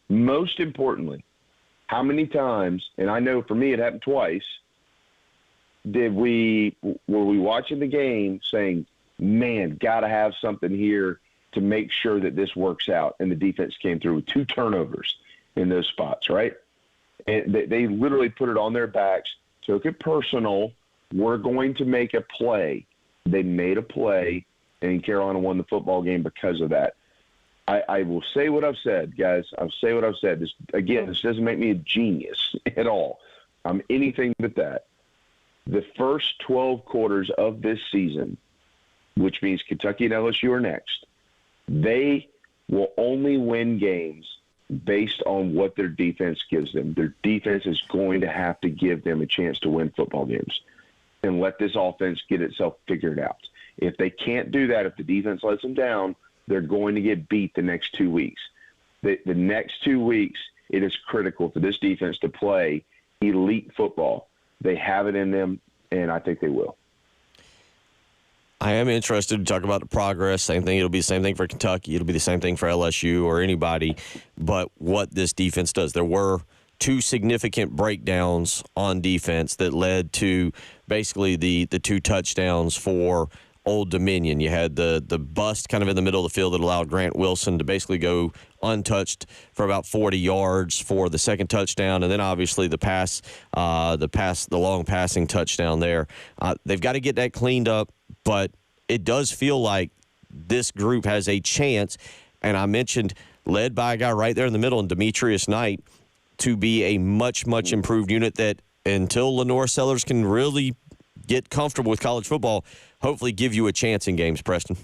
how many times? And I know for me it happened twice. Were we watching the game saying, man, got to have something here to make sure that this works out. And the defense came through with 2 turnovers in those spots, right? And they literally put it on their backs, took it personal. We're going to make a play. They made a play, and Carolina won the football game because of that. I will say what I've said, guys. I'll say what I've said. This doesn't make me a genius at all. I'm anything but that. The first 12 quarters of this season, which means Kentucky and LSU are next, they will only win games based on what their defense gives them. Their defense is going to have to give them a chance to win football games and let this offense get itself figured out. If they can't do that, if the defense lets them down, they're going to get beat the next 2 weeks. The next 2 weeks, it is critical for this defense to play elite football. They have it in them, and I think they will. I am interested to talk about the progress. Same thing. It'll be the same thing for Kentucky. It'll be the same thing for LSU or anybody. But what this defense does, there were 2 significant breakdowns on defense that led to basically the 2 touchdowns for Old Dominion. You had the bust kind of in the middle of the field that allowed Grant Wilson to basically go untouched for about 40 yards for the second touchdown, and then obviously the long passing touchdown there. They've got to get that cleaned up, but it does feel like this group has a chance, and I mentioned led by a guy right there in the middle, and Demetrius Knight, to be a much, much improved unit that until Lenore Sellers can really get comfortable with college football, hopefully give you a chance in games, Preston.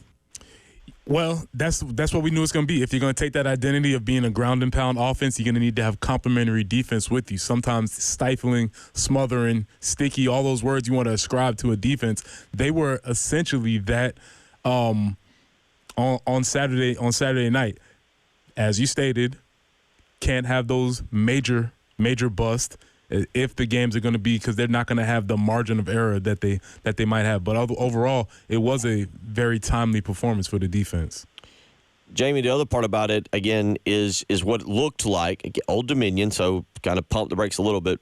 Well, that's what we knew it's going to be. If you're going to take that identity of being a ground and pound offense, you're going to need to have complementary defense with you. Sometimes stifling, smothering, sticky, all those words you want to ascribe to a defense. They were essentially that on Saturday night. As you stated, can't have those major busts if the games are going to be, because they're not going to have the margin of error that they might have. But overall, it was a very timely performance for the defense. Jamie, the other part about it, again, is what it looked like. Old Dominion, so kind of pump the brakes a little bit.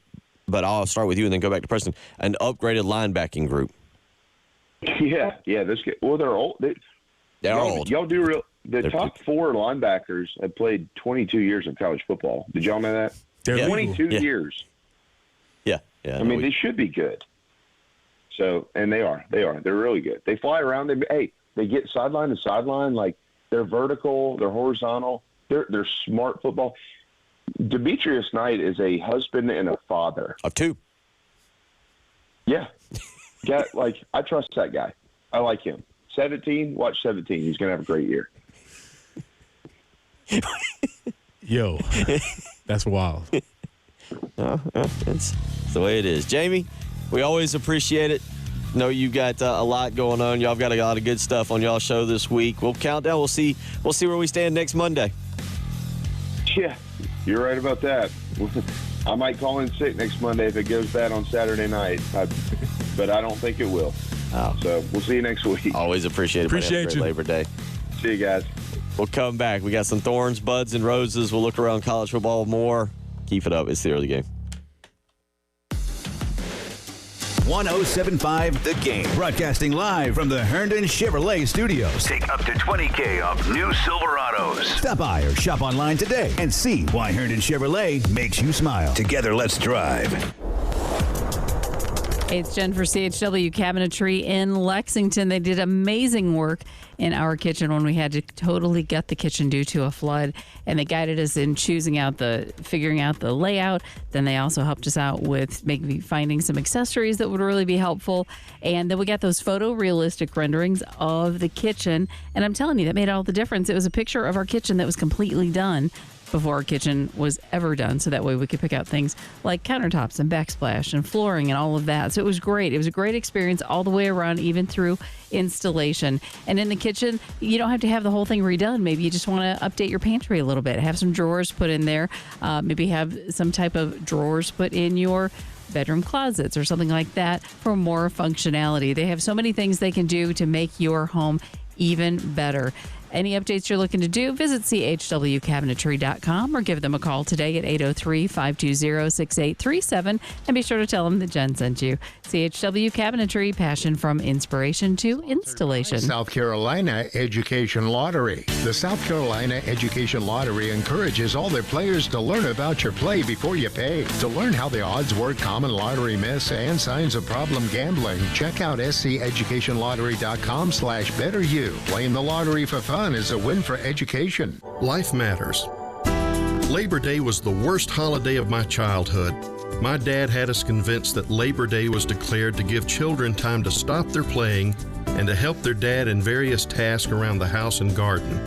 But I'll start with you and then go back to Preston. An upgraded linebacking group. Yeah. Well, they're old. They're old. Y'all do real. The top 4 linebackers have played 22 years in college football. Did y'all know that? 22 years. Yeah. I mean, they should be good. So, and they are. They're really good. They fly around. They get sideline to sideline. Like, they're vertical. They're horizontal. They're smart football. Demetrius Knight is a husband and a father. Of 2. Yeah. I trust that guy. I like him. 17. Watch 17. He's going to have a great year. Yo, that's wild. It's the way it is. Jamie, we always appreciate it. Know you've got a lot going on. Y'all got a lot of good stuff on y'all show this week. We'll count down. We'll see where we stand next Monday. Yeah, you're right about that. I might call in sick next Monday if it goes bad on Saturday night, but I don't think it will. Oh. So we'll see you next week. Always appreciate it. Appreciate you. Labor Day. See you guys. We'll come back. We got some Thorns, Buds, and Roses. We'll look around college football more. Keep it up. It's the early game. 107.5 The Game. Broadcasting live from the Herndon Chevrolet Studios. Take up to $20,000 off new Silverados. Stop by or shop online today and see why Herndon Chevrolet makes you smile. Together, let's drive. It's Jen for CHW Cabinetry in Lexington. They did amazing work in our kitchen when we had to totally gut the kitchen due to a flood. And they guided us in figuring out the layout. Then they also helped us out with maybe finding some accessories that would really be helpful. And then we got those photorealistic renderings of the kitchen. And I'm telling you, that made all the difference. It was a picture of our kitchen that was completely done before our kitchen was ever done, so that way we could pick out things like countertops and backsplash and flooring and all of that. So it was great. It was a great experience all the way around, even through installation. And in the kitchen, you don't have to have the whole thing redone. Maybe you just want to update your pantry a little bit, have some drawers put in there, maybe have some type of drawers put in your bedroom closets or something like that for more functionality. They have so many things they can do to make your home even better. Any updates you're looking to do, visit chwcabinetry.com or give them a call today at 803-520-6837 and be sure to tell them that Jen sent you. CHW Cabinetry, passion from inspiration to installation. South Carolina Education Lottery. The South Carolina Education Lottery encourages all their players to learn about your play before you pay. To learn how the odds work, common lottery myths, and signs of problem gambling, check out sceducationlottery.com/betteryou. Playing the lottery for fun is a win for education. Life matters. Labor Day was the worst holiday of my childhood. My dad had us convinced that Labor Day was declared to give children time to stop their playing and to help their dad in various tasks around the house and garden.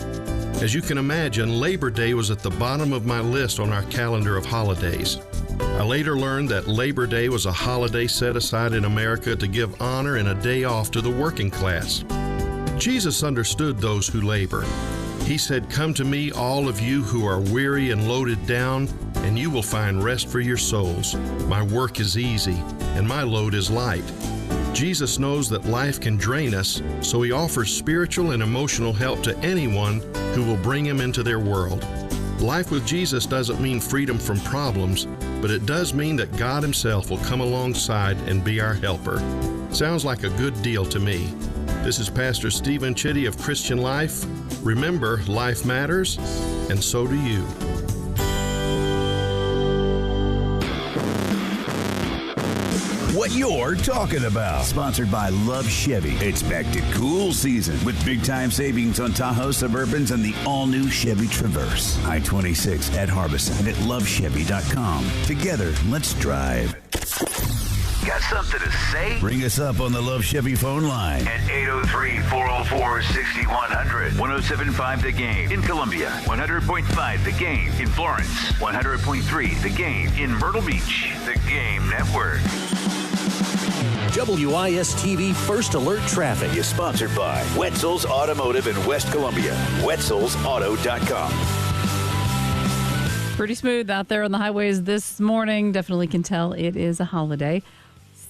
As you can imagine, Labor Day was at the bottom of my list on our calendar of holidays. I later learned that Labor Day was a holiday set aside in America to give honor and a day off to the working class. Jesus understood those who labor. He said, "Come to me, all of you who are weary and loaded down, and you will find rest for your souls. My work is easy, and my load is light. Jesus knows that life can drain us, so he offers spiritual and emotional help to anyone who will bring him into their world. Life with Jesus doesn't mean freedom from problems, but it does mean that God himself will come alongside and be our helper. Sounds like a good deal to me. This is Pastor Stephen Chitty of Christian Life. Remember, life matters, and so do you. What you're talking about. Sponsored by Love Chevy. It's back to cool season with big-time savings on Tahoe Suburbans and the all-new Chevy Traverse. I-26 at Harbison and at lovechevy.com. Together, let's drive. Got something to say? Bring us up on the Love Chevy phone line. At 803-404-6100. 107.5 The Game in Columbia. 100.5 The Game in Florence. 100.3 The Game in Myrtle Beach. The Game Network. WIS-TV First Alert Traffic is sponsored by Wetzel's Automotive in West Columbia. Wetzel'sAuto.com. Pretty smooth out there on the highways this morning. Definitely can tell it is a holiday.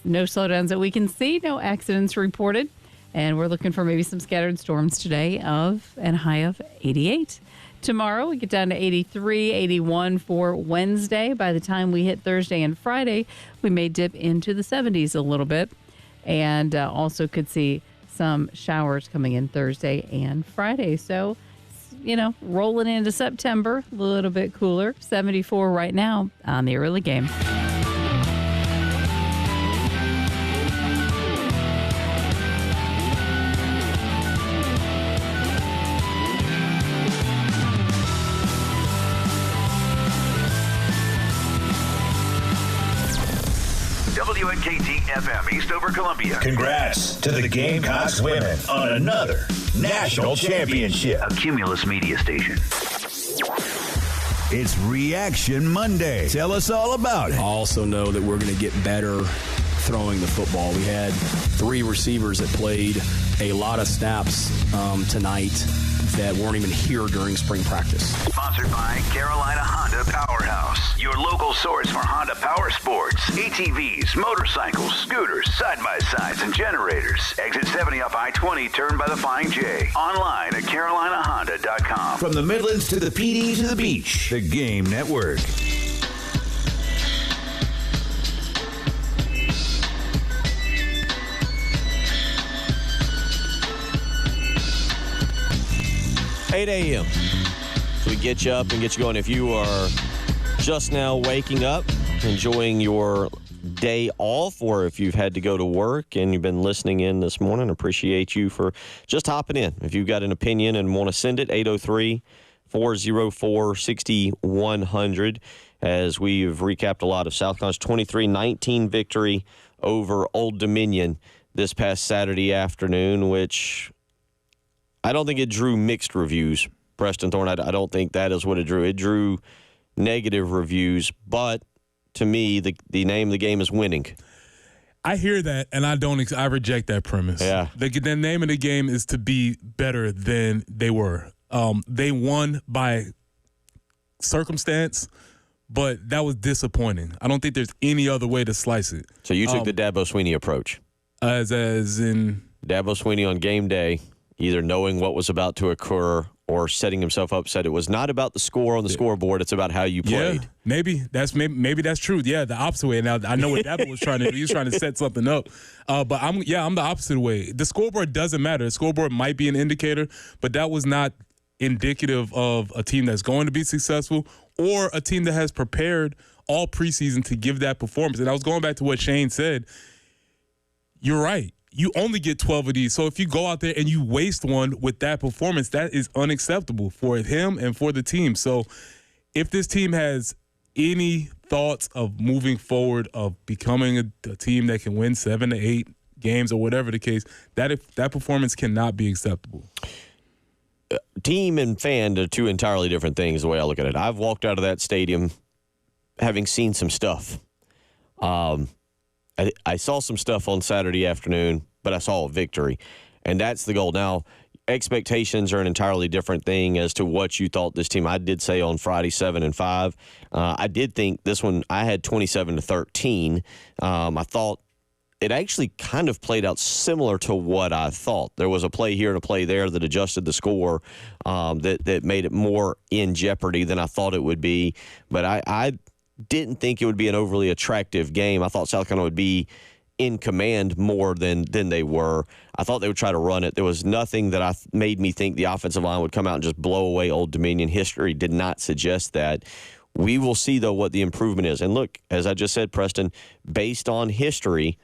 No slowdowns that we can see. No accidents reported. And we're looking for maybe some scattered storms today of and high of 88. Tomorrow we get down to 83, 81 for Wednesday. By the time we hit Thursday and Friday, we may dip into the 70s a little bit. And also could see some showers coming in Thursday and Friday. So, you know, rolling into September, a little bit cooler. 74 right now on the early game. WNKT FM, Eastover, Columbia. Congrats to the Gamecocks women on another national championship. A Cumulus media station. It's Reaction Monday. Tell us all about it. I also know that we're going to get better throwing the football. We had 3 receivers that played a lot of snaps tonight that weren't even here during spring practice. Sponsored by Carolina Honda Powerhouse, your local source for Honda power sports, ATVs, motorcycles, scooters, side-by-sides, and generators. Exit 70 off I-20, turn by the Flying J. Online at carolinahonda.com. From the Midlands to the PD to the beach, the Game Network. $8 a.m. So we get you up and get you going. If you are just now waking up, enjoying your day off, or if you've had to go to work and you've been listening in this morning, appreciate you for just hopping in. If you've got an opinion and want to send it, 803-404-6100, as we've recapped a lot of South Carolina's 23-19 victory over Old Dominion this past Saturday afternoon, which I don't think it drew mixed reviews, Preston Thorne. I don't think that is what it drew. It drew negative reviews, but to me, the name of the game is winning. I hear that, and I reject that premise. Yeah. The name of the game is to be better than they were. They won by circumstance, but that was disappointing. I don't think there's any other way to slice it. So you took the Dabo Swinney approach. As in? Dabo Swinney on game day, either knowing what was about to occur or setting himself up, said it was not about the score on the scoreboard, it's about how you played. Yeah, maybe that's true. Yeah, the opposite way. Now I know what Dabo was trying to do. He was trying to set something up. But I'm the opposite way. The scoreboard doesn't matter. The scoreboard might be an indicator, but that was not indicative of a team that's going to be successful or a team that has prepared all preseason to give that performance. And I was going back to what Shane said. You're right. You only get 12 of these. So if you go out there and you waste one with that performance, that is unacceptable for him and for the team. So if this team has any thoughts of moving forward, of becoming a team that can win 7 to 8 games or whatever the case, that performance cannot be acceptable. Team and fan are two entirely different things, the way I look at it. I've walked out of that stadium having seen some stuff. I saw some stuff on Saturday afternoon, but I saw a victory, and that's the goal. Now, expectations are an entirely different thing as to what you thought this team. I did say on Friday 7-5. I did think this one I had 27-13. I thought it actually kind of played out similar to what I thought. There was a play here and a play there that adjusted the score that made it more in jeopardy than I thought it would be. But I didn't think it would be an overly attractive game. I thought South Carolina would be in command more than they were. I thought they would try to run it. There was nothing that made me think the offensive line would come out and just blow away Old Dominion. History did not suggest that. We will see, though, what the improvement is. And look, as I just said, Preston, based on history,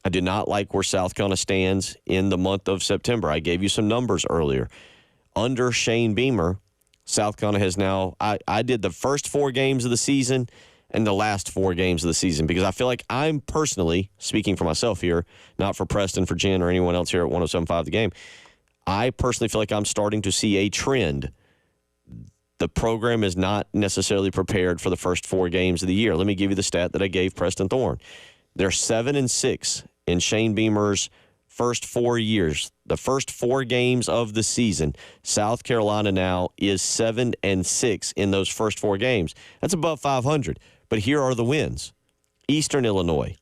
I do not like where South Carolina stands in the month of September. I gave you some numbers earlier. Under Shane Beamer, South Carolina has now, I did the first 4 games of the season and the last 4 games of the season because I feel like I'm personally, speaking for myself here, not for Preston, for Jen, or anyone else here at 107.5 The Game, I personally feel like I'm starting to see a trend. The program is not necessarily prepared for the first 4 games of the year. Let me give you the stat that I gave Preston Thorn. They're 7-6 in Shane Beamer's first 4 years. The first 4 games of the season, South Carolina now is 7-6 in those first 4 games. That's above 500. But here are the wins. Eastern Illinois,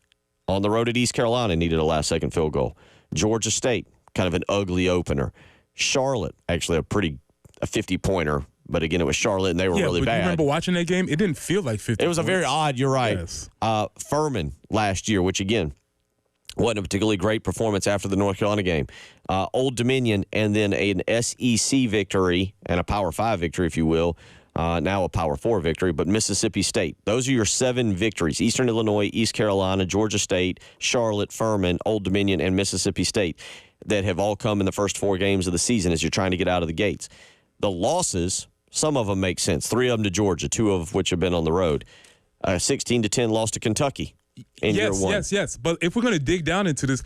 on the road at East Carolina, needed a last-second field goal. Georgia State, kind of an ugly opener. Charlotte, actually a 50-pointer. But again, it was Charlotte, and they were really bad. You remember watching that game? It didn't feel like 50 It was a very odd, you're right. Yes. Furman last year, which, again, wasn't a particularly great performance after the North Carolina game. Old Dominion, and then an SEC victory and a Power 5 victory, if you will. Now a Power 4 victory, but Mississippi State. Those are your 7 victories. Eastern Illinois, East Carolina, Georgia State, Charlotte, Furman, Old Dominion, and Mississippi State that have all come in the first 4 games of the season as you're trying to get out of the gates. The losses, some of them make sense. 3 of them to Georgia, 2 of which have been on the road. 16-10 loss to Kentucky in year 1. Yes. But if we're going to dig down into this,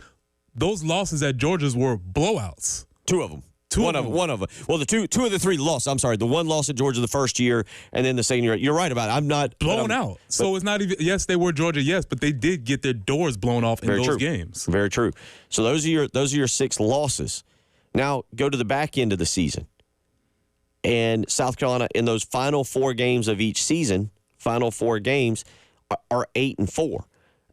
those losses at Georgia's were blowouts. 2 of them. One of them. Well, the two of the 3 losses. I'm sorry. The one loss at Georgia the first year, and then the second year. You're right about it. I'm not blown out. So it's not even. Yes, they were Georgia. Yes, but they did get their doors blown off in those games. Very true. So those are your 6 losses. Now go to the back end of the season, and South Carolina in those final 4 games of each season, final 4 games are 8-4,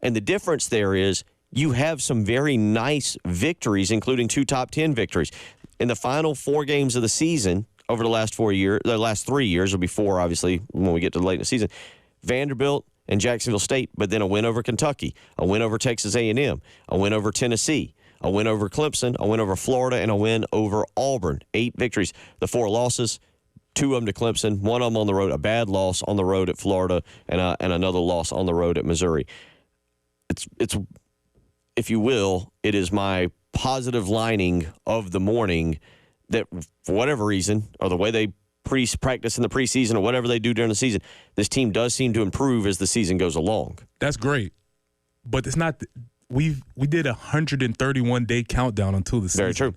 and the difference there is you have some very nice victories, including 2 top 10 victories. In the final 4 games of the season over the last 3 years, will be 4, obviously, when we get to the late in the season, Vanderbilt and Jacksonville State, but then a win over Kentucky, a win over Texas A&M, a win over Tennessee, a win over Clemson, a win over Florida, and a win over Auburn. 8 victories. The 4 losses, 2 of them to Clemson, 1 of them on the road, a bad loss on the road at Florida, and another loss on the road at Missouri. It's if you will, it is my positive lining of the morning that for whatever reason, or the way they practice in the preseason or whatever they do during the season, this team does seem to improve as the season goes along. That's great. But it's not we did a 131-day countdown until the season. Very true.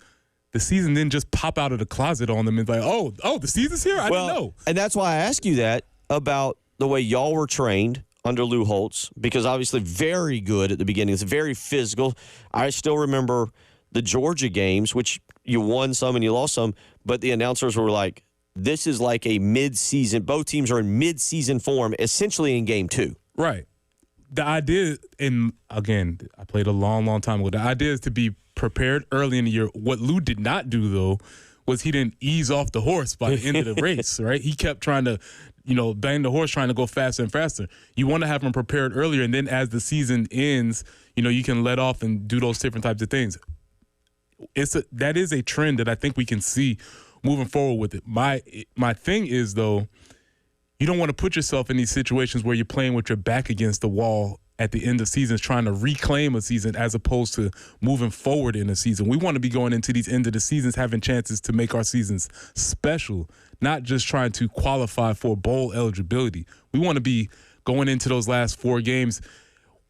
The season didn't just pop out of the closet on them and like, oh, the season's here? I didn't know. And that's why I ask you that about the way y'all were trained under Lou Holtz, because obviously very good at the beginning. It's very physical. I still remember the Georgia games, which you won some and you lost some, but the announcers were like, this is like a mid-season. Both teams are in mid-season form, essentially in game 2. Right. The idea, and again, I played a long, long time ago. The idea is to be prepared early in the year. What Lou did not do, though, was he didn't ease off the horse by the end of the race, right? He kept trying to, bang the horse, trying to go faster and faster. You want to have him prepared earlier, and then as the season ends, you can let off and do those different types of things. That is a trend that I think we can see moving forward with it. My thing is, though, you don't want to put yourself in these situations where you're playing with your back against the wall at the end of seasons, trying to reclaim a season as opposed to moving forward in a season. We want to be going into these end of the seasons having chances to make our seasons special, not just trying to qualify for bowl eligibility. We want to be going into those last 4 games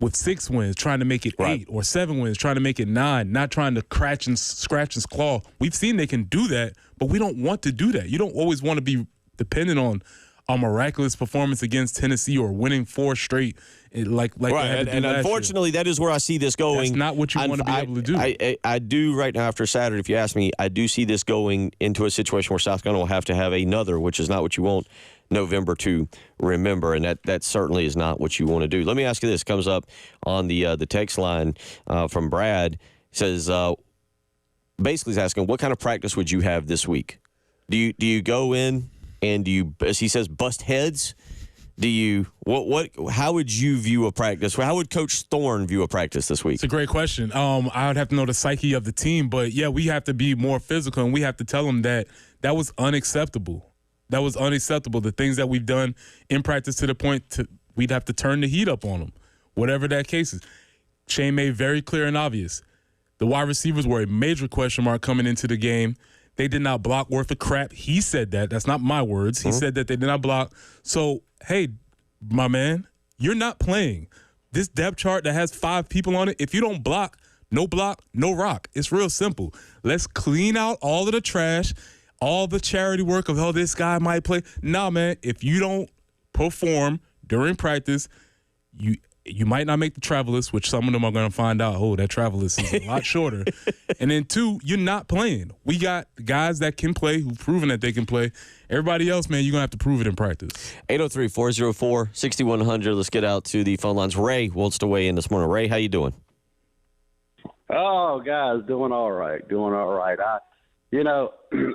with 6 wins, trying to make it 8 or 7 wins, trying to make it 9, not trying to scratch and claw. We've seen they can do that, but we don't want to do that. You don't always want to be dependent on a miraculous performance against Tennessee or winning 4 straight like right. they had to do And last unfortunately, year. that is where I see this going. That's not what you want to be able to do. I do right now after Saturday, if you ask me, I do see this going into a situation where South Carolina will have to have another, which is not what you want November to remember, and that certainly is not what you want to do. Let me ask you this. Comes up on the text line from Brad. Says, basically he's asking, what kind of practice would you have this week? Do you go in and do you, as he says, bust heads? Do you how would you view a practice? How would Coach Thorn view a practice this week? It's a great question. I would have to know the psyche of the team, but yeah, we have to be more physical, and we have to tell them that was unacceptable. That was unacceptable. The things that we've done in practice to the point we'd have to turn the heat up on them, whatever that case is. Shane made very clear and obvious. The wide receivers were a major question mark coming into the game. They did not block worth a crap. He said that. That's not my words. He said that they did not block. So, hey, my man, you're not playing. This depth chart that has 5 people on it, if you don't block, no rock. It's real simple. Let's clean out all of the trash, all the charity work of, oh, this guy might play. Nah, man, if you don't perform during practice, you might not make the travel list, which some of them are going to find out, oh, that travel list is a lot shorter. And then 2, you're not playing. We got guys that can play, who've proven that they can play. Everybody else, man, you're going to have to prove it in practice. 803-404-6100. Let's get out to the phone lines. Ray wants to weigh in this morning. Ray, how you doing? Oh, guys, doing all right.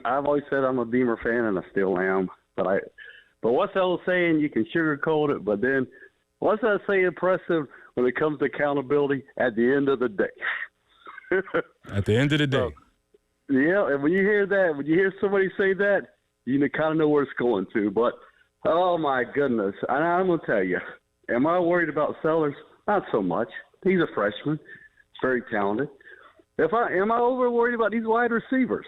I've always said I'm a Beamer fan, and I still am. But what's that old saying? You can sugarcoat it, but then what's that saying impressive when it comes to accountability at the end of the day? At the end of the day. Yeah, and when you hear that, when you hear somebody say that, you kind of know where it's going to. But, oh, my goodness. And I'm going to tell you, am I worried about Sellers? Not so much. He's a freshman. He's very talented. Am I over worried about these wide receivers?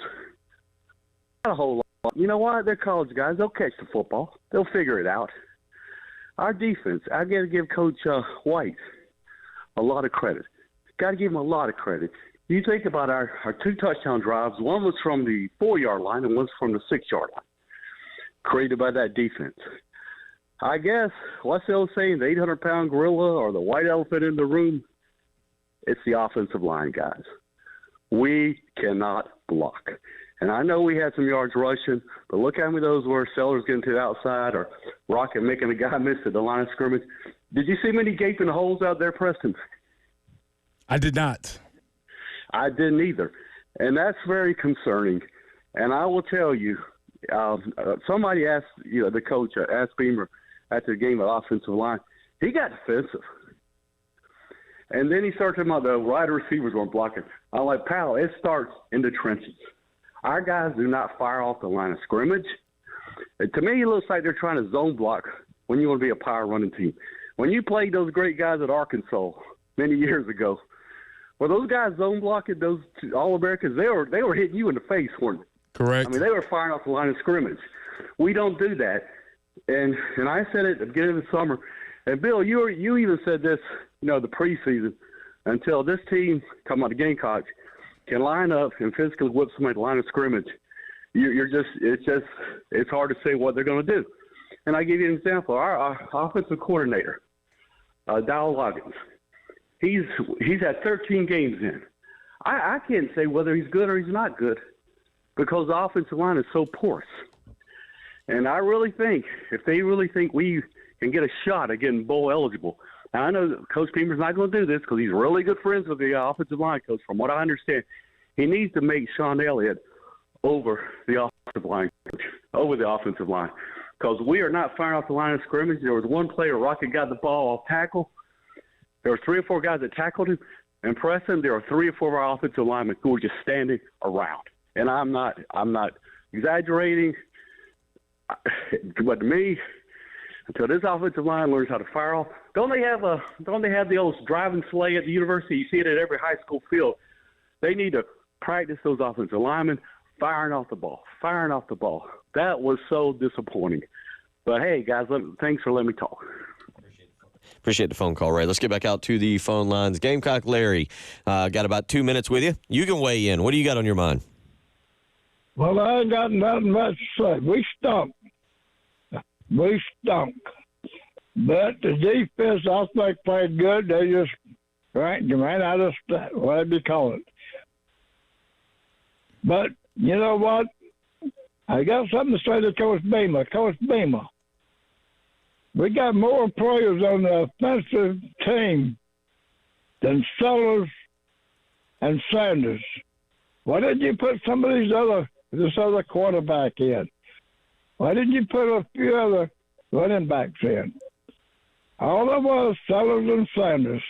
Not a whole lot. You know what? They're college guys. They'll catch the football. They'll figure it out. Our defense, I got to give Coach White a lot of credit. Got to give him a lot of credit. You think about our 2 touchdown drives. One was from the 4-yard line and one's from the 6-yard line, created by that defense. I guess, what's the old saying, the 800-pound gorilla or the white elephant in the room? It's the offensive line, guys. We cannot block. And I know we had some yards rushing, but look how many of those were Sellers getting to the outside or Rocket making a guy miss at the line of scrimmage. Did you see many gaping holes out there, Preston? I did not. I didn't either. And that's very concerning. And I will tell you, somebody asked, the coach, asked Beamer after the game of offensive line. He got defensive. And then he started talking about the wide receivers weren't blocking. I'm like, pal, it starts in the trenches. Our guys do not fire off the line of scrimmage. To me, it looks like they're trying to zone block when you want to be a power running team. When you played those great guys at Arkansas many years ago, were those guys zone blocking, those All-Americans? They were hitting you in the face, weren't they? Correct. I mean, they were firing off the line of scrimmage. We don't do that. And I said it at the beginning of the summer. And, Bill, you even said this, the preseason, until this team, talking about the Gamecocks, can line up and physically whip somebody at the line of scrimmage. It's hard to say what they're going to do. And I give you an example. Our offensive coordinator, Dow Loggins, he's had 13 games in. I can't say whether he's good or he's not good because the offensive line is so porous. And I really think, if they really think we can get a shot at getting bowl eligible, now, I know that Coach Beamer's not going to do this because he's really good friends with the offensive line coach. From what I understand, he needs to make Sean Elliott over the offensive line coach, over the offensive line, because we are not firing off the line of scrimmage. There was one player, Rocket, got the ball off tackle. There were 3 or 4 guys that tackled him. And Preston, there were 3 or 4 of our offensive linemen who were just standing around. And I'm not exaggerating, but to me, until this offensive line learns how to fire off, don't they have the old driving sleigh at the university? You see it at every high school field. They need to practice those offensive linemen firing off the ball. That was so disappointing. But hey, guys, thanks for letting me talk. Appreciate the phone call, Ray. Let's get back out to the phone lines. Gamecock Larry, got about 2 minutes with you. You can weigh in. What do you got on your mind? Well, I ain't got nothing much to say. We stumped. we stunk. But the defense, I think, played good. They just ran out of whatever you call it. But you know what? I got something to say to Coach Beamer. Coach Beamer, we got more players on the offensive team than Sellers and Sanders. Why didn't you put some of this other quarterback in? Why didn't you put a few other running backs in? All of us, Sellers and Sanders,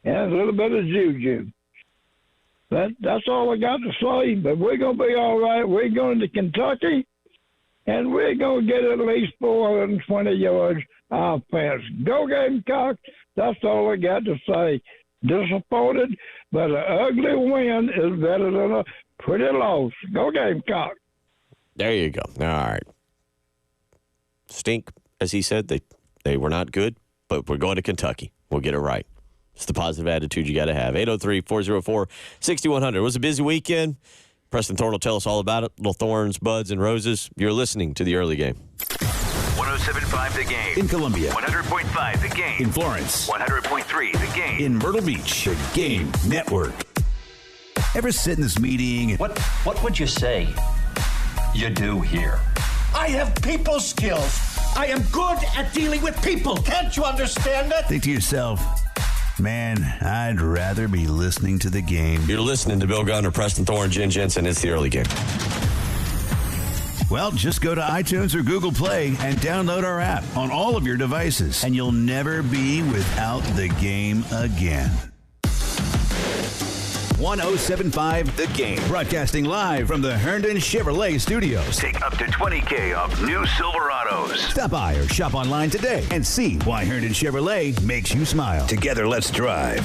and a little bit of Juju. That's all I got to say, but we're going to be all right. We're going to Kentucky, and we're going to get at least 420 yards offense. Go Gamecocks. That's all I got to say. Disappointed, but an ugly win is better than a pretty loss. Go Gamecocks. There you go. All right. Stink, as he said, they were not good, but we're going to Kentucky. We'll get it right. It's the positive attitude you got to have. 803-404-6100. It was a busy weekend. Preston Thorne will tell us all about it. Little Thorns, Buds, and Roses. You're listening to the early game. 107.5 The Game. In Columbia. 100.5 The Game. In Florence. 100.3 The Game. In Myrtle Beach. The Game Network. Ever sit in this meeting? What would you say you do here? I have people skills. I am good at dealing with people. Can't you understand that? Think to yourself, man, I'd rather be listening to the game. You're listening to Bill Gunner, Preston Thorne, Jen Jensen. It's the early game. Well, just go to iTunes or Google Play and download our app on all of your devices, and you'll never be without the game again. 107.5 The Game. Broadcasting live from the Herndon Chevrolet Studios. Take up to $20,000 off new Silverados. Stop by or shop online today and see why Herndon Chevrolet makes you smile. Together, let's drive.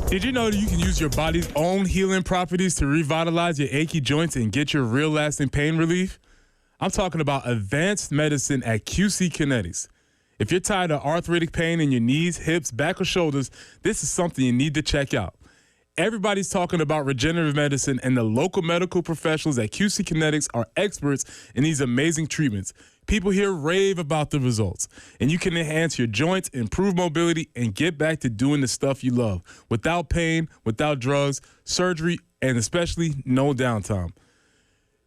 Did you know that you can use your body's own healing properties to revitalize your achy joints and get your real lasting pain relief? I'm talking about advanced medicine at QC Kinetics. If you're tired of arthritic pain in your knees, hips, back, or shoulders, this is something you need to check out. Everybody's talking about regenerative medicine, and the local medical professionals at QC Kinetics are experts in these amazing treatments. People here rave about the results, and you can enhance your joints, improve mobility, and get back to doing the stuff you love without pain, without drugs, surgery, and especially no downtime.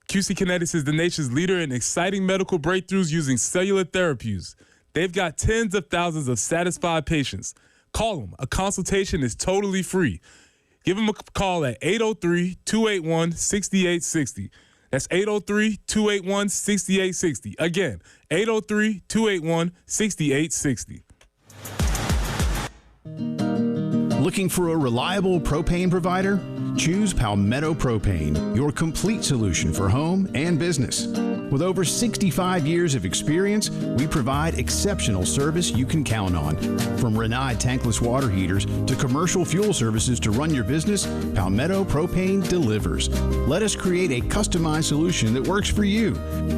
QC Kinetics is the nation's leader in exciting medical breakthroughs using cellular therapies. They've got tens of thousands of satisfied patients. Call them. A consultation is totally free. Give them a call at 803-281-6860. That's 803-281-6860. Again, 803-281-6860. Looking for a reliable propane provider? Choose Palmetto Propane, your complete solution for home and business. With over 65 years of experience, we provide exceptional service you can count on. From Rinnai tankless water heaters to commercial fuel services to run your business, Palmetto Propane delivers. Let us create a customized solution that works for you.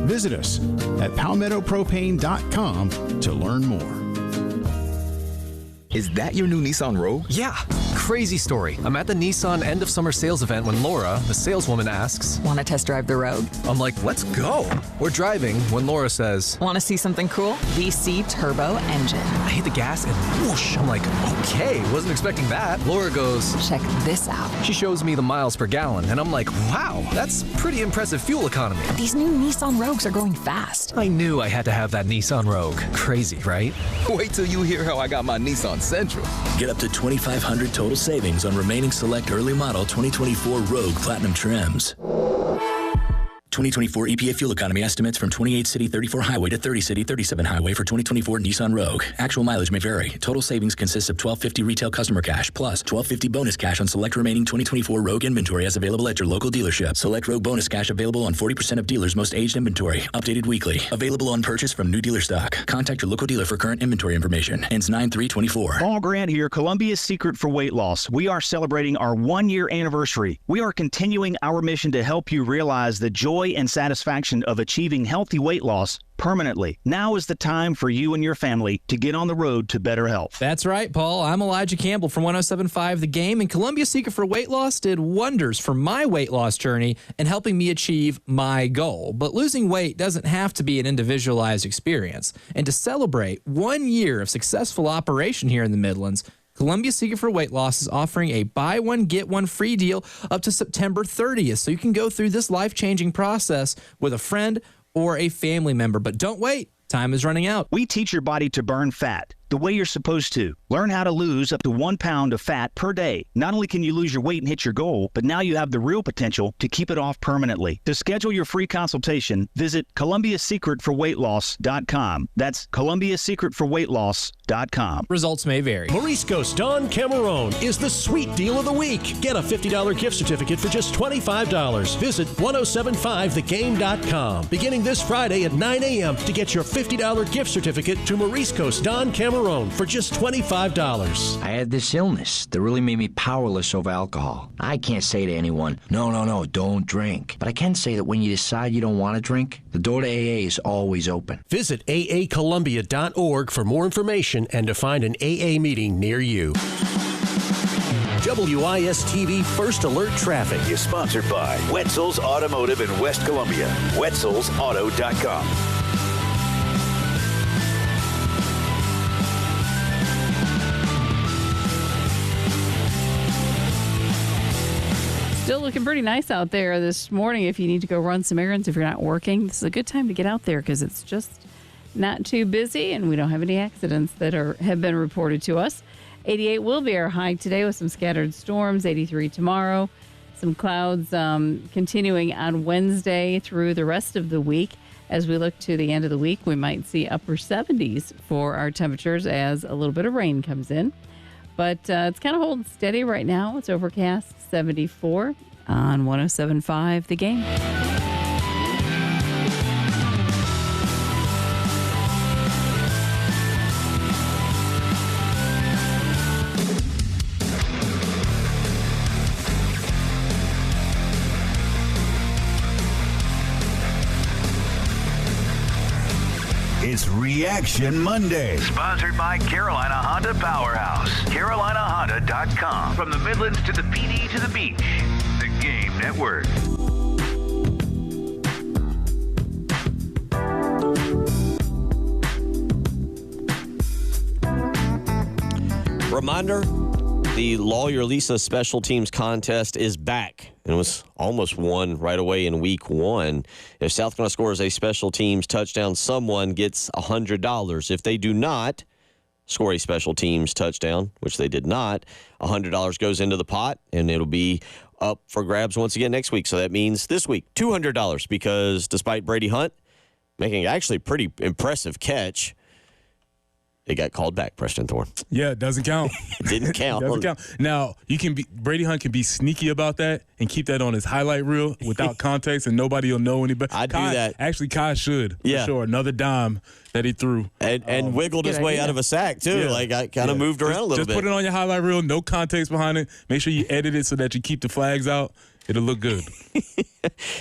Visit us at palmettopropane.com to learn more. Is that your new Nissan Rogue? Yeah. Crazy story. I'm at the Nissan end of summer sales event when Laura, the saleswoman, asks, "Want to test drive the Rogue?" I'm like, let's go. We're driving when Laura says, "Want to see something cool? VC turbo engine." I hit the gas and whoosh. I'm like, okay, wasn't expecting that. Laura goes, "Check this out." She shows me the miles per gallon, and I'm like, wow, that's pretty impressive fuel economy. These new Nissan Rogues are going fast. I knew I had to have that Nissan Rogue. Crazy, right? Wait till you hear how I got my Nissan Sentra. Get up to $2,500 total savings on remaining select early model 2024 Rogue Platinum trims. 2024 EPA fuel economy estimates from 28 city 34 highway to 30 city 37 highway for 2024 Nissan Rogue. Actual mileage may vary. Total savings consists of $1,250 retail customer cash plus $1,250 bonus cash on select remaining 2024 Rogue inventory as available at your local dealership. Select Rogue bonus cash available on 40% of dealers' most aged inventory. Updated weekly. Available on purchase from new dealer stock. Contact your local dealer for current inventory information. Ends 9/3/24. Paul Grant here, Columbia's secret for weight loss. We are celebrating our 1-year anniversary. We are continuing our mission to help you realize the joy joy and satisfaction of achieving healthy weight loss permanently. Now is the time for you and your family to get on the road to better health. That's right, Paul. I'm Elijah Campbell from 107.5 The Game, and Columbia's Secret for Weight Loss did wonders for my weight loss journey and helping me achieve my goal. But losing weight doesn't have to be an individualized experience. And to celebrate 1 year of successful operation here in the Midlands, Columbia's Secret for Weight Loss is offering a buy one, get one free deal up to September 30th. So you can go through this life-changing process with a friend or a family member. But don't wait. Time is running out. We teach your body to burn fat the way you're supposed to. Learn how to lose up to 1 pound of fat per day. Not only can you lose your weight and hit your goal, but now you have the real potential to keep it off permanently. To schedule your free consultation, visit ColumbiaSecretForWeightLoss.com. That's ColumbiaSecretForWeightLoss.com. Results may vary. Morisco's Don Cameron is the sweet deal of the week. Get a $50 gift certificate for just $25. Visit 1075thegame.com beginning this Friday at 9 a.m. to get your $50 gift certificate to Morisco's Don Cameron for just $25. I had this illness that really made me powerless over alcohol. I can't say to anyone, no, don't drink. But I can say that when you decide you don't want to drink, the door to AA is always open. Visit aacolumbia.org for more information and to find an AA meeting near you. WIS-TV First Alert Traffic is sponsored by Wetzel's Automotive in West Columbia. Wetzel'sAuto.com. Still looking pretty nice out there this morning. If you need to go run some errands, if you're not working, this is a good time to get out there because it's just not too busy and we don't have any accidents that have been reported to us. 88 will be our high today with some scattered storms. 83 tomorrow. Some clouds continuing on Wednesday through the rest of the week. As we look to the end of the week, we might see upper 70s for our temperatures as a little bit of rain comes in. But it's kind of holding steady right now. It's overcast, 74 on 107.5 The Game. It's Reaction Monday. Sponsored by Carolina Honda Powerhouse. CarolinaHonda.com. From the Midlands to the PD to the beach. The Game Network. Reminder, the Lawyer Lisa Special Teams Contest is back. And it was almost won right away in week one. If South Carolina scores a special teams touchdown, someone gets $100. If they do not score a special teams touchdown, which they did not, $100 goes into the pot, and it'll be up for grabs once again next week. So that means this week, $200, because despite Brady Hunt making actually a pretty impressive catch, it got called back, Preston Thorn. Yeah, it doesn't count. It didn't count. Doesn't count. Now, Brady Hunt can be sneaky about that and keep that on his highlight reel without context, and nobody will know any better. I do that. Actually, Kai should. Yeah. For sure. Another dime that he threw. And wiggled his way out of a sack, too. Yeah. Like, I kind of moved around a little bit. Just put it on your highlight reel, no context behind it. Make sure you edit it so that you keep the flags out. It'll look good.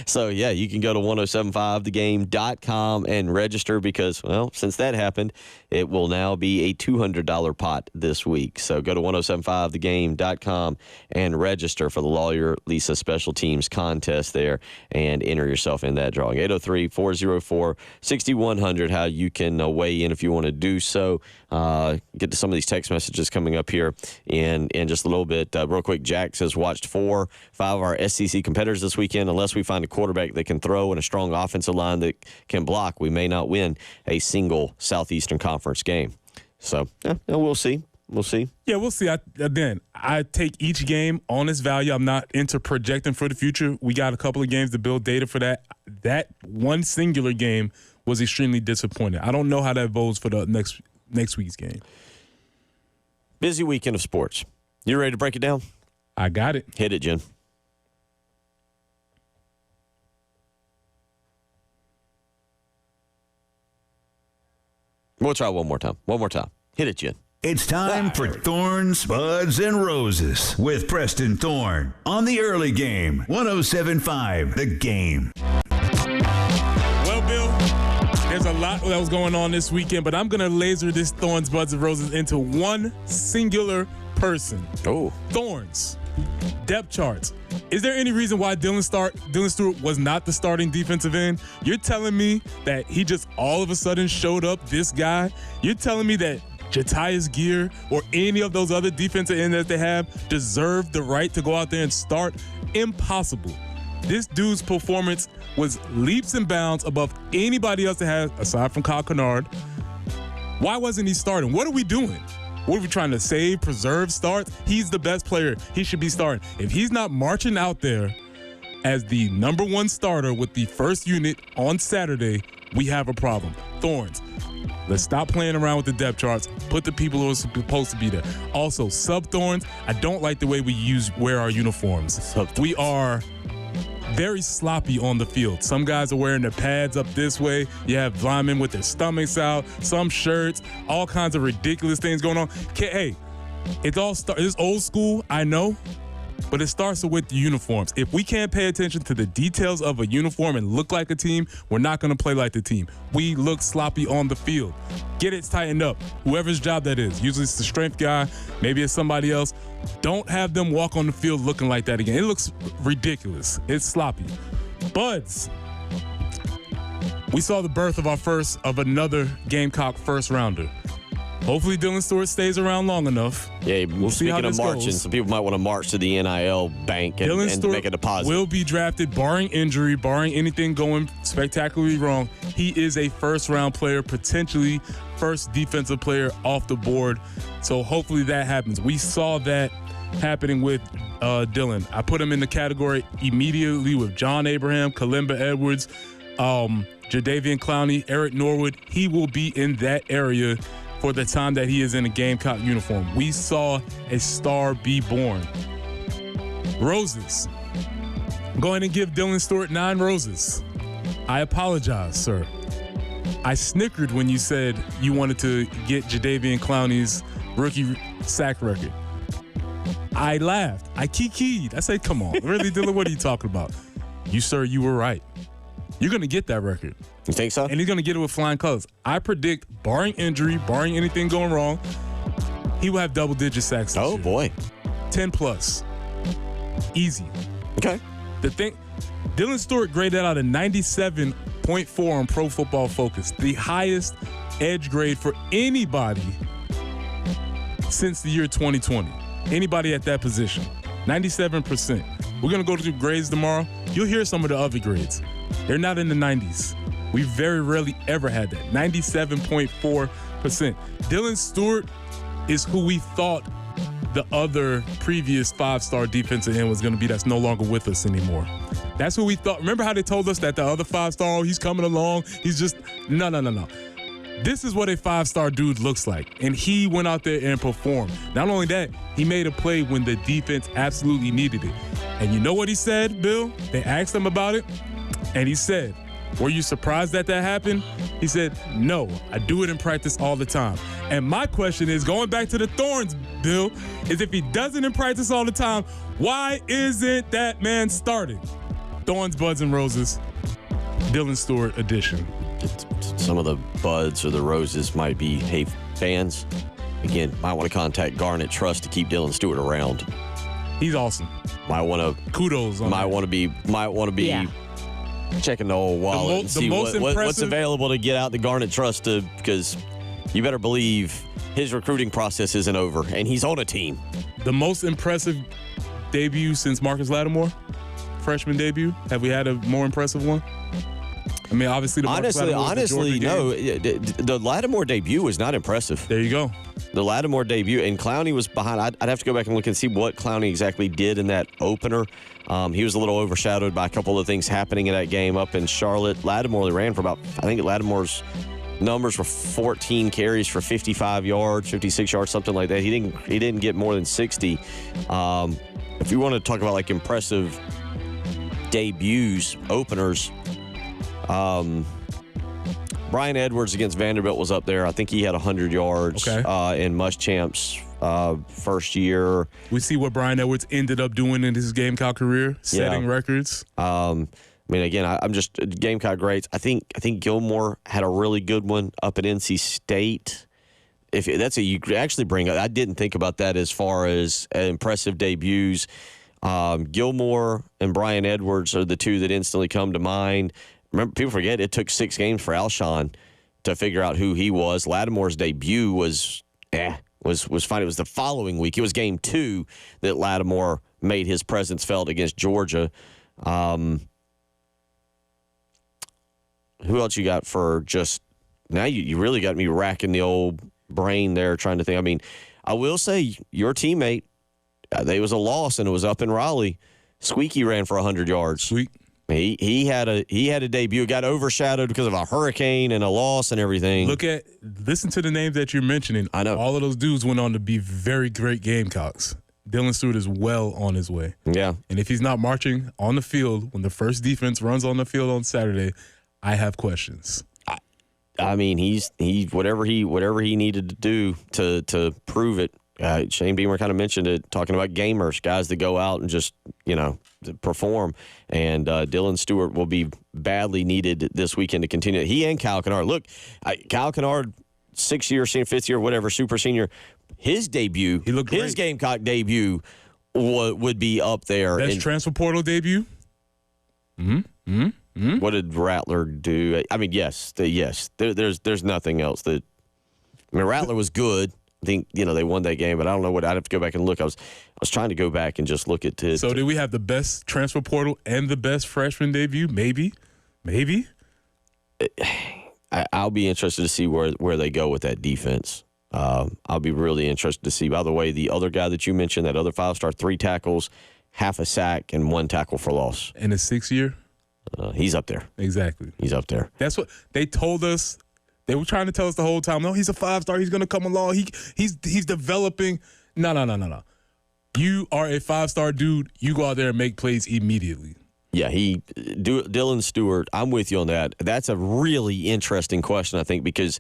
So, yeah, you can go to 1075thegame.com and register because, well, since that happened, it will now be a $200 pot this week. So go to 1075thegame.com and register for the Lawyer Lisa Special Teams Contest there and enter yourself in that drawing. 803-404-6100, how you can weigh in if you want to do so. Get to some of these text messages coming up here in just a little bit. Real quick, Jack says, watched 4-5 of our SEC competitors this weekend. Unless we find a quarterback that can throw and a strong offensive line that can block, we may not win a single Southeastern Conference game. So, yeah, we'll see. We'll see. Yeah, we'll see. I take each game on its value. I'm not into projecting for the future. We got a couple of games to build data for that. That one singular game was extremely disappointing. I don't know how that bodes for the next week's game. Busy weekend of sports. You ready to break it down? I got it. Hit it, Jen. We'll try one more time. Hit it, Jen. It's time for Thorns, Buds, and Roses with Preston Thorn on the early game. 107.5 The Game. lot that was going on this weekend, but I'm going to laser this Thorns, Buds, and Roses into one singular person. Oh. Thorns. Depth charts. Is there any reason why Dylan Stewart was not the starting defensive end? You're telling me that he just all of a sudden showed up, this guy? You're telling me that Jatius Gear or any of those other defensive ends that they have deserve the right to go out there and start? Impossible. This dude's performance was leaps and bounds above anybody else that has, aside from Kyle Kennard. Why wasn't he starting? What are we doing? What are we trying to save, preserve, start? He's the best player. He should be starting. If he's not marching out there as the number one starter with the first unit on Saturday, we have a problem. Thorns, let's stop playing around with the depth charts. Put the people who are supposed to be there. Also, sub-Thorns, I don't like the way we wear our uniforms. We are very sloppy on the field. Some guys are wearing their pads up this way. You have linemen with their stomachs out, some shirts, all kinds of ridiculous things going on. Hey, it's old school, I know, but it starts with the uniforms. If we can't pay attention to the details of a uniform and look like a team, we're not going to play like the team. We look sloppy on the field. Get it tightened up, whoever's job that is. Usually it's the strength guy, maybe it's somebody else. Don't have them walk on the field looking like that again. It looks ridiculous. It's sloppy. Buds, we saw the birth of another Gamecock first rounder. Hopefully Dylan Stewart stays around long enough. Yeah, we'll see how speaking this of marching, goes. some people might want to march to the NIL bank and make a deposit. Will be drafted, barring injury, barring anything going spectacularly wrong. He is a first-round player, potentially first defensive player off the board. So hopefully that happens. We saw that happening with Dylan. I put him in the category immediately with John Abraham, Kalimba Edwards, Jadeveon Clowney, Eric Norwood. He will be in that area for the time that he is in a Gamecock uniform. We saw a star be born. Roses. I'm going to give Dylan Stewart 9 roses. I apologize, sir. I snickered when you said you wanted to get Jadeveon Clowney's rookie sack record. I laughed. I kikied. I said, come on. Really, Dylan, what are you talking about? You were right. You're going to get that record. You think so? And he's going to get it with flying colors. I predict, barring injury, barring anything going wrong, he will have double-digit sacks this year. Boy. 10+. Easy. Okay. Dylan Stewart graded out a 97.4 on Pro Football Focus, the highest edge grade for anybody since the year 2020. Anybody at that position. 97%. We're going to go through grades tomorrow. You'll hear some of the other grades. They're not in the 90s. We very rarely ever had that. 97.4%. Dylan Stewart is who we thought the other previous 5-star defensive end was going to be that's no longer with us anymore. That's who we thought. Remember how they told us that the other 5-star, he's coming along. He's just, no. This is what a 5-star dude looks like. And he went out there and performed. Not only that, he made a play when the defense absolutely needed it. And you know what he said, Bill? They asked him about it. And he said, were you surprised that happened? He said, no, I do it in practice all the time. And my question is, going back to the Thorns, Bill, is if he does it in practice all the time, why isn't that man starting? Thorns, Buds, and Roses, Dylan Stewart edition. Some of the Buds or the Roses might be fans. Again, might want to contact Garnet Trust to keep Dylan Stewart around. He's awesome. Might want to kudos. Might want to be. Yeah. Checking the old wallet and see what's available to get out the Garnet Trust because you better believe his recruiting process isn't over, and he's on a team. The most impressive debut since Marcus Lattimore, freshman debut. Have we had a more impressive one? I mean, obviously, honestly, no. The Lattimore debut was not impressive. There you go. The Lattimore debut, and Clowney was behind. I'd have to go back and look and see what Clowney exactly did in that opener. He was a little overshadowed by a couple of things happening in that game up in Charlotte. Lattimore ran for about, I think Lattimore's numbers were 14 carries for 55 yards, 56 yards, something like that. He didn't get more than 60. If you want to talk about like impressive debuts, openers, Brian Edwards against Vanderbilt was up there. I think he had 100 yards in Muschamp's first year. We see what Brian Edwards ended up doing in his Gamecock career, setting records. I mean, again, I'm just Gamecock greats. I think Gilmore had a really good one up at NC State. If that's you actually bring up, I didn't think about that as far as impressive debuts. Gilmore and Brian Edwards are the two that instantly come to mind. Remember, people forget it took 6 games for Alshon to figure out who he was. Lattimore's debut was fine. It was the following week. It was game 2 that Lattimore made his presence felt against Georgia. Who else you got for just now? You really got me racking the old brain there trying to think. I mean, I will say your teammate, there was a loss and it was up in Raleigh. Squeaky ran for 100 yards. Sweet. He had a debut. It got overshadowed because of a hurricane and a loss and everything. Listen to the names that you're mentioning. I know. All of those dudes went on to be very great Gamecocks. Dylan Stewart is well on his way. Yeah. And if he's not marching on the field when the first defense runs on the field on Saturday, I have questions. I mean, he's whatever he needed to do to prove it. Shane Beamer kind of mentioned it, talking about gamers, guys that go out and just perform. And Dylan Stewart will be badly needed this weekend to continue. He and Kyle Kennard. Look, Kyle Kennard, 6-year senior, 5th year, whatever, super senior. His debut, his Gamecock debut would be up there. Best transfer portal debut. What did Rattler do? I mean, yes. There's nothing else that. I mean, Rattler was good. I think they won that game, but I don't know what. I'd have to go back and look. I was trying to go back and just look at. So did we have the best transfer portal and the best freshman debut? Maybe. I'll be interested to see where they go with that defense. I'll be really interested to see. By the way, the other guy that you mentioned, that other 5-star, 3 tackles, half a sack, and 1 tackle for loss. In his 6th year? He's up there. Exactly. He's up there. That's what they told us. They were trying to tell us the whole time. No, he's a 5-star. He's going to come along. He's developing. No. You are a 5-star dude. You go out there and make plays immediately. Yeah, Dylan Stewart, I'm with you on that. That's a really interesting question, I think, because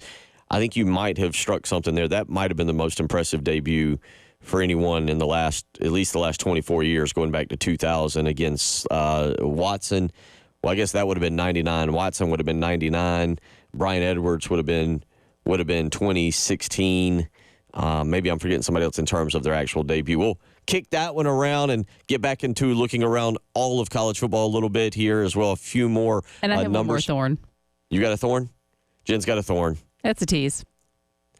I think you might have struck something there. That might have been the most impressive debut for anyone in at least the last 24 years, going back to 2000 against Watson. Well, I guess that would have been 99. Watson would have been 99. Brian Edwards would have been 2016. Maybe I'm forgetting somebody else in terms of their actual debut. We'll kick that one around and get back into looking around all of college football a little bit here as well. A few more and I have numbers. One more Thorn. You got a Thorn? Jen's got a Thorn. That's a tease.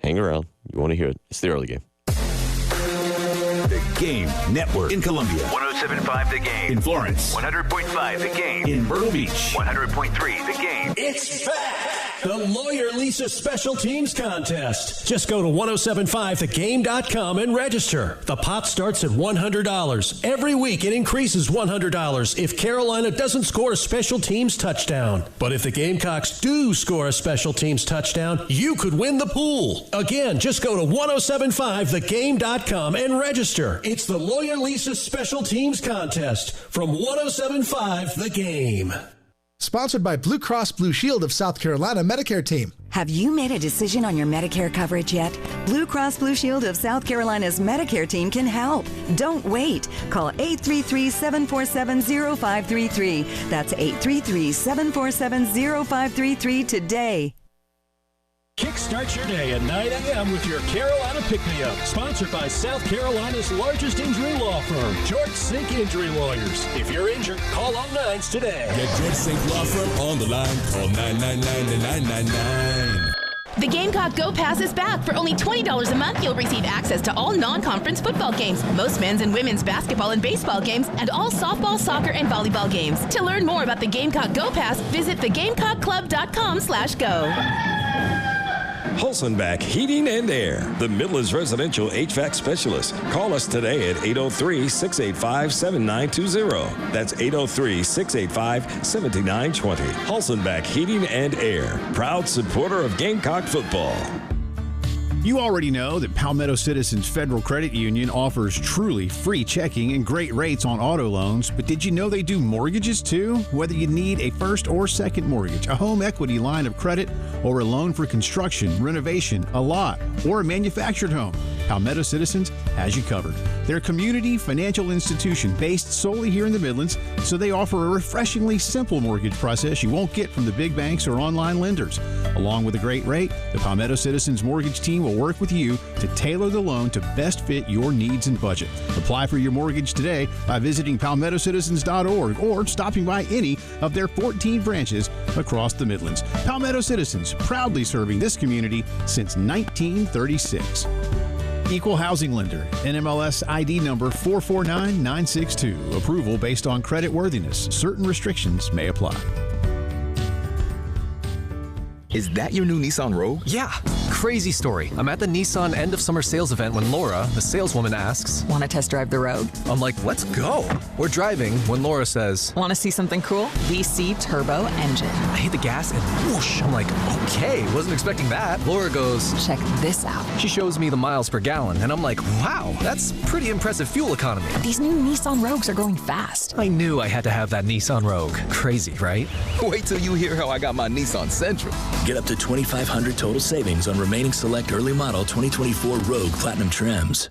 Hang around. You want to hear it. It's the early game. The Game Network in Columbia. 107.5 The Game. In Florence. 100.5 The Game. In Myrtle Beach. 100.3 The Game. It's back! The Lawyer Lisa Special Teams Contest. Just go to 1075thegame.com and register. The pot starts at $100. Every week it increases $100 if Carolina doesn't score a special teams touchdown. But if the Gamecocks do score a special teams touchdown, you could win the pool. Again, just go to 1075thegame.com and register. It's the Lawyer Lisa Special Teams Contest from 1075 The Game. Sponsored by Blue Cross Blue Shield of South Carolina Medicare Team. Have you made a decision on your Medicare coverage yet? Blue Cross Blue Shield of South Carolina's Medicare team can help. Don't wait. Call 833-747-0533. That's 833-747-0533 today. Kickstart your day at 9 a.m. with your Carolina Pick-Me-Up. Sponsored by South Carolina's largest injury law firm, George Sink Injury Lawyers. If you're injured, call 09s today. Get George Sink Law Firm on the line. Call 999-999. The Gamecock Go Pass is back. For only $20 a month, you'll receive access to all non-conference football games, most men's and women's basketball and baseball games, and all softball, soccer, and volleyball games. To learn more about the Gamecock Go Pass, visit thegamecockclub.com/go. Holzenbach Heating and Air, the Midlands residential HVAC specialist. Call us today at 803-685-7920. That's 803-685-7920. Holzenbach Heating and Air, proud supporter of Gamecock football. You already know that Palmetto Citizens Federal Credit Union offers truly free checking and great rates on auto loans, but did you know they do mortgages too? Whether you need a first or second mortgage, a home equity line of credit, or a loan for construction, renovation, a lot, or a manufactured home, Palmetto Citizens has you covered. They're a community financial institution based solely here in the Midlands, so they offer a refreshingly simple mortgage process you won't get from the big banks or online lenders. Along with a great rate, the Palmetto Citizens mortgage team will work with you to tailor the loan to best fit your needs and budget. Apply for your mortgage today by visiting palmettocitizens.org or stopping by any of their 14 branches across the Midlands. Palmetto Citizens, proudly serving this community since 1936. Equal Housing Lender, NMLS ID number 449962. Approval based on credit worthiness. Certain restrictions may apply. Is that your new Nissan Rogue? Yeah. Crazy story. I'm at the Nissan end of summer sales event when Laura, the saleswoman, asks, Want to test drive the Rogue? I'm like, let's go. We're driving when Laura says, Want to see something cool? VC turbo engine. I hit the gas and whoosh. I'm like, okay, wasn't expecting that. Laura goes, Check this out. She shows me the miles per gallon, and I'm like, wow, that's pretty impressive fuel economy. These new Nissan Rogues are going fast. I knew I had to have that Nissan Rogue. Crazy, right? Wait till you hear how I got my Nissan Sentra. Get up to $2,500 total savings on remaining select early model 2024 Rogue Platinum trims.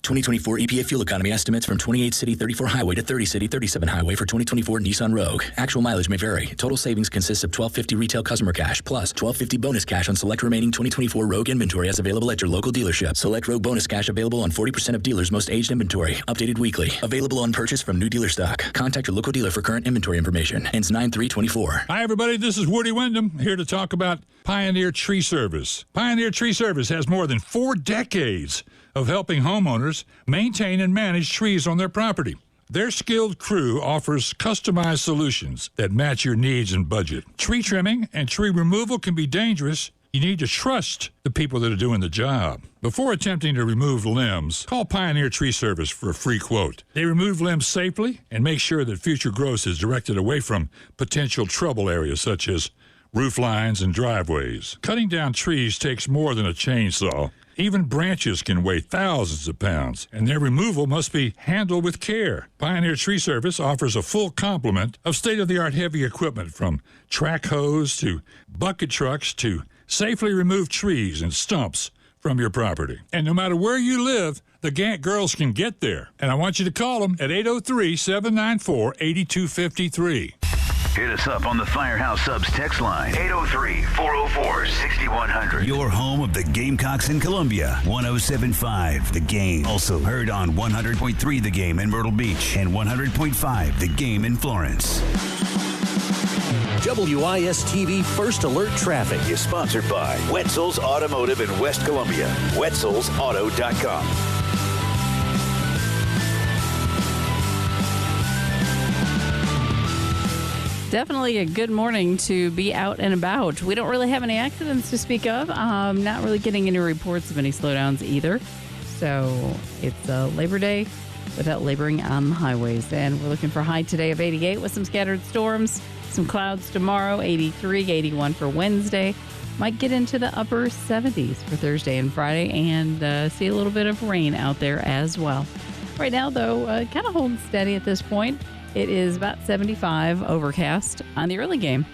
2024 EPA fuel economy estimates from 28 city 34 highway to 30 city 37 highway for 2024 Nissan Rogue. Actual mileage may vary. Total savings consists of $1,250 retail customer cash plus $1,250 bonus cash on select remaining 2024 Rogue inventory as available at your local dealership. Select Rogue bonus cash available on 40% of dealers' most aged inventory. Updated weekly. Available on purchase from new dealer stock. Contact your local dealer for current inventory information. Ends 9/3/24. Hi, everybody. This is Woody Wyndham here to talk about Pioneer Tree Service. Pioneer Tree Service has more than 4 decades of helping homeowners maintain and manage trees on their property. Their skilled crew offers customized solutions that match your needs and budget. Tree trimming and tree removal can be dangerous. You need to trust the people that are doing the job. Before attempting to remove limbs, call Pioneer Tree Service for a free quote. They remove limbs safely and make sure that future growth is directed away from potential trouble areas such as roof lines and driveways. Cutting down trees takes more than a chainsaw. Even branches can weigh thousands of pounds, and their removal must be handled with care. Pioneer Tree Service offers a full complement of state-of-the-art heavy equipment, from track hose to bucket trucks to safely remove trees and stumps from your property. And no matter where you live, the Gantt girls can get there. And I want you to call them at 803-794-8253. Hit us up on the Firehouse Subs text line, 803-404-6100. Your home of the Gamecocks in Columbia, 107.5 The Game. Also heard on 100.3 The Game in Myrtle Beach and 100.5 The Game in Florence. WIS-TV First Alert Traffic is sponsored by Wetzel's Automotive in West Columbia. Wetzel'sAuto.com. Definitely a good morning to be out and about. We don't really have any accidents to speak of. Not really getting any reports of any slowdowns either. So it's Labor Day without laboring on the highways. And we're looking for a high today of 88 with some scattered storms. Some clouds tomorrow, 83, 81 for Wednesday. Might get into the upper 70s for Thursday and Friday, and see a little bit of rain out there as well. Right now, though, kind of holding steady at this point. It is about 75 overcast on the early game.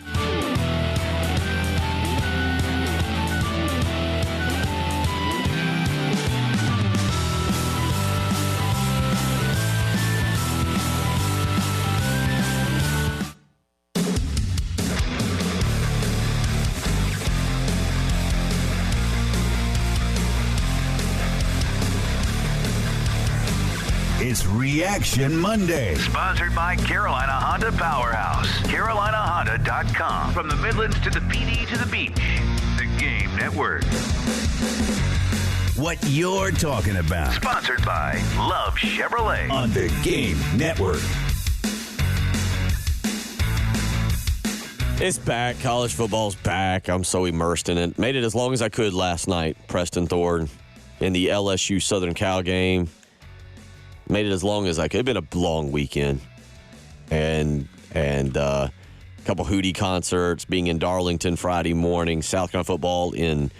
It's Reaction Monday. Sponsored by Carolina Honda Powerhouse. CarolinaHonda.com. From the Midlands to the PD to the beach. The Game Network. What you're talking about. Sponsored by Love Chevrolet. On the Game Network. It's back. College football's back. I'm so immersed in it. Made it as long as I could last night. Preston Thorn in the LSU Southern Cal game. Made it as long as I could. It's been a long weekend. And a couple Hootie concerts, being in Darlington Friday morning, South Carolina football in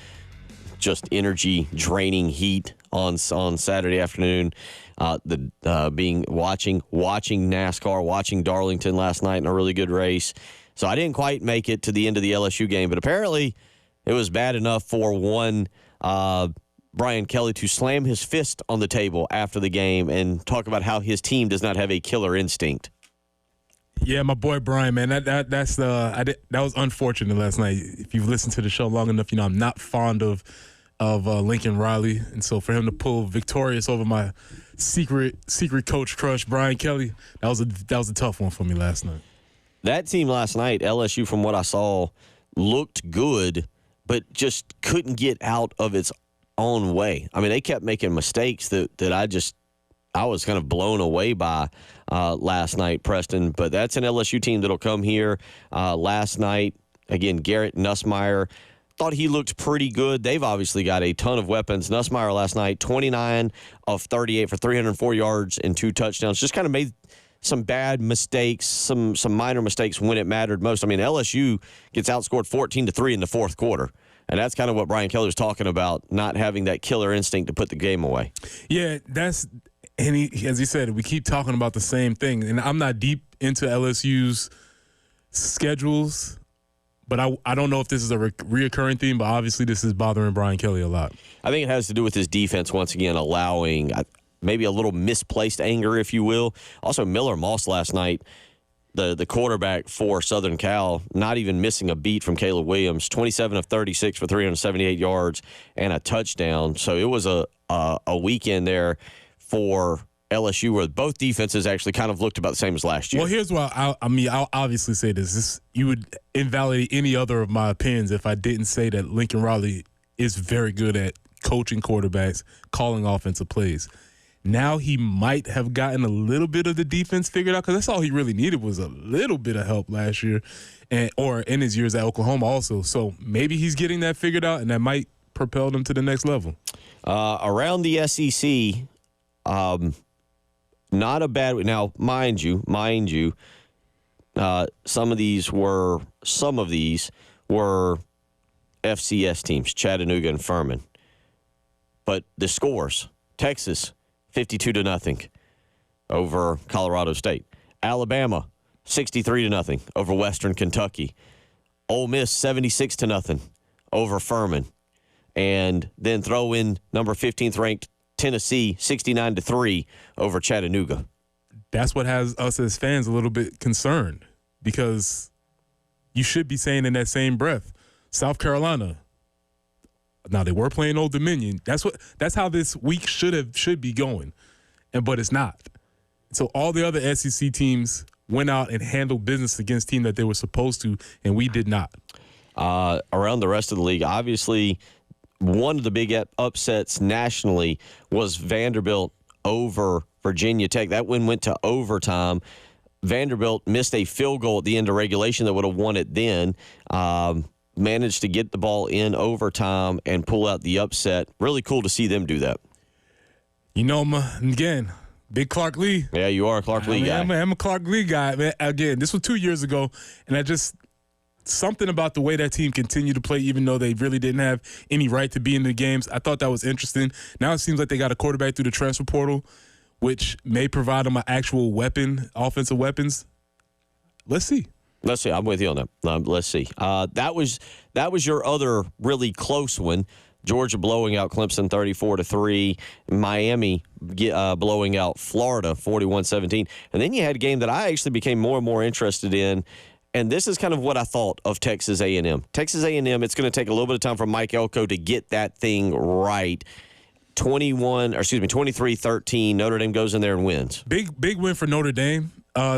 just energy draining heat on Saturday afternoon. Watching NASCAR, watching Darlington last night in a really good race. So I didn't quite make it to the end of the LSU game, but apparently it was bad enough for one Brian Kelly to slam his fist on the table after the game and talk about how his team does not have a killer instinct. Yeah, my boy Brian, man, that was unfortunate last night. If you've listened to the show long enough, you know I'm not fond of Lincoln Riley, and so for him to pull victorious over my secret coach crush Brian Kelly, that was a tough one for me last night. That team last night, LSU, from what I saw, looked good, but just couldn't get out of its own way. I mean, they kept making mistakes that I was kind of blown away by last night, Preston. But that's an LSU team that'll come here last night. Again, Garrett Nussmeier, thought he looked pretty good. They've obviously got a ton of weapons. Nussmeier last night, 29 of 38 for 304 yards and 2 touchdowns. Just kind of made some bad mistakes, some minor mistakes when it mattered most. I mean, LSU gets outscored 14-3 in the fourth quarter. And that's kind of what Brian Kelly was talking about, not having that killer instinct to put the game away. Yeah, and as he said, we keep talking about the same thing. And I'm not deep into LSU's schedules, but I don't know if this is a reoccurring theme, but obviously this is bothering Brian Kelly a lot. I think it has to do with his defense, once again, allowing maybe a little misplaced anger, if you will. Also, Miller Moss last night, the quarterback for Southern Cal, not even missing a beat from Caleb Williams, 27 of 36 for 378 yards and a touchdown. So it was a weekend there for LSU where both defenses actually kind of looked about the same as last year. Well, here's why I'll obviously say this. You would invalidate any other of my opinions if I didn't say that Lincoln Riley is very good at coaching quarterbacks, calling offensive plays. Now he might have gotten a little bit of the defense figured out, because that's all he really needed was a little bit of help last year, or in his years at Oklahoma also. So maybe he's getting that figured out, and that might propel them to the next level. Around the SEC, not a bad. Now, mind you, some of these were FCS teams, Chattanooga and Furman. But the scores: Texas 52-0 over Colorado State. Alabama 63-0 over Western Kentucky. Ole Miss 76-0 over Furman. And then throw in number 15th ranked Tennessee 69-3 over Chattanooga. That's what has us as fans a little bit concerned, because you should be saying in that same breath, South Carolina. Now, they were playing Old Dominion. That's how this week should be going, but it's not. So all the other SEC teams went out and handled business against teams that they were supposed to, and we did not. Around the rest of the league, obviously, one of the big upsets nationally was Vanderbilt over Virginia Tech. That win went to overtime. Vanderbilt missed a field goal at the end of regulation that would have won it then. Managed to get the ball in overtime and pull out the upset. Really cool to see them do that. You know, again, big Clark Lee. Yeah, you are a Clark Lee guy. I'm a Clark Lee guy. Man, again, this was 2 years ago, and something about the way that team continued to play, even though they really didn't have any right to be in the games, I thought that was interesting. Now it seems like they got a quarterback through the transfer portal, which may provide them an actual weapon, offensive weapons. Let's see. Let's see. I'm with you on that. Let's see. That was your other really close one. Georgia blowing out Clemson 34-3. Miami blowing out Florida 41-17. And then you had a game that I actually became more and more interested in. And this is kind of what I thought of Texas A&M. Texas A&M, it's going to take a little bit of time for Mike Elko to get that thing right. 23-13. Notre Dame goes in there and wins. Big win for Notre Dame.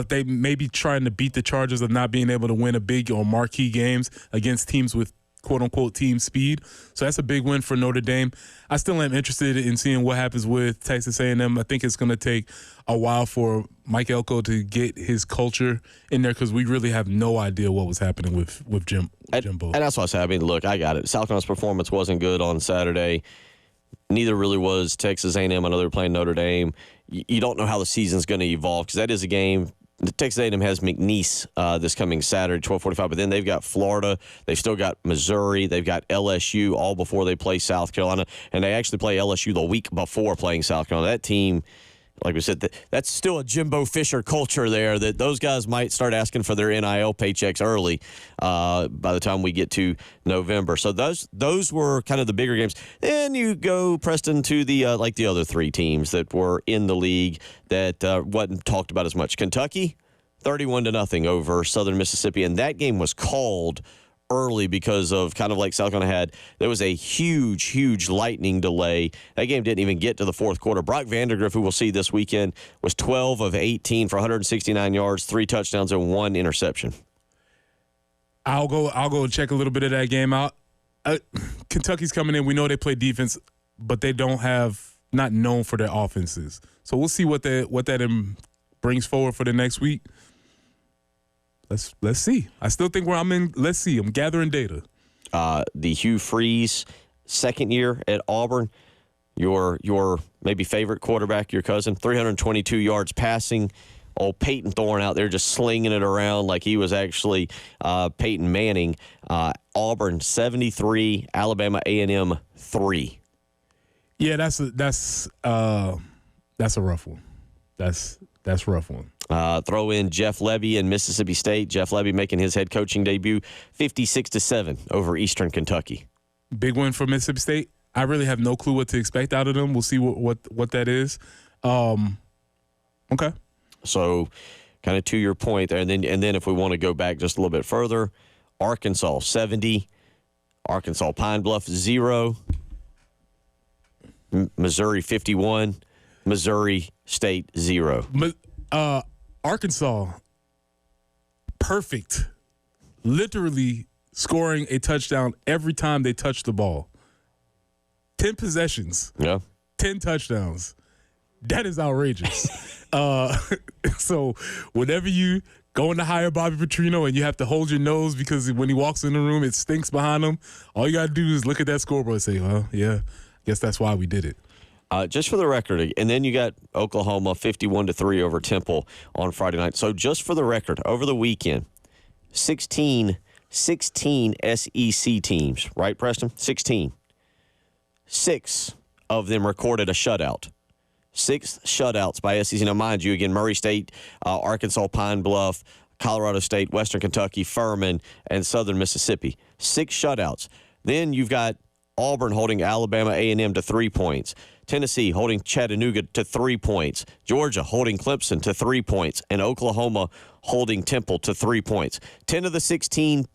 They may be trying to beat the charges of not being able to win a big or marquee games against teams with quote-unquote team speed. So that's a big win for Notre Dame. I still am interested in seeing what happens with Texas A&M. I think it's going to take a while for Mike Elko to get his culture in there, because we really have no idea what was happening with Jimbo. And that's what I said. I mean, look, I got it. South Carolina's performance wasn't good on Saturday. Neither really was Texas A&M. I know they were playing Notre Dame. You don't know how the season's going to evolve, because that is a game Texas A&M has McNeese this coming Saturday, 12:45. But then they've got Florida. They've still got Missouri. They've got LSU all before they play South Carolina. And they actually play LSU the week before playing South Carolina. That team, like we said, that's still a Jimbo Fisher culture there, that those guys might start asking for their NIL paychecks early by the time we get to November. So those were kind of the bigger games. Then you go, Preston, to the like the other three teams that were in the league that wasn't talked about as much. Kentucky, 31-0 over Southern Mississippi, and that game was called early because of kind of like South Carolina had. There was a huge lightning delay. That game didn't even get to the fourth quarter. Brock Vandegrift, who we'll see this weekend, was 12 of 18 for 169 yards, 3 touchdowns, and 1 interception. I'll go check a little bit of that game out. Kentucky's coming in. We know they play defense, but they not known for their offenses. So we'll see what that brings forward for the next week. Let's see. I still think where I'm in. Let's see. I'm gathering data. The Hugh Freeze second year at Auburn, your maybe favorite quarterback, your cousin, 322 yards passing. Old Peyton Thorne out there just slinging it around like he was actually Peyton Manning. Auburn 73, Alabama A&M 3. Yeah, that's a rough one. That's a rough one. Throw in Jeff Lebby in Mississippi State. Jeff Lebby making his head coaching debut, 56-7 over Eastern Kentucky. Big win for Mississippi State. I really have no clue what to expect out of them. We'll see what that is. Okay. So, kind of to your point there, and then if we want to go back just a little bit further, Arkansas 70, Arkansas Pine Bluff 0, Missouri 51, Missouri State 0. Arkansas, perfect, literally scoring a touchdown every time they touch the ball. 10 possessions, 10 touchdowns. That is outrageous. So whenever you go in to hire Bobby Petrino and you have to hold your nose because when he walks in the room, it stinks behind him, all you got to do is look at that scoreboard and say, well, yeah, I guess that's why we did it. Just for the record, and then you got Oklahoma 51-3 over Temple on Friday night. So just for the record, over the weekend, 16 SEC teams, right, Preston? 16. 6 of them recorded a shutout. 6 shutouts by SEC. Now, mind you, again, Murray State, Arkansas, Pine Bluff, Colorado State, Western Kentucky, Furman, and Southern Mississippi. 6 shutouts. Then you've got Auburn holding Alabama A&M to 3 points. Tennessee holding Chattanooga to 3 points. Georgia holding Clemson to 3 points. And Oklahoma holding Temple to 3 points. 10 of the 16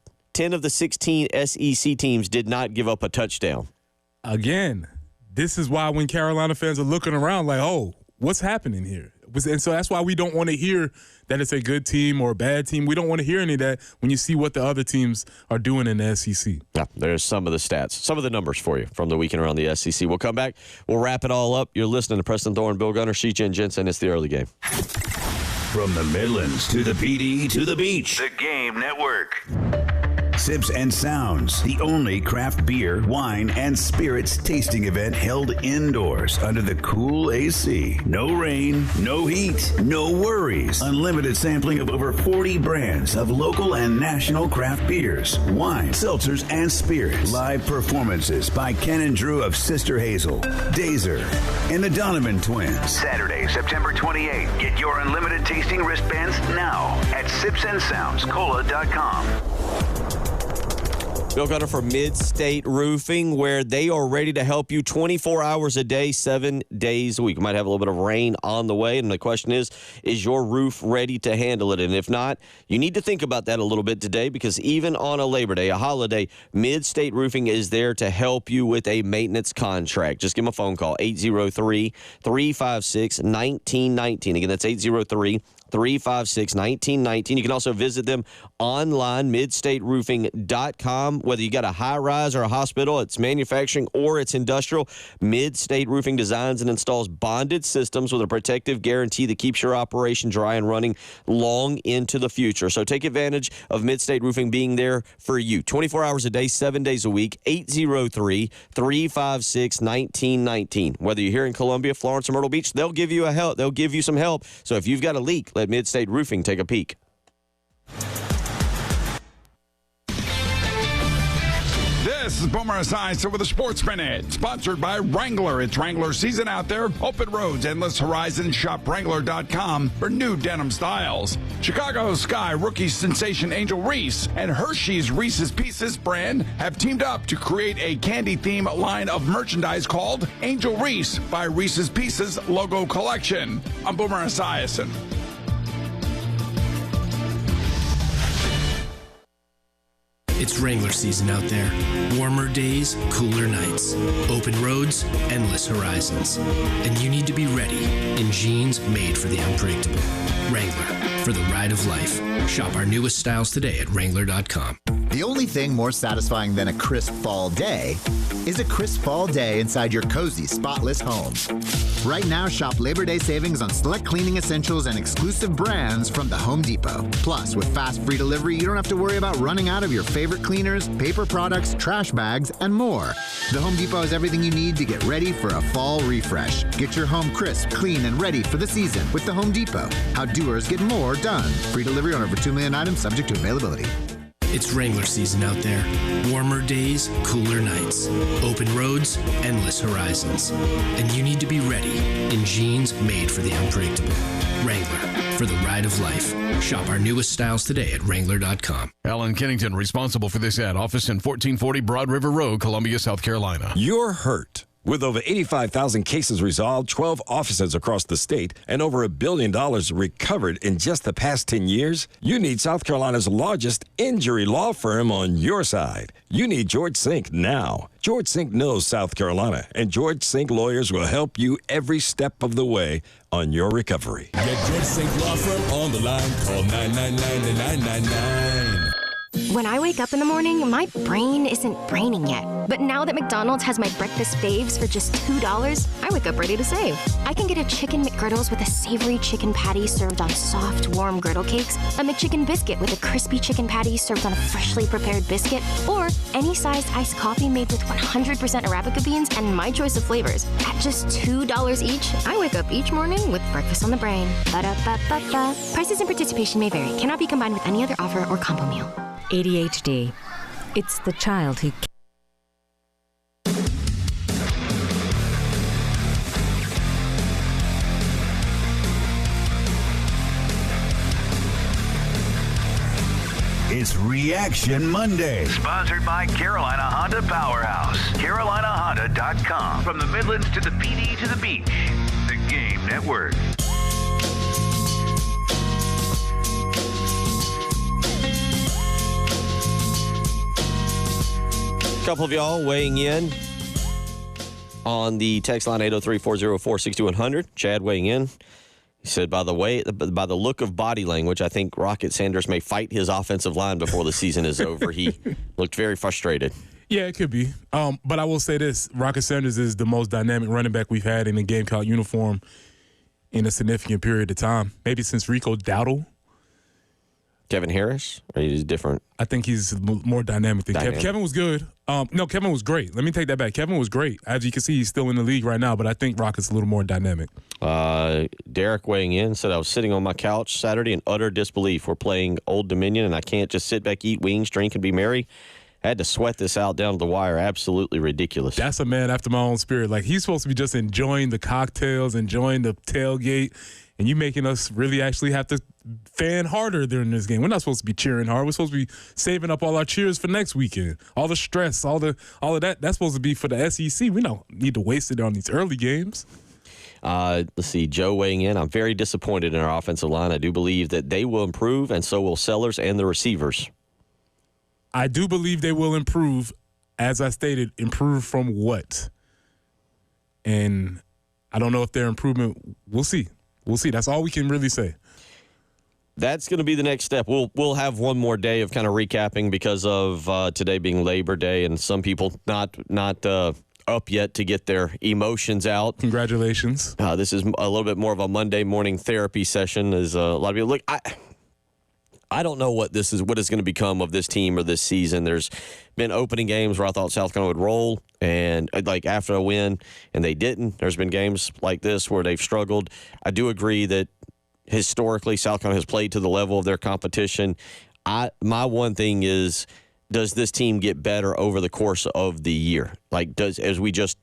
SEC teams did not give up a touchdown. Again, this is why when Carolina fans are looking around like, oh, what's happening here? And so that's why we don't want to hear that it's a good team or a bad team. We don't want to hear any of that when you see what the other teams are doing in the SEC. Yeah, there's some of the stats, some of the numbers for you from the weekend around the SEC. We'll come back. We'll wrap it all up. You're listening to Preston Thorne, Bill Gunner, Sheehan Jensen. It's the early game. From the Midlands to the PD to the beach. The Game Network. Sips and Sounds, the only craft beer, wine, and spirits tasting event held indoors under the cool AC. No rain, no heat, no worries. Unlimited sampling of over 40 brands of local and national craft beers, wine, seltzers, and spirits. Live performances by Ken and Drew of Sister Hazel, Dazer, and the Donovan Twins. Saturday, September 28th. Get your unlimited tasting wristbands now at sipsandsoundscola.com. Bill Gunner for Mid-State Roofing, where they are ready to help you 24 hours a day, 7 days a week. We might have a little bit of rain on the way, and the question is your roof ready to handle it? And if not, you need to think about that a little bit today, because even on a Labor Day, a holiday, Mid-State Roofing is there to help you with a maintenance contract. Just give them a phone call, 803-356-1919. Again, that's 803-356-1919. You can also visit them online, midstateroofing.com. Whether you got a high-rise or a hospital, it's manufacturing or it's industrial, Mid-State Roofing designs and installs bonded systems with a protective guarantee that keeps your operation dry and running long into the future. So take advantage of Mid-State Roofing being there for you. 24 hours a day, 7 days a week, 803-356-1919. Whether you're here in Columbia, Florence, or Myrtle Beach, they'll give you some help. So if you've got a leak, Let Mid-State Roofing take a peek. This is Boomer Esiason with a Sports Minute, sponsored by Wrangler. It's Wrangler season out there. Open roads, endless horizons. Shop Wrangler.com for new denim styles. Chicago Sky rookie sensation Angel Reese and Hershey's Reese's Pieces brand have teamed up to create a candy theme line of merchandise called Angel Reese by Reese's Pieces logo collection. I'm Boomer Esiason. It's Wrangler season out there. Warmer days, cooler nights. Open roads, endless horizons. And you need to be ready in jeans made for the unpredictable. Wrangler, for the ride of life. Shop our newest styles today at Wrangler.com. The only thing more satisfying than a crisp fall day is a crisp fall day inside your cozy, spotless home. Right now, shop Labor Day savings on select cleaning essentials and exclusive brands from the Home Depot. Plus, with fast free delivery, you don't have to worry about running out of your favorite cleaners, paper products, trash bags, and more. The Home Depot has everything you need to get ready for a fall refresh. Get your home crisp, clean, and ready for the season with the Home Depot. How doers get more done. Free delivery on over 2 million items subject to availability. It's Wrangler season out there. Warmer days, cooler nights. Open roads, endless horizons. And you need to be ready in jeans made for the unpredictable. Wrangler, for the ride of life. Shop our newest styles today at Wrangler.com. Alan Kennington, responsible for this ad. Office in 1440 Broad River Road, Columbia, South Carolina. You're hurt. With over 85,000 cases resolved, 12 offices across the state, and over $1 billion recovered in just the past 10 years, you need South Carolina's largest injury law firm on your side. You need George Sink now. George Sink knows South Carolina, and George Sink lawyers will help you every step of the way on your recovery. Get George Sink Law Firm on the line. Call 999-9999. When I wake up in the morning, my brain isn't braining yet. But now that McDonald's has my breakfast faves for just $2, I wake up ready to save. I can get a Chicken McGriddles with a savory chicken patty served on soft, warm griddle cakes, a McChicken biscuit with a crispy chicken patty served on a freshly prepared biscuit, or any sized iced coffee made with 100% Arabica beans and my choice of flavors. At just $2 each, I wake up each morning with breakfast on the brain. Ba-da-ba-ba-ba. Prices and participation may vary. Cannot be combined with any other offer or combo meal. ADHD. It's the child who... It's Reaction Monday. Sponsored by Carolina Honda Powerhouse. CarolinaHonda.com. From the Midlands to the PD to the beach. The Game Network. A couple of y'all weighing in on the text line 803-404-6100. Chad weighing in. He said, by the look of body language, I think Rocket Sanders may fight his offensive line before the season is over. He looked very frustrated. Yeah, it could be. But I will say this. Rocket Sanders is the most dynamic running back we've had in a Gamecock uniform in a significant period of time. Maybe since Rico Dowdle. Kevin Harris? Or he's different? I think he's more dynamic than Kevin. Kevin was good. No, Kevin was great. Let me take that back. Kevin was great. As you can see, he's still in the league right now, but I think Rocket's a little more dynamic. Derek weighing in said, I was sitting on my couch Saturday in utter disbelief. We're playing Old Dominion, and I can't just sit back, eat wings, drink, and be merry. I had to sweat this out down to the wire. Absolutely ridiculous. That's a man after my own spirit. Like, he's supposed to be just enjoying the cocktails, enjoying the tailgate, and you making us really actually have to fan harder during this game. We're not supposed to be cheering hard. We're supposed to be saving up all our cheers for next weekend. All the stress, all of that, that's supposed to be for the SEC. We don't need to waste it on these early games. Let's see, Joe weighing in. I'm very disappointed in our offensive line. I do believe that they will improve, and so will Sellers and the receivers. I do believe they will improve. As I stated, improve from what? And I don't know if their improvement, we'll see. We'll see. That's all we can really say. That's going to be the next step. We'll have one more day of kind of recapping because of today being Labor Day and some people not up yet to get their emotions out. Congratulations. This is a little bit more of a Monday morning therapy session. As a lot of people look, I don't know what it's going to become of this team or this season. There's been opening games where I thought South Carolina would roll, and like after a win, and they didn't. There's been games like this where they've struggled. I do agree that historically South Carolina has played to the level of their competition. My one thing is, does this team get better over the course of the year? Like, as we just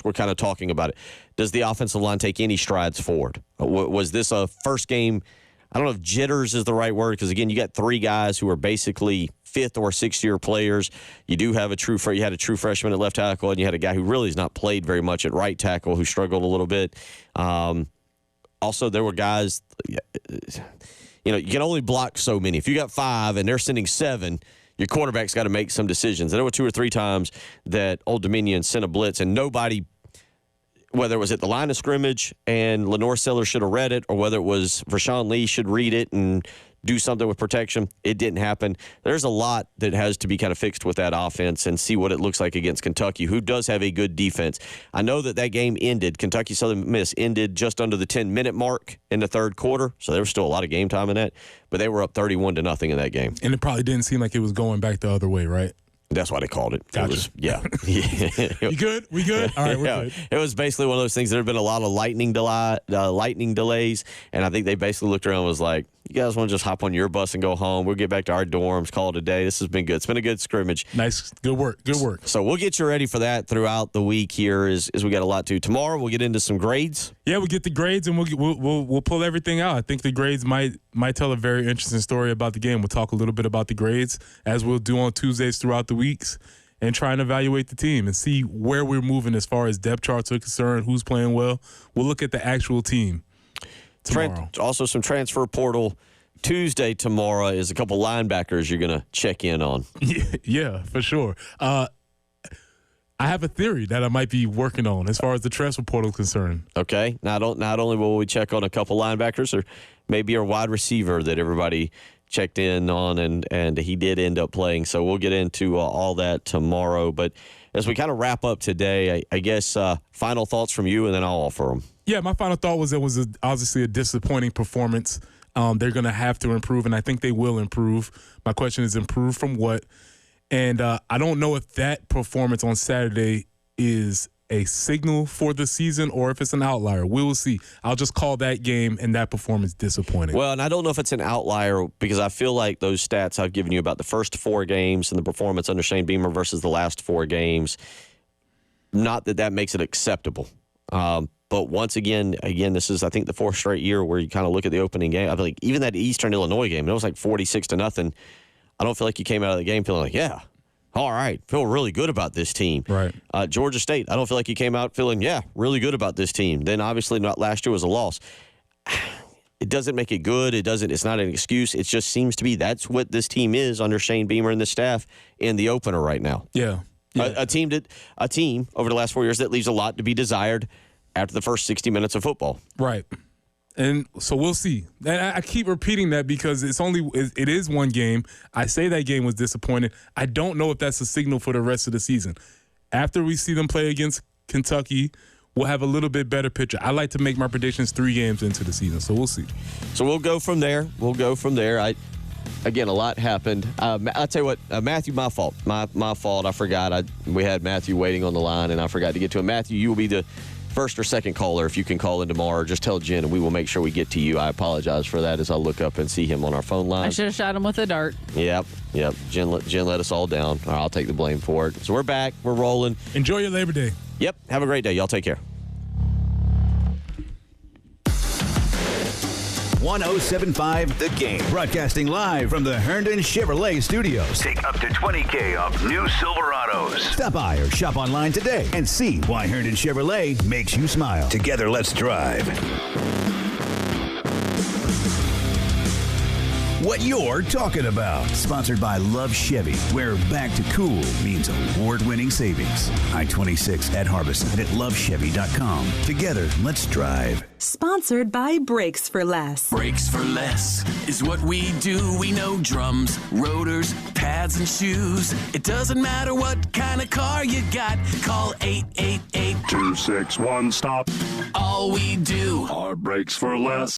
were kind of talking about it, does the offensive line take any strides forward? Was this a first game? I don't know if jitters is the right word, because again, you got three guys who are basically fifth or sixth year players. You do have you had a true freshman at left tackle, and you had a guy who really has not played very much at right tackle who struggled a little bit. Also, there were guys, you can only block so many. If you got 5 and they're sending 7, your quarterback's got to make some decisions. And there were 2 or 3 times that Old Dominion sent a blitz, and nobody, whether it was at the line of scrimmage and Lenore Sellers should have read it, or whether it was Rashawn Lee should read it and do something with protection, it didn't happen. There's a lot that has to be kind of fixed with that offense and see what it looks like against Kentucky, who does have a good defense. I know that game ended, Kentucky Southern Miss ended just under the 10-minute mark in the third quarter, so there was still a lot of game time in that, but they were up 31-0 in that game. And it probably didn't seem like it was going back the other way, right? That's why they called it. Gotcha. It was, yeah. You good? We good? All right, we're good. It was basically one of those things. There have been a lot of lightning delays, and I think they basically looked around and was like, you guys want to just hop on your bus and go home? We'll get back to our dorms, call it a day. This has been good. It's been a good scrimmage. Nice. Good work. Good work. So we'll get you ready for that throughout the week here as we got a lot to. Tomorrow we'll get into some grades. Yeah, we'll get the grades, and we'll pull everything out. I think the grades might tell a very interesting story about the game. We'll talk a little bit about the grades, as we'll do on Tuesdays throughout the weeks, and try and evaluate the team and see where we're moving as far as depth charts are concerned, who's playing well. We'll look at the actual team tomorrow. Also some transfer portal Tuesday tomorrow is a couple linebackers you're going to check in on. Yeah, for sure. I have a theory that I might be working on as far as the transfer portal is concerned. Okay. Not only will we check on a couple linebackers, or maybe a wide receiver that everybody checked in on, and he did end up playing. So we'll get into all that tomorrow. But as we kind of wrap up today, I guess final thoughts from you, and then I'll offer them. Yeah, my final thought was it was obviously a disappointing performance. They're going to have to improve, and I think they will improve. My question is, improve from what? And I don't know if that performance on Saturday is a signal for the season or if it's an outlier. We will see. I'll just call that game and that performance disappointing. Well, and I don't know if it's an outlier, because I feel like those stats I've given you about the first 4 games and the performance under Shane Beamer versus the last 4 games, not that makes it acceptable. But once again, this is, I think, the 4th straight year where you kind of look at the opening game. I feel like even that Eastern Illinois game, it was like 46-0. I don't feel like you came out of the game feeling like, yeah, all right, feel really good about this team. Right. Georgia State, I don't feel like you came out feeling, yeah, really good about this team. Then obviously not last year was a loss. It doesn't make it good. It's not an excuse. It just seems to be that's what this team is under Shane Beamer and the staff in the opener right now. Yeah. A team over the last 4 years that leaves a lot to be desired after the first 60 minutes of football. Right. And so we'll see. And I keep repeating that because it is one game. I say that game was disappointing. I don't know if that's a signal for the rest of the season. After we see them play against Kentucky, we'll have a little bit better picture. I like to make my predictions 3 games into the season, so we'll see. So we'll go from there. Again, a lot happened. I'll tell you what, Matthew, my fault. My fault. I forgot. We had Matthew waiting on the line, and I forgot to get to him. Matthew, you will be the first or second caller if you can call in tomorrow. Just tell Jen, and we will make sure we get to you. I apologize for that as I look up and see him on our phone line. I should have shot him with a dart. Yep. Jen let us all down. All right, I'll take the blame for it. So we're back. We're rolling. Enjoy your Labor Day. Yep. Have a great day. Y'all take care. 107.5 The Game. Broadcasting live from the Herndon Chevrolet Studios. Take up to $20,000 off new Silverados. Stop by or shop online today and see why Herndon Chevrolet makes you smile. Together, let's drive. What you're talking about. Sponsored by Love Chevy, where back to cool means award-winning savings. I-26 at Harbison and at lovechevy.com. Together, let's drive. Sponsored by Brakes for Less. Brakes for Less is what we do. We know drums, rotors, pads, and shoes. It doesn't matter what kind of car you got. Call 888-261-STOP. All we do are Brakes for Less.